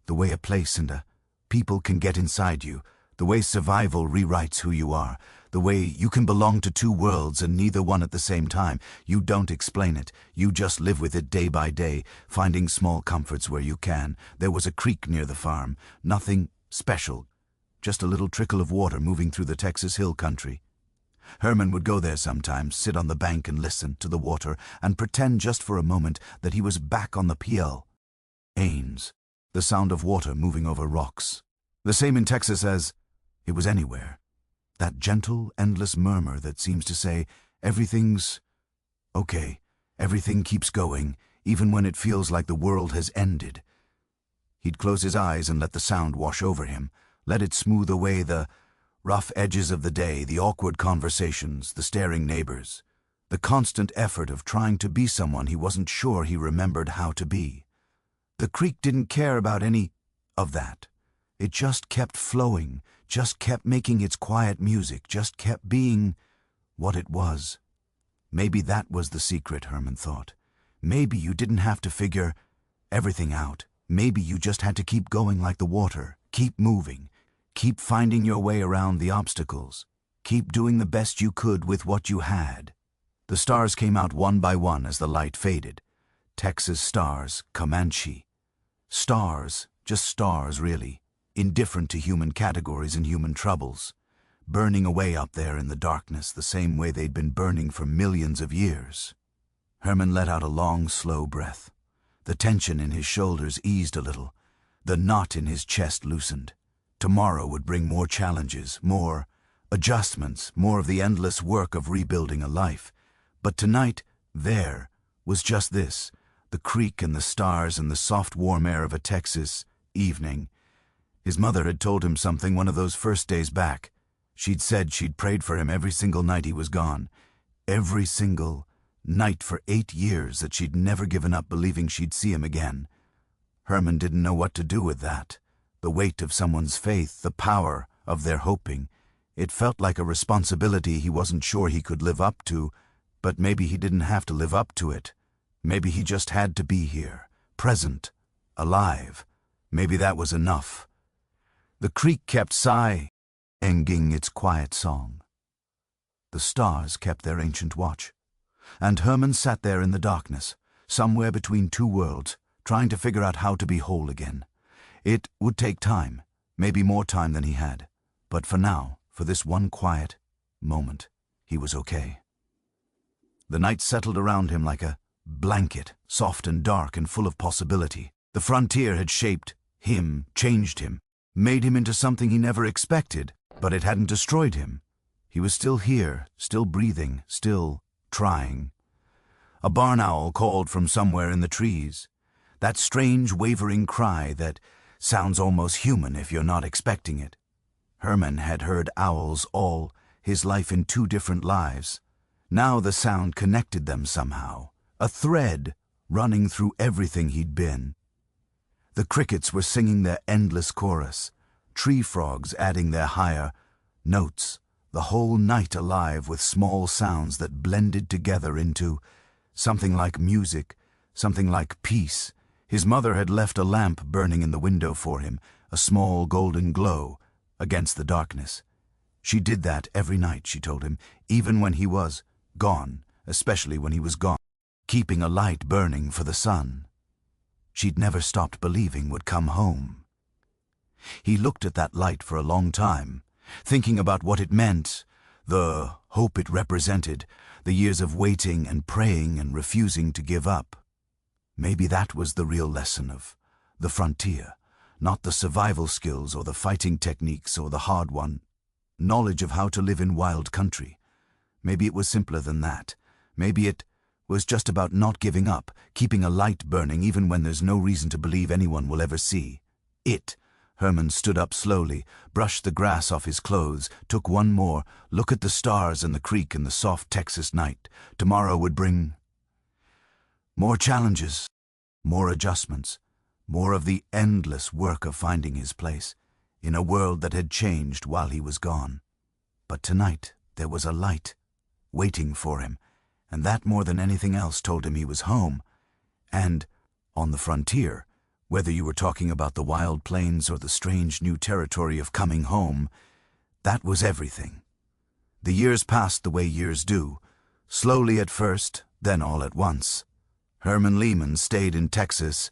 the way a place and a people can get inside you, the way survival rewrites who you are, the way you can belong to two worlds and neither one at the same time? You don't explain it. You just live with it day by day, finding small comforts where you can. There was a creek near the farm. Nothing special. Just a little trickle of water moving through the Texas hill country. Herman would go there sometimes, sit on the bank and listen to the water and pretend just for a moment that he was back on the Ains, the sound of water moving over rocks. The same in Texas as it was anywhere. That gentle, endless murmur that seems to say, everything's okay, everything keeps going, even when it feels like the world has ended. He'd close his eyes and let the sound wash over him, let it smooth away the rough edges of the day, the awkward conversations, the staring neighbors, the constant effort of trying to be someone he wasn't sure he remembered how to be. The creek didn't care about any of that. It just kept flowing, just kept making its quiet music, just kept being what it was. Maybe that was the secret, Herman thought. Maybe you didn't have to figure everything out. Maybe you just had to keep going like the water, keep moving, keep finding your way around the obstacles, keep doing the best you could with what you had. The stars came out one by one as the light faded. Texas stars, Comanche. Stars, just stars really, indifferent to human categories and human troubles, burning away up there in the darkness the same way they'd been burning for millions of years. Herman let out a long, slow breath. The tension in his shoulders eased a little. The knot in his chest loosened. Tomorrow would bring more challenges, more adjustments, more of the endless work of rebuilding a life. But tonight, there was just this, the creek and the stars and the soft warm air of a Texas evening. His mother had told him something one of those first days back. She'd said she'd prayed for him every single night he was gone. Every single night for 8 years, that she'd never given up believing she'd see him again. Herman didn't know what to do with that. The weight of someone's faith, the power of their hoping. It felt like a responsibility he wasn't sure he could live up to, but maybe he didn't have to live up to it. Maybe he just had to be here, present, alive. Maybe that was enough. The creek kept sighing its quiet song. The stars kept their ancient watch. And Herman sat there in the darkness, somewhere between two worlds, trying to figure out how to be whole again. It would take time, maybe more time than he had. But for now, for this one quiet moment, he was okay. The night settled around him like a blanket, soft and dark and full of possibility. The frontier had shaped him, changed him, made him into something he never expected, but it hadn't destroyed him. He was still here, still breathing, still trying. A barn owl called from somewhere in the trees. That strange, wavering cry that sounds almost human if you're not expecting it. Herman had heard owls all his life in 2 different lives. Now the sound connected them somehow, a thread running through everything he'd been. The crickets were singing their endless chorus, tree frogs adding their higher notes, the whole night alive with small sounds that blended together into something like music, something like peace. His mother had left a lamp burning in the window for him, a small golden glow against the darkness. She did that every night, she told him, even when he was Gone, especially when he was gone. Keeping a light burning for the sun she'd never stopped believing would come home. He looked at that light for a long time, thinking about what it meant, the hope it represented, the years of waiting and praying and refusing to give up. Maybe that was the real lesson of the frontier, not the survival skills or the fighting techniques or the hard-won knowledge of how to live in wild country. Maybe it was simpler than that. Maybe it was just about not giving up, keeping a light burning even when there's no reason to believe anyone will ever see. Herman stood up slowly, brushed the grass off his clothes, took one more look at the stars and the creek in the soft Texas night. Tomorrow would bring more challenges, more adjustments, more of the endless work of finding his place in a world that had changed while he was gone. But tonight there was a light waiting for him, and that more than anything else told him he was home, and on the frontier. Whether you were talking about the wild plains or the strange new territory of coming home, that was everything. The years passed the way years do, slowly at first, then all at once. Herman Lehman stayed in Texas,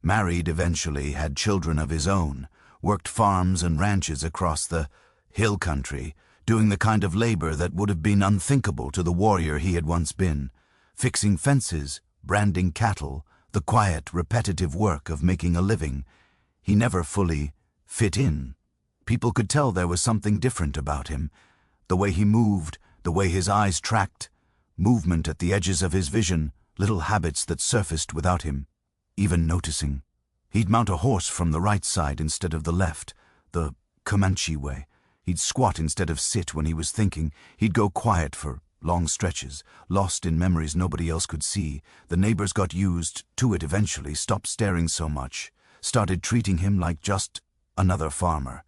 married eventually, had children of his own, worked farms and ranches across the hill country, doing the kind of labor that would have been unthinkable to the warrior he had once been, fixing fences, branding cattle, the quiet, repetitive work of making a living. He never fully fit in. People could tell there was something different about him. The way he moved, the way his eyes tracked, movement at the edges of his vision, little habits that surfaced without him even noticing. He'd mount a horse from the right side instead of the left, the Comanche way. He'd squat instead of sit when he was thinking. He'd go quiet for long stretches, lost in memories nobody else could see. The neighbors got used to it eventually, stopped staring so much, started treating him like just another farmer,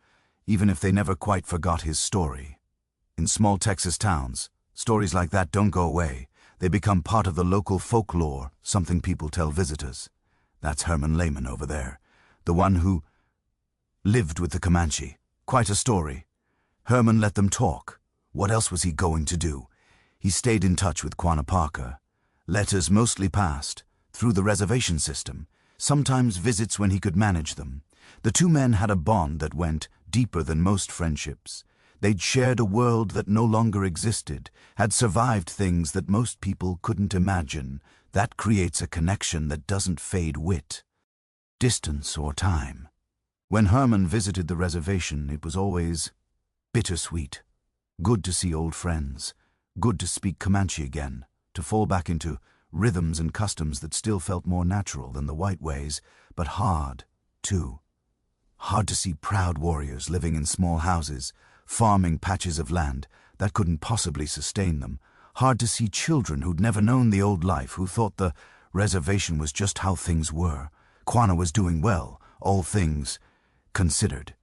even if they never quite forgot his story. In small Texas towns, stories like that don't go away. They become part of the local folklore, something people tell visitors. That's Herman Lehman over there, the one who lived with the Comanche. Quite a story. Herman let them talk. What else was he going to do? He stayed in touch with Quanah Parker. Letters mostly passed through the reservation system, sometimes visits when he could manage them. The two men had a bond that went deeper than most friendships. They'd shared a world that no longer existed, had survived things that most people couldn't imagine. That creates a connection that doesn't fade with distance or time. When Herman visited the reservation, it was always bittersweet. Good to see old friends. Good to speak Comanche again, to fall back into rhythms and customs that still felt more natural than the white ways, but hard, too. Hard to see proud warriors living in small houses, farming patches of land that couldn't possibly sustain them. Hard to see children who'd never known the old life, who thought the reservation was just how things were. Quanah was doing well, all things considered.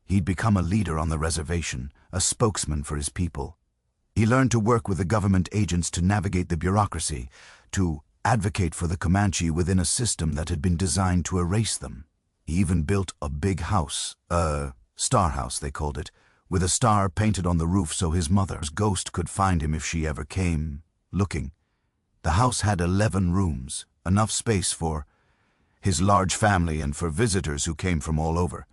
He'd become a leader on the reservation, a spokesman for his people. He learned to work with the government agents to navigate the bureaucracy, to advocate for the Comanche within a system that had been designed to erase them. He even built a big house, a star house they called it, with a star painted on the roof so his mother's ghost could find him if she ever came looking. The house had 11 rooms, enough space for his large family and for visitors who came from all over.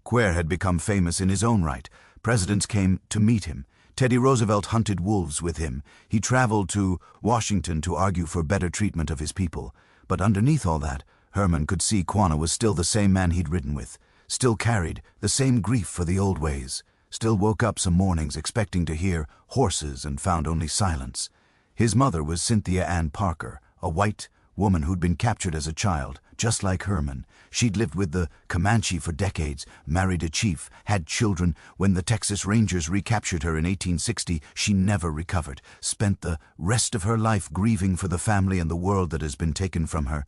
Quer had become famous in his own right. Presidents came to meet him. Teddy Roosevelt hunted wolves with him. He traveled to Washington to argue for better treatment of his people. But underneath all that, Herman could see Quanah was still the same man he'd ridden with, still carried the same grief for the old ways, still woke up some mornings expecting to hear horses and found only silence. His mother was Cynthia Ann Parker, a white woman who'd been captured as a child, just like Herman. She'd lived with the Comanche for decades, married a chief, had children. When the Texas Rangers recaptured her in 1860, she never recovered, spent the rest of her life grieving for the family and the world that has been taken from her.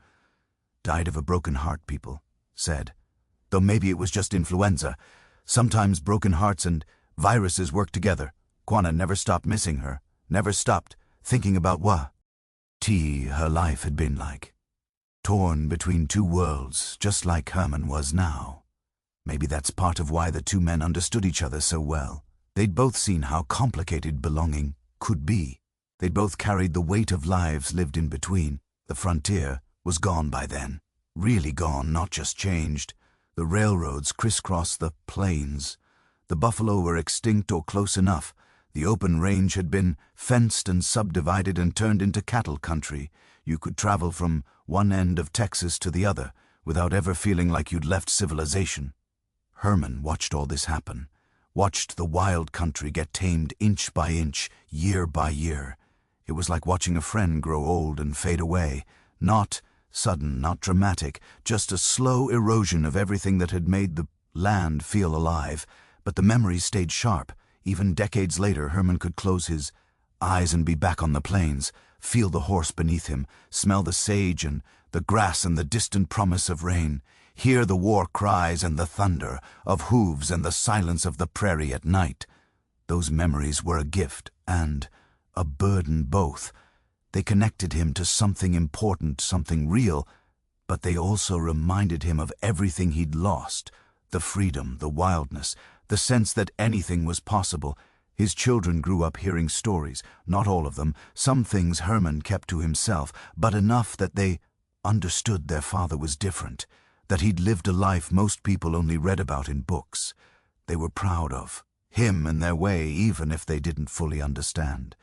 Died of a broken heart, people said. Though maybe it was just influenza. Sometimes broken hearts and viruses work together. Quanah never stopped missing her, never stopped thinking about what her life had been like. Torn between two worlds, just like Herman was now. Maybe that's part of why the two men understood each other so well. They'd both seen how complicated belonging could be. They'd both carried the weight of lives lived in between. The frontier was gone by then. Really gone, not just changed. The railroads crisscrossed the plains. The buffalo were extinct or close enough. The open range had been fenced and subdivided and turned into cattle country. You could travel from one end of Texas to the other without ever feeling like you'd left civilization. Herman watched all this happen, watched the wild country get tamed inch by inch, year by year. It was like watching a friend grow old and fade away. Not sudden, not dramatic, just a slow erosion of everything that had made the land feel alive. But the memories stayed sharp. Even decades later, Herman could close his eyes and be back on the plains, feel the horse beneath him, smell the sage and the grass and the distant promise of rain, hear the war cries and the thunder of hooves and the silence of the prairie at night. Those memories were a gift and a burden both. They connected him to something important, something real, but they also reminded him of everything he'd lost, the freedom, the wildness, the sense that anything was possible. His children grew up hearing stories, not all of them. Some things Herman kept to himself, but enough that they understood their father was different, that he'd lived a life most people only read about in books. They were proud of him in their way, even if they didn't fully understand.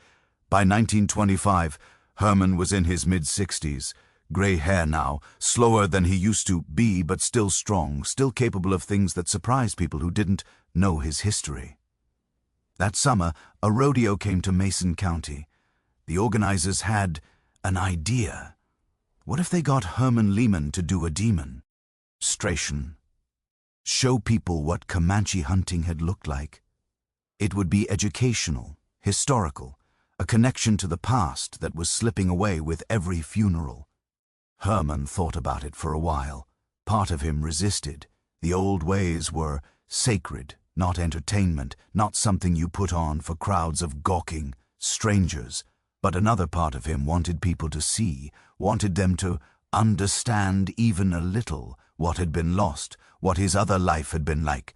By 1925, Herman was in his mid-60s, gray hair now, slower than he used to be, but still strong, still capable of things that surprised people who didn't know his history. That summer, a rodeo came to Mason County. The organizers had an idea. What if they got Herman Lehman to do a demonstration? Show people what Comanche hunting had looked like. It would be educational, historical, a connection to the past that was slipping away with every funeral. Herman thought about it for a while. Part of him resisted. The old ways were sacred, not entertainment, not something you put on for crowds of gawking strangers. But another part of him wanted people to see, wanted them to understand even a little what had been lost, what his other life had been like.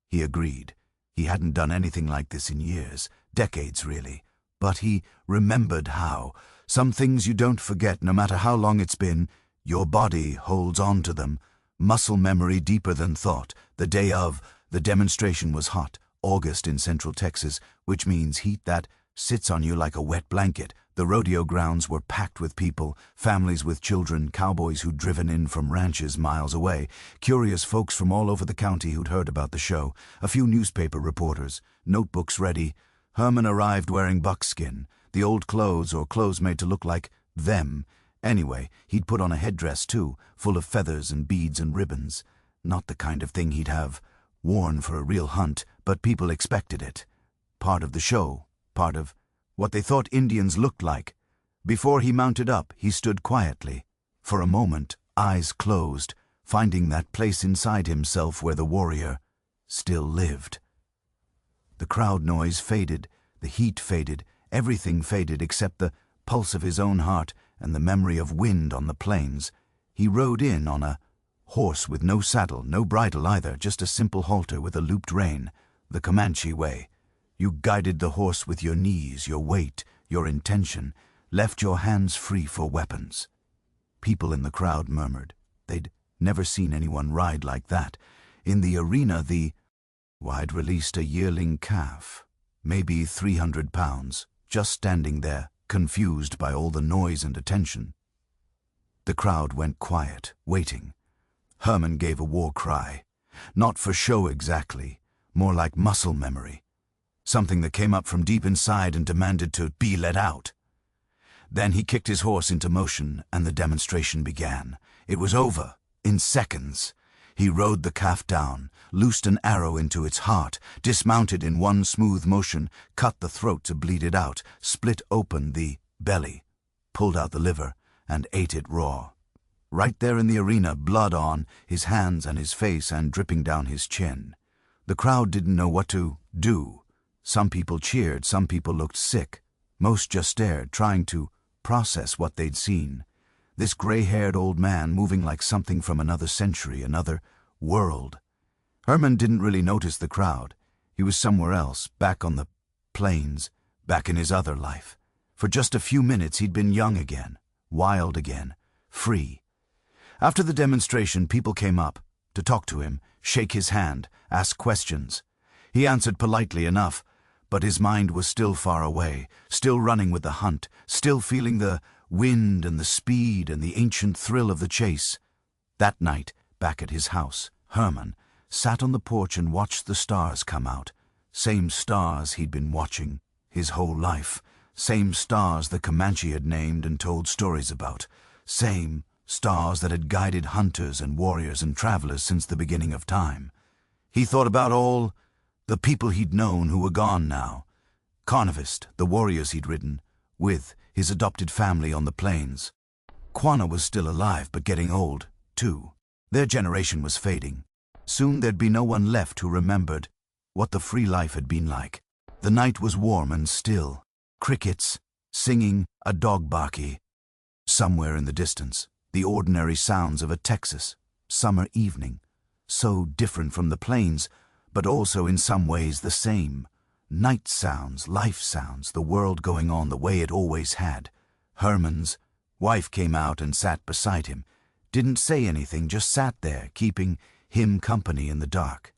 He agreed. He hadn't done anything like this in years, decades really. But he remembered how. Some things you don't forget, no matter how long it's been. Your body holds on to them. Muscle memory deeper than thought. The day of the demonstration was hot, August in central Texas, which means heat that sits on you like a wet blanket. The rodeo grounds were packed with people, families with children, cowboys who'd driven in from ranches miles away, curious folks from all over the county who'd heard about the show, a few newspaper reporters, notebooks ready. Herman arrived wearing buckskin, the old clothes or clothes made to look like them. Anyway, he'd put on a headdress too, full of feathers and beads and ribbons. Not the kind of thing he'd have worn for a real hunt, but people expected it. Part of the show, part of what they thought Indians looked like. Before he mounted up, he stood quietly. For a moment, eyes closed, finding that place inside himself where the warrior still lived. The crowd noise faded, the heat faded, everything faded except the pulse of his own heart and the memory of wind on the plains. He rode in on a horse with no saddle, no bridle either, just a simple halter with a looped rein, the Comanche way. You guided the horse with your knees, your weight, your intention, left your hands free for weapons. People in the crowd murmured. They'd never seen anyone ride like that. In the arena, I'd released a yearling calf, maybe 300 pounds, just standing there, confused by all the noise and attention. The crowd went quiet, waiting. Herman gave a war cry. Not for show exactly, more like muscle memory. Something that came up from deep inside and demanded to be let out. Then he kicked his horse into motion and the demonstration began. It was over, in seconds. He rode the calf down, loosed an arrow into its heart, dismounted in one smooth motion, cut the throat to bleed it out, split open the belly, pulled out the liver, and ate it raw. Right there in the arena, blood on his hands and his face and dripping down his chin. The crowd didn't know what to do. Some people cheered, some people looked sick. Most just stared, trying to process what they'd seen. This gray-haired old man moving like something from another century, another world. Herman didn't really notice the crowd. He was somewhere else, back on the plains, back in his other life. For just a few minutes he'd been young again, wild again, free. After the demonstration, people came up to talk to him, shake his hand, ask questions. He answered politely enough, but his mind was still far away, still running with the hunt, still feeling the wind and the speed and the ancient thrill of the chase. That night, back at his house, Herman sat on the porch and watched the stars come out. Same stars he'd been watching his whole life. Same stars the Comanche had named and told stories about. Same stars that had guided hunters and warriors and travelers since the beginning of time. He thought about all the people he'd known who were gone now. Carnivist, the warriors he'd ridden with, his adopted family on the plains. Quanah was still alive, but getting old, too. Their generation was fading. Soon there'd be no one left who remembered what the free life had been like. The night was warm and still. Crickets singing, a dog barking. Somewhere in the distance, the ordinary sounds of a Texas summer evening, so different from the plains, but also in some ways the same. Night sounds, life sounds, the world going on the way it always had. Herman's wife came out and sat beside him. Didn't say anything, just sat there, keeping him company in the dark.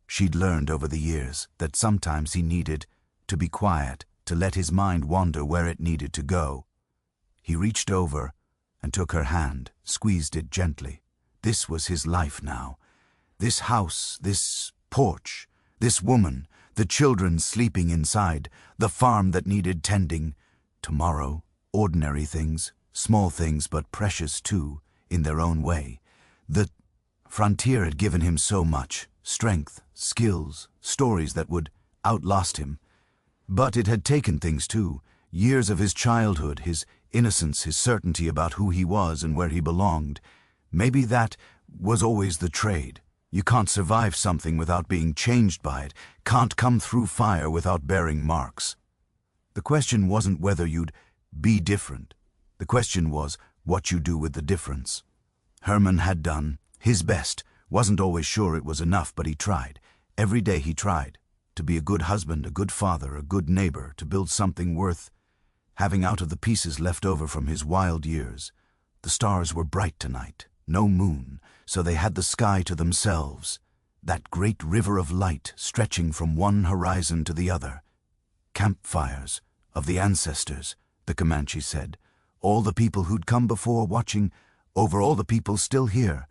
She'd learned over the years that sometimes he needed to be quiet, to let his mind wander where it needed to go. He reached over and took her hand, squeezed it gently. This was his life now. This house, this porch, this woman, the children sleeping inside, the farm that needed tending. Tomorrow, ordinary things, small things but precious too, in their own way. The frontier had given him so much, strength, skills, stories that would outlast him. But it had taken things too, years of his childhood, his innocence, his certainty about who he was and where he belonged. Maybe that was always the trade. You can't survive something without being changed by it, can't come through fire without bearing marks. The question wasn't whether you'd be different. The question was what you do with the difference. Herman had done his best, wasn't always sure it was enough, but he tried. Every day he tried. To be a good husband, a good father, a good neighbor, to build something worth having out of the pieces left over from his wild years. The stars were bright tonight, no moon, so they had the sky to themselves, that great river of light stretching from one horizon to the other. Campfires of the ancestors, the Comanche said, all the people who'd come before watching over all the people still here.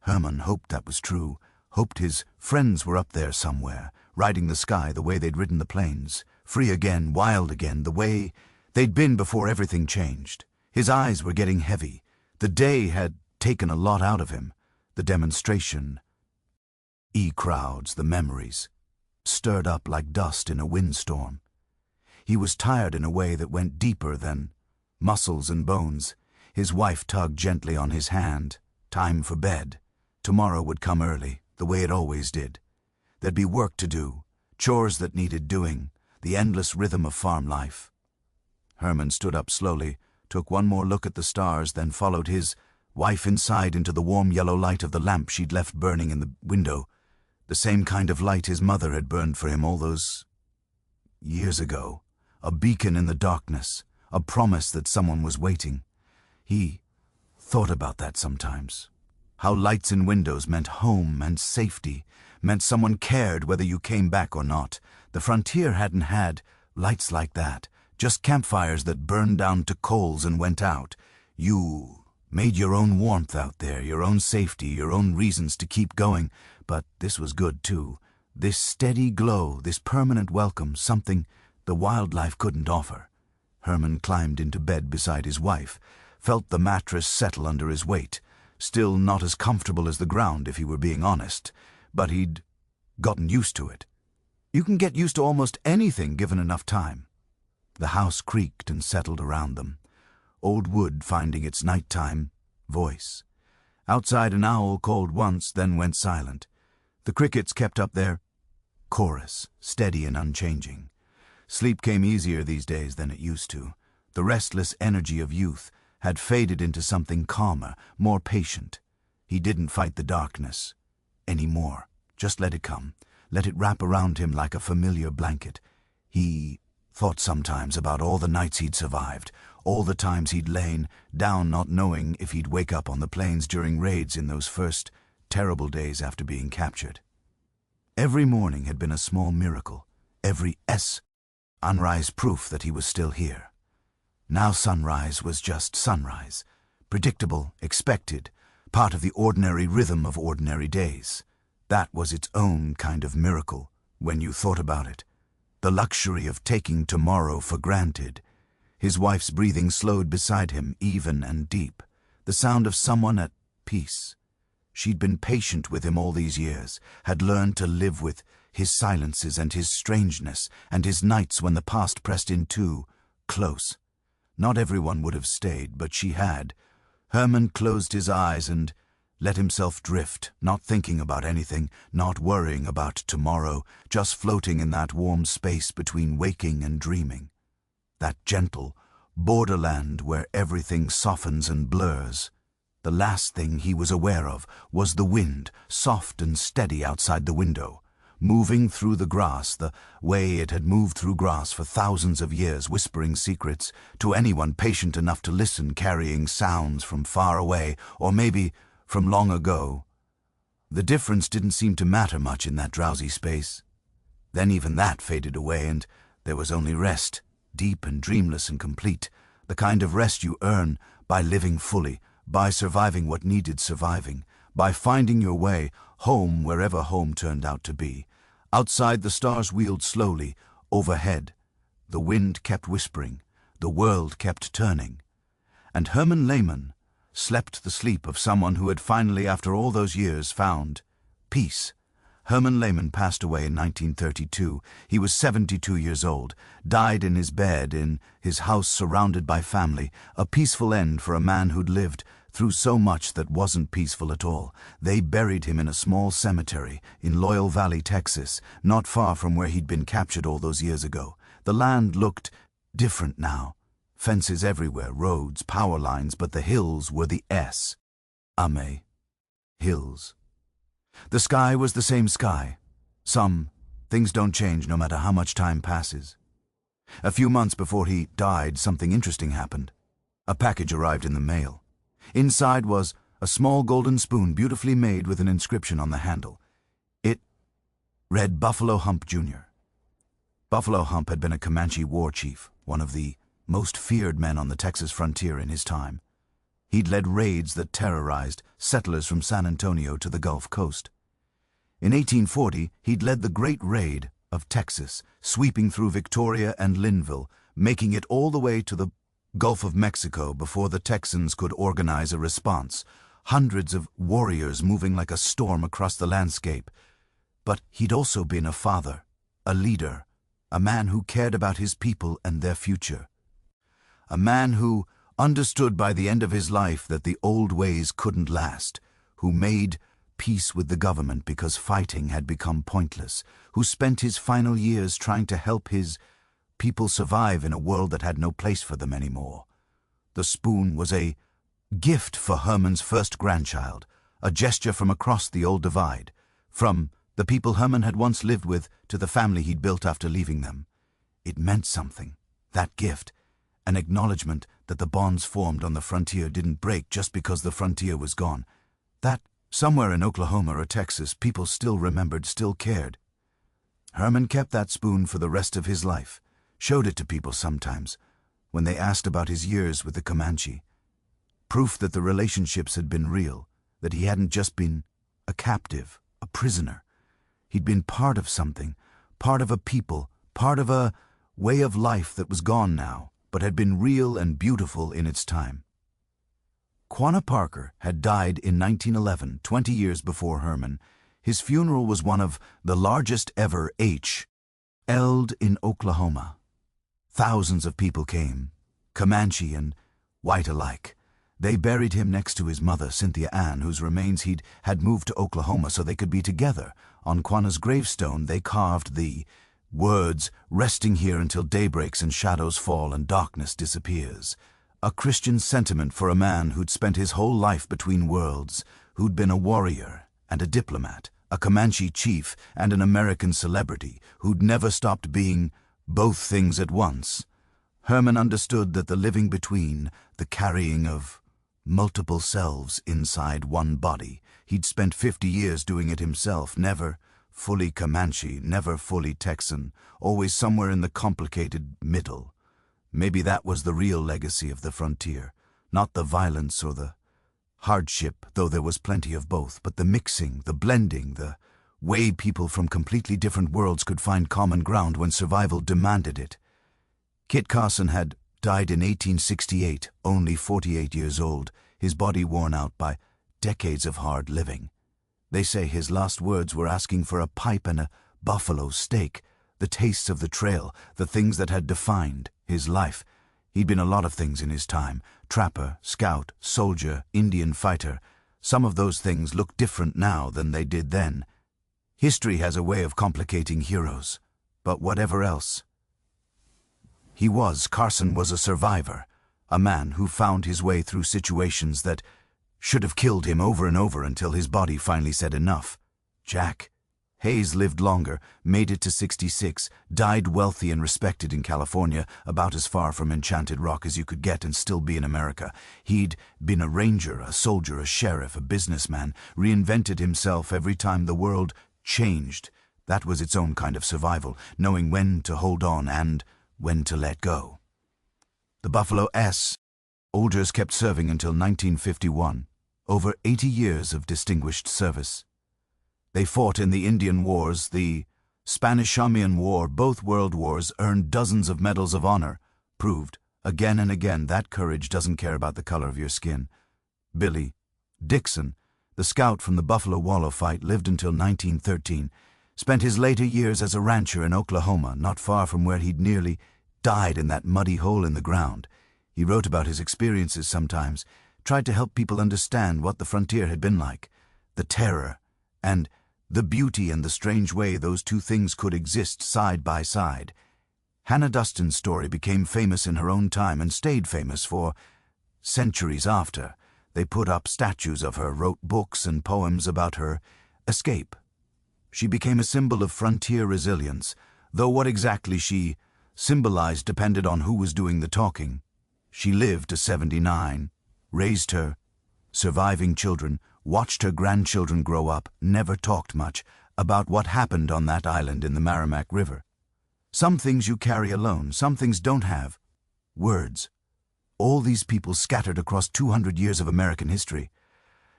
Herman hoped that was true, hoped his friends were up there somewhere, riding the sky the way they'd ridden the plains, free again, wild again, the way they'd been before everything changed. His eyes were getting heavy. The day had taken a lot out of him. The demonstration, crowds, the memories, stirred up like dust in a windstorm. He was tired in a way that went deeper than muscles and bones. His wife tugged gently on his hand. Time for bed. Tomorrow would come early, the way it always did. There'd be work to do, chores that needed doing, the endless rhythm of farm life. Herman stood up slowly, took one more look at the stars, then followed his wife inside into the warm yellow light of the lamp she'd left burning in the window, the same kind of light his mother had burned for him all those years ago, a beacon in the darkness, a promise that someone was waiting. He thought about that sometimes, how lights in windows meant home and safety, meant someone cared whether you came back or not. The frontier hadn't had lights like that, just campfires that burned down to coals and went out. You made your own warmth out there, your own safety, your own reasons to keep going. But this was good too. This steady glow, this permanent welcome, something the wildlife couldn't offer. Herman climbed into bed beside his wife, felt the mattress settle under his weight. Still not as comfortable as the ground, if he were being honest, but he'd gotten used to it. You can get used to almost anything given enough time. The house creaked and settled around them, old wood finding its nighttime voice. Outside an owl called once, then went silent. The crickets kept up their chorus, steady and unchanging. Sleep came easier these days than it used to. The restless energy of youth had faded into something calmer, more patient. He didn't fight the darkness anymore. Just let it come. Let it wrap around him like a familiar blanket. He thought sometimes about all the nights he'd survived, all the times he'd lain down not knowing if he'd wake up on the plains during raids in those first terrible days after being captured. Every morning had been a small miracle, every sunrise proof that he was still here. Now sunrise was just sunrise, predictable, expected, part of the ordinary rhythm of ordinary days. That was its own kind of miracle, when you thought about it. The luxury of taking tomorrow for granted. His wife's breathing slowed beside him, even and deep, the sound of someone at peace. She'd been patient with him all these years, had learned to live with his silences and his strangeness, and his nights when the past pressed in too close. Not everyone would have stayed, but she had. Herman closed his eyes and let himself drift, not thinking about anything, not worrying about tomorrow, just floating in that warm space between waking and dreaming. That gentle borderland where everything softens and blurs. The last thing he was aware of was the wind, soft and steady outside the window, moving through the grass the way it had moved through grass for thousands of years, whispering secrets to anyone patient enough to listen, carrying sounds from far away, or maybe from long ago. The difference didn't seem to matter much in that drowsy space. Then even that faded away, and there was only rest, deep and dreamless and complete, the kind of rest you earn by living fully, by surviving what needed surviving, by finding your way home wherever home turned out to be. Outside, the stars wheeled slowly overhead. The wind kept whispering, the world kept turning. And Herman Lehmann slept the sleep of someone who had finally, after all those years, found peace. Herman Lehmann passed away in 1932. He was 72 years old, died in his bed in his house surrounded by family, a peaceful end for a man who'd lived through so much that wasn't peaceful at all. They buried him in a small cemetery in Loyal Valley, Texas, not far from where he'd been captured all those years ago. The land looked different now. Fences everywhere, roads, power lines, but the hills were the hills. The sky was the same sky. Things don't change no matter how much time passes. A few months before he died, something interesting happened. A package arrived in the mail. Inside was a small golden spoon beautifully made with an inscription on the handle. It read Buffalo Hump Jr. Buffalo Hump had been a Comanche war chief, one of the most feared men on the Texas frontier in his time. He'd led raids that terrorized settlers from San Antonio to the Gulf Coast. In 1840, he'd led the Great Raid of Texas, sweeping through Victoria and Linville, making it all the way to the Gulf of Mexico before the Texans could organize a response. Hundreds of warriors moving like a storm across the landscape. But he'd also been a father, a leader, a man who cared about his people and their future. A man who understood by the end of his life that the old ways couldn't last, who made peace with the government because fighting had become pointless, who spent his final years trying to help his people survive in a world that had no place for them anymore. The spoon was a gift for Herman's first grandchild, a gesture from across the old divide, from the people Herman had once lived with to the family he'd built after leaving them. It meant something, that gift, an acknowledgement that the bonds formed on the frontier didn't break just because the frontier was gone, that somewhere in Oklahoma or Texas people still remembered, still cared. Herman kept that spoon for the rest of his life, showed it to people sometimes when they asked about his years with the Comanche. Proof that the relationships had been real, that he hadn't just been a captive, a prisoner. He'd been part of something, part of a people, part of a way of life that was gone now, but had been real and beautiful in its time. Quanah Parker had died in 1911, 20 years before Herman. His funeral was one of the largest ever held in Oklahoma. Thousands of people came, Comanche and white alike. They buried him next to his mother, Cynthia Ann, whose remains he'd had moved to Oklahoma so they could be together. On Quanah's gravestone they carved the words, "Resting here until day breaks and shadows fall and darkness disappears." A Christian sentiment for a man who'd spent his whole life between worlds, who'd been a warrior and a diplomat, a Comanche chief and an American celebrity, who'd never stopped being both things at once. Herman understood that the living between, the carrying of multiple selves inside one body. He'd spent 50 years doing it himself, never fully Comanche, never fully Texan, always somewhere in the complicated middle. Maybe that was the real legacy of the frontier, not the violence or the hardship, though there was plenty of both, but the mixing, the blending, the way people from completely different worlds could find common ground when survival demanded it. Kit Carson had died in 1868, only 48 years old, his body worn out by decades of hard living. They say his last words were asking for a pipe and a buffalo steak, the tastes of the trail, the things that had defined his life. He'd been a lot of things in his time: trapper, scout, soldier, Indian fighter. Some of those things look different now than they did then. History has a way of complicating heroes, but whatever else. Carson was a survivor, a man who found his way through situations that should have killed him over and over until his body finally said enough. Jack Hayes lived longer, made it to 66, died wealthy and respected in California, about as far from Enchanted Rock as you could get and still be in America. He'd been a ranger, a soldier, a sheriff, a businessman, reinvented himself every time the world changed. That was its own kind of survival, knowing when to hold on and when to let go. The Buffalo S. Soldiers kept serving until 1951, over 80 years of distinguished service. They fought in the Indian Wars, the Spanish-American War, both world wars, earned dozens of medals of honor, proved again and again that courage doesn't care about the color of your skin. Billy Dixon, the scout from the Buffalo Wallow fight, lived until 1913, spent his later years as a rancher in Oklahoma, not far from where he'd nearly died in that muddy hole in the ground. He wrote about his experiences sometimes, tried to help people understand what the frontier had been like, the terror, and the beauty and the strange way those two things could exist side by side. Hannah Duston's story became famous in her own time and stayed famous for centuries after. They put up statues of her, wrote books and poems about her escape. She became a symbol of frontier resilience, though what exactly she symbolized depended on who was doing the talking. She lived to 79, raised her surviving children, watched her grandchildren grow up, never talked much about what happened on that island in the Merrimack River. Some things you carry alone, some things don't have words. All these people scattered across 200 years of American history.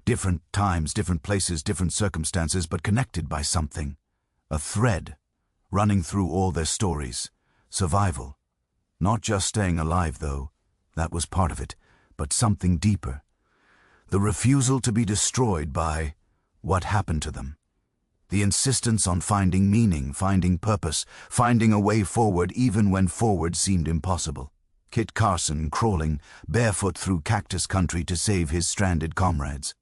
Different times, different places, different circumstances, but connected by something. A thread running through all their stories. Survival. Not just staying alive, though. That was part of it, but something deeper. The refusal to be destroyed by what happened to them. The insistence on finding meaning, finding purpose, finding a way forward even when forward seemed impossible. Kit Carson crawling barefoot through cactus country to save his stranded comrades.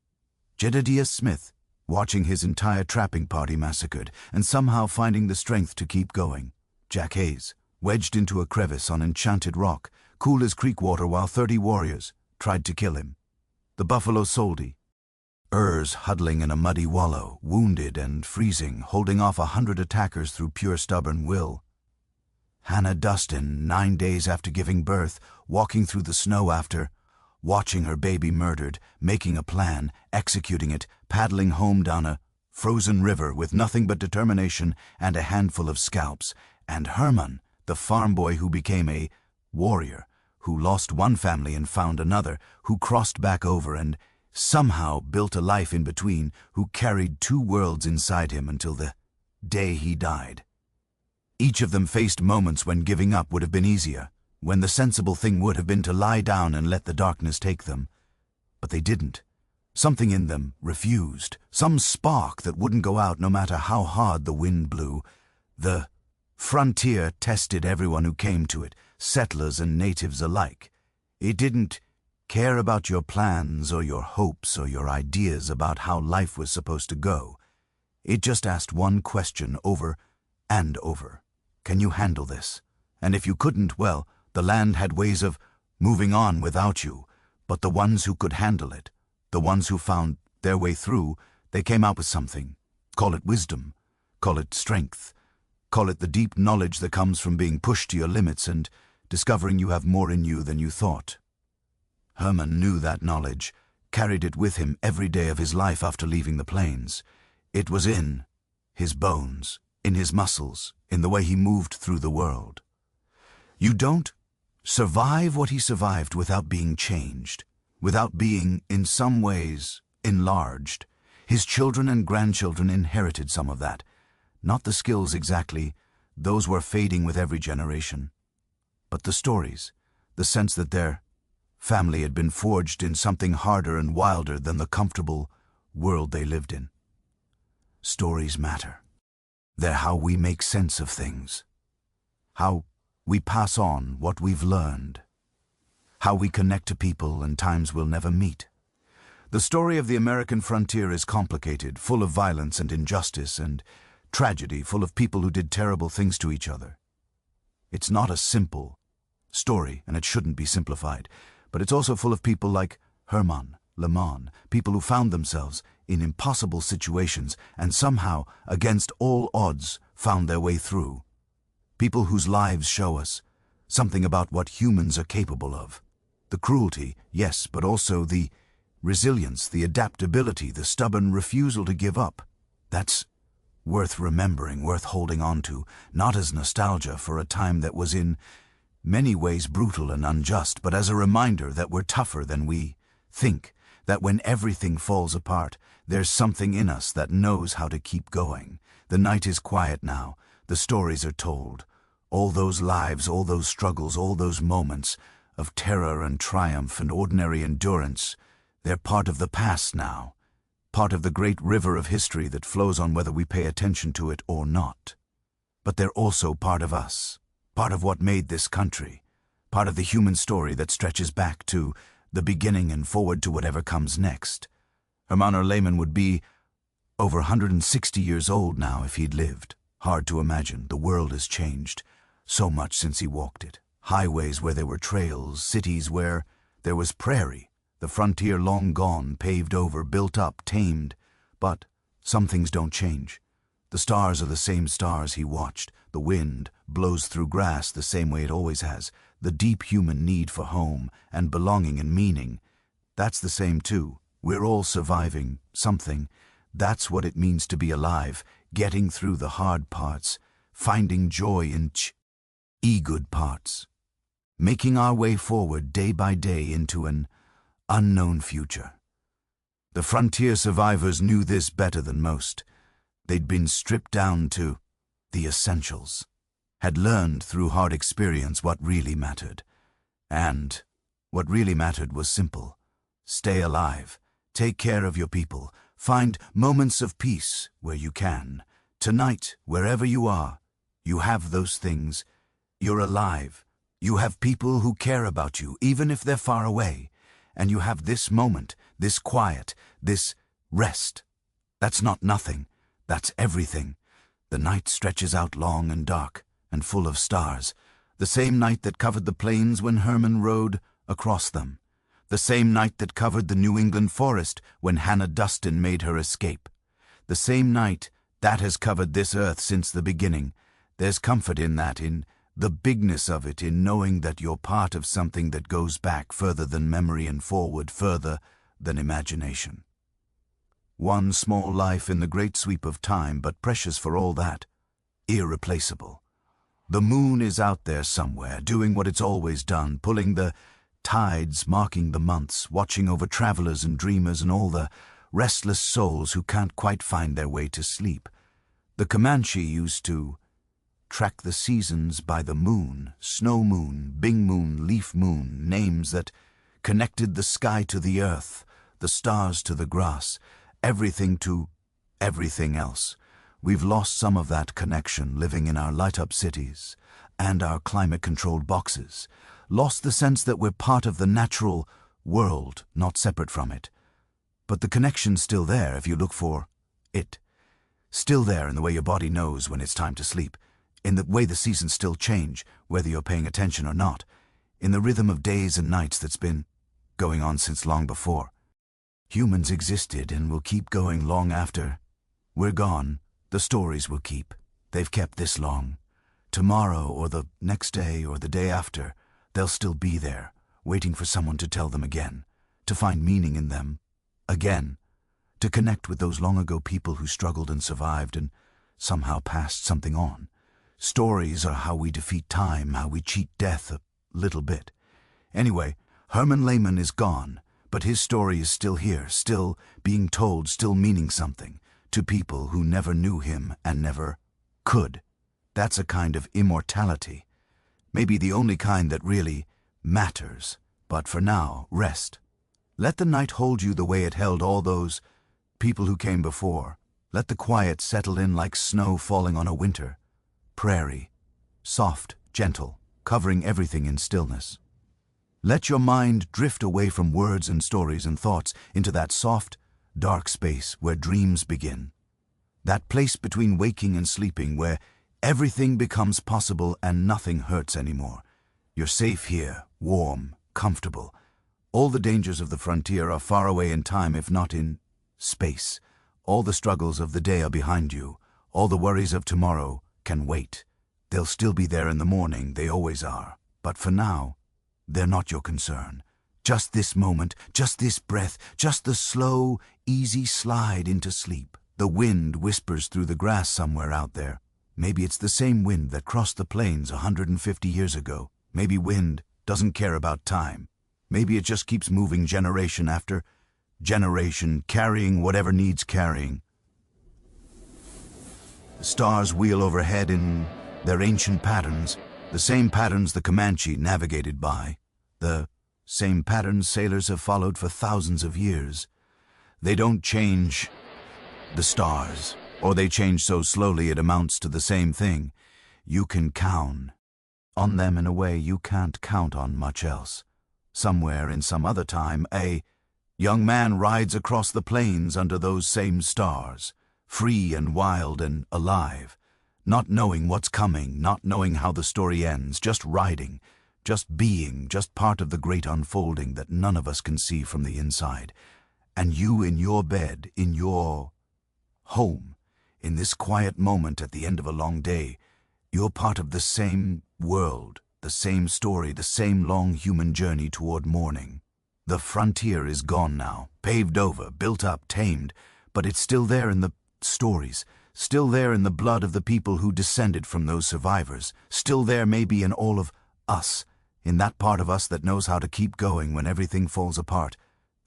Jedediah Smith watching his entire trapping party massacred and somehow finding the strength to keep going. Jack Hayes wedged into a crevice on Enchanted Rock, cool as creek water while 30 warriors tried to kill him. The Buffalo Soldier huddling in a muddy wallow, wounded and freezing, holding off 100 attackers through pure stubborn will. Hannah Duston, 9 days after giving birth, walking through the snow after watching her baby murdered, making a plan, executing it, paddling home down a frozen river with nothing but determination and a handful of scalps. And Herman, the farm boy who became a warrior, who lost one family and found another, who crossed back over and somehow built a life in between, who carried two worlds inside him until the day he died. Each of them faced moments when giving up would have been easier, when the sensible thing would have been to lie down and let the darkness take them. But they didn't. Something in them refused, some spark that wouldn't go out no matter how hard the wind blew. The frontier tested everyone who came to it, settlers and natives alike. It didn't care about your plans or your hopes or your ideas about how life was supposed to go. It just asked one question over and over. Can you handle this? And if you couldn't, well, the land had ways of moving on without you. But the ones who could handle it, the ones who found their way through, they came out with something. Call it wisdom. Call it strength. Call it the deep knowledge that comes from being pushed to your limits and discovering you have more in you than you thought. Herman knew that knowledge, carried it with him every day of his life after leaving the plains. It was in his bones, in his muscles, in the way he moved through the world. You don't survive what he survived without being changed, without being, in some ways, enlarged. His children and grandchildren inherited some of that. Not the skills exactly, those were fading with every generation. But the stories, the sense that their family had been forged in something harder and wilder than the comfortable world they lived in. Stories matter. They're how we make sense of things, how we pass on what we've learned, how we connect to people and times we'll never meet. The story of the American frontier is complicated, full of violence and injustice and tragedy, full of people who did terrible things to each other. It's not a simple story, and it shouldn't be simplified, but it's also full of people like Herman, Lemon, people who found themselves in impossible situations and somehow, against all odds, found their way through. People whose lives show us something about what humans are capable of. The cruelty, yes, but also the resilience, the adaptability, the stubborn refusal to give up. That's worth remembering, worth holding on to, not as nostalgia for a time that was in many ways brutal and unjust, but as a reminder that we're tougher than we think, that when everything falls apart, there's something in us that knows how to keep going. The night is quiet now, the stories are told. All those lives, all those struggles, all those moments of terror and triumph and ordinary endurance, they're part of the past now, part of the great river of history that flows on whether we pay attention to it or not. But they're also part of us, part of what made this country, part of the human story that stretches back to the beginning and forward to whatever comes next. Herman Lehman would be over 160 years old now if he'd lived. Hard to imagine. The world has changed so much since he walked it. Highways where there were trails, cities where there was prairie, the frontier long gone, paved over, built up, tamed. But some things don't change. The stars are the same stars he watched. The wind blows through grass the same way it always has. The deep human need for home and belonging and meaning, that's the same too. We're all surviving something. That's what it means to be alive, getting through the hard parts, finding joy in good parts, making our way forward day by day into an unknown future. The frontier survivors knew this better than most. They'd been stripped down to the essentials, had learned through hard experience what really mattered. And what really mattered was simple. Stay alive, take care of your people, find moments of peace where you can. Tonight, wherever you are, you have those things. You're alive. You have people who care about you, even if they're far away. And you have this moment, this quiet, this rest. That's not nothing. That's everything. The night stretches out long and dark and full of stars. The same night that covered the plains when Herman rode across them. The same night that covered the New England forest when Hannah Dustin made her escape. The same night that has covered this earth since the beginning. There's comfort in that, in the bigness of it, in knowing that you're part of something that goes back further than memory and forward further than imagination. One small life in the great sweep of time, but precious for all that. Irreplaceable. The moon is out there somewhere, doing what it's always done, pulling the tides, marking the months, watching over travelers and dreamers and all the restless souls who can't quite find their way to sleep. The Comanche used to track the seasons by the moon, snow moon, bing moon, leaf moon, names that connected the sky to the earth, the stars to the grass, everything to everything else. We've lost some of that connection living in our light-up cities and our climate-controlled boxes, lost the sense that we're part of the natural world, not separate from it. But the connection's still there if you look for it. Still there in the way your body knows when it's time to sleep, in the way the seasons still change, whether you're paying attention or not, in the rhythm of days and nights that's been going on since long before. Humans existed and will keep going long after we're gone. The stories will keep. They've kept this long. Tomorrow or the next day or the day after, they'll still be there, waiting for someone to tell them again, to find meaning in them, again, to connect with those long-ago people who struggled and survived and somehow passed something on. Stories are how we defeat time, how we cheat death a little bit. Anyway, Herman Lehman is gone, but his story is still here, still being told, still meaning something, to people who never knew him and never could. That's a kind of immortality. Maybe the only kind that really matters. But for now, rest. Let the night hold you the way it held all those people who came before. Let the quiet settle in like snow falling on a winter prairie, soft, gentle, covering everything in stillness. Let your mind drift away from words and stories and thoughts into that soft, dark space where dreams begin. That place between waking and sleeping where everything becomes possible and nothing hurts anymore. You're safe here, warm, comfortable. All the dangers of the frontier are far away in time, if not in space. All the struggles of the day are behind you. All the worries of tomorrow can wait. They'll still be there in the morning, they always are. But for now, they're not your concern. Just this moment, just this breath, just the slow, easy slide into sleep. The wind whispers through the grass somewhere out there. Maybe it's the same wind that crossed the plains 150 years ago. Maybe wind doesn't care about time. Maybe it just keeps moving generation after generation, carrying whatever needs carrying. The stars wheel overhead in their ancient patterns, the same patterns the Comanche navigated by, the same patterns sailors have followed for thousands of years. They don't change the stars, or they change so slowly it amounts to the same thing. You can count on them in a way you can't count on much else. Somewhere in some other time, a young man rides across the plains under those same stars, free and wild and alive, not knowing what's coming, not knowing how the story ends, just riding, just being, just part of the great unfolding that none of us can see from the inside. And you in your bed, in your home, in this quiet moment at the end of a long day, you're part of the same world, the same story, the same long human journey toward morning. The frontier is gone now, paved over, built up, tamed, but it's still there in the stories, still there in the blood of the people who descended from those survivors, still there maybe in all of us, in that part of us that knows how to keep going when everything falls apart,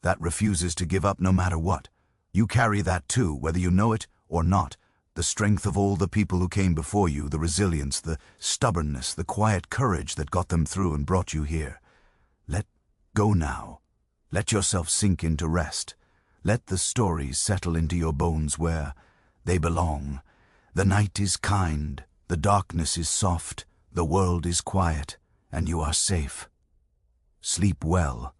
that refuses to give up no matter what. You carry that too, whether you know it or not. The strength of all the people who came before you, the resilience, the stubbornness, the quiet courage that got them through and brought you here. Let go now. Let yourself sink into rest. Let the stories settle into your bones where they belong. The night is kind, the darkness is soft, the world is quiet, and you are safe. Sleep well.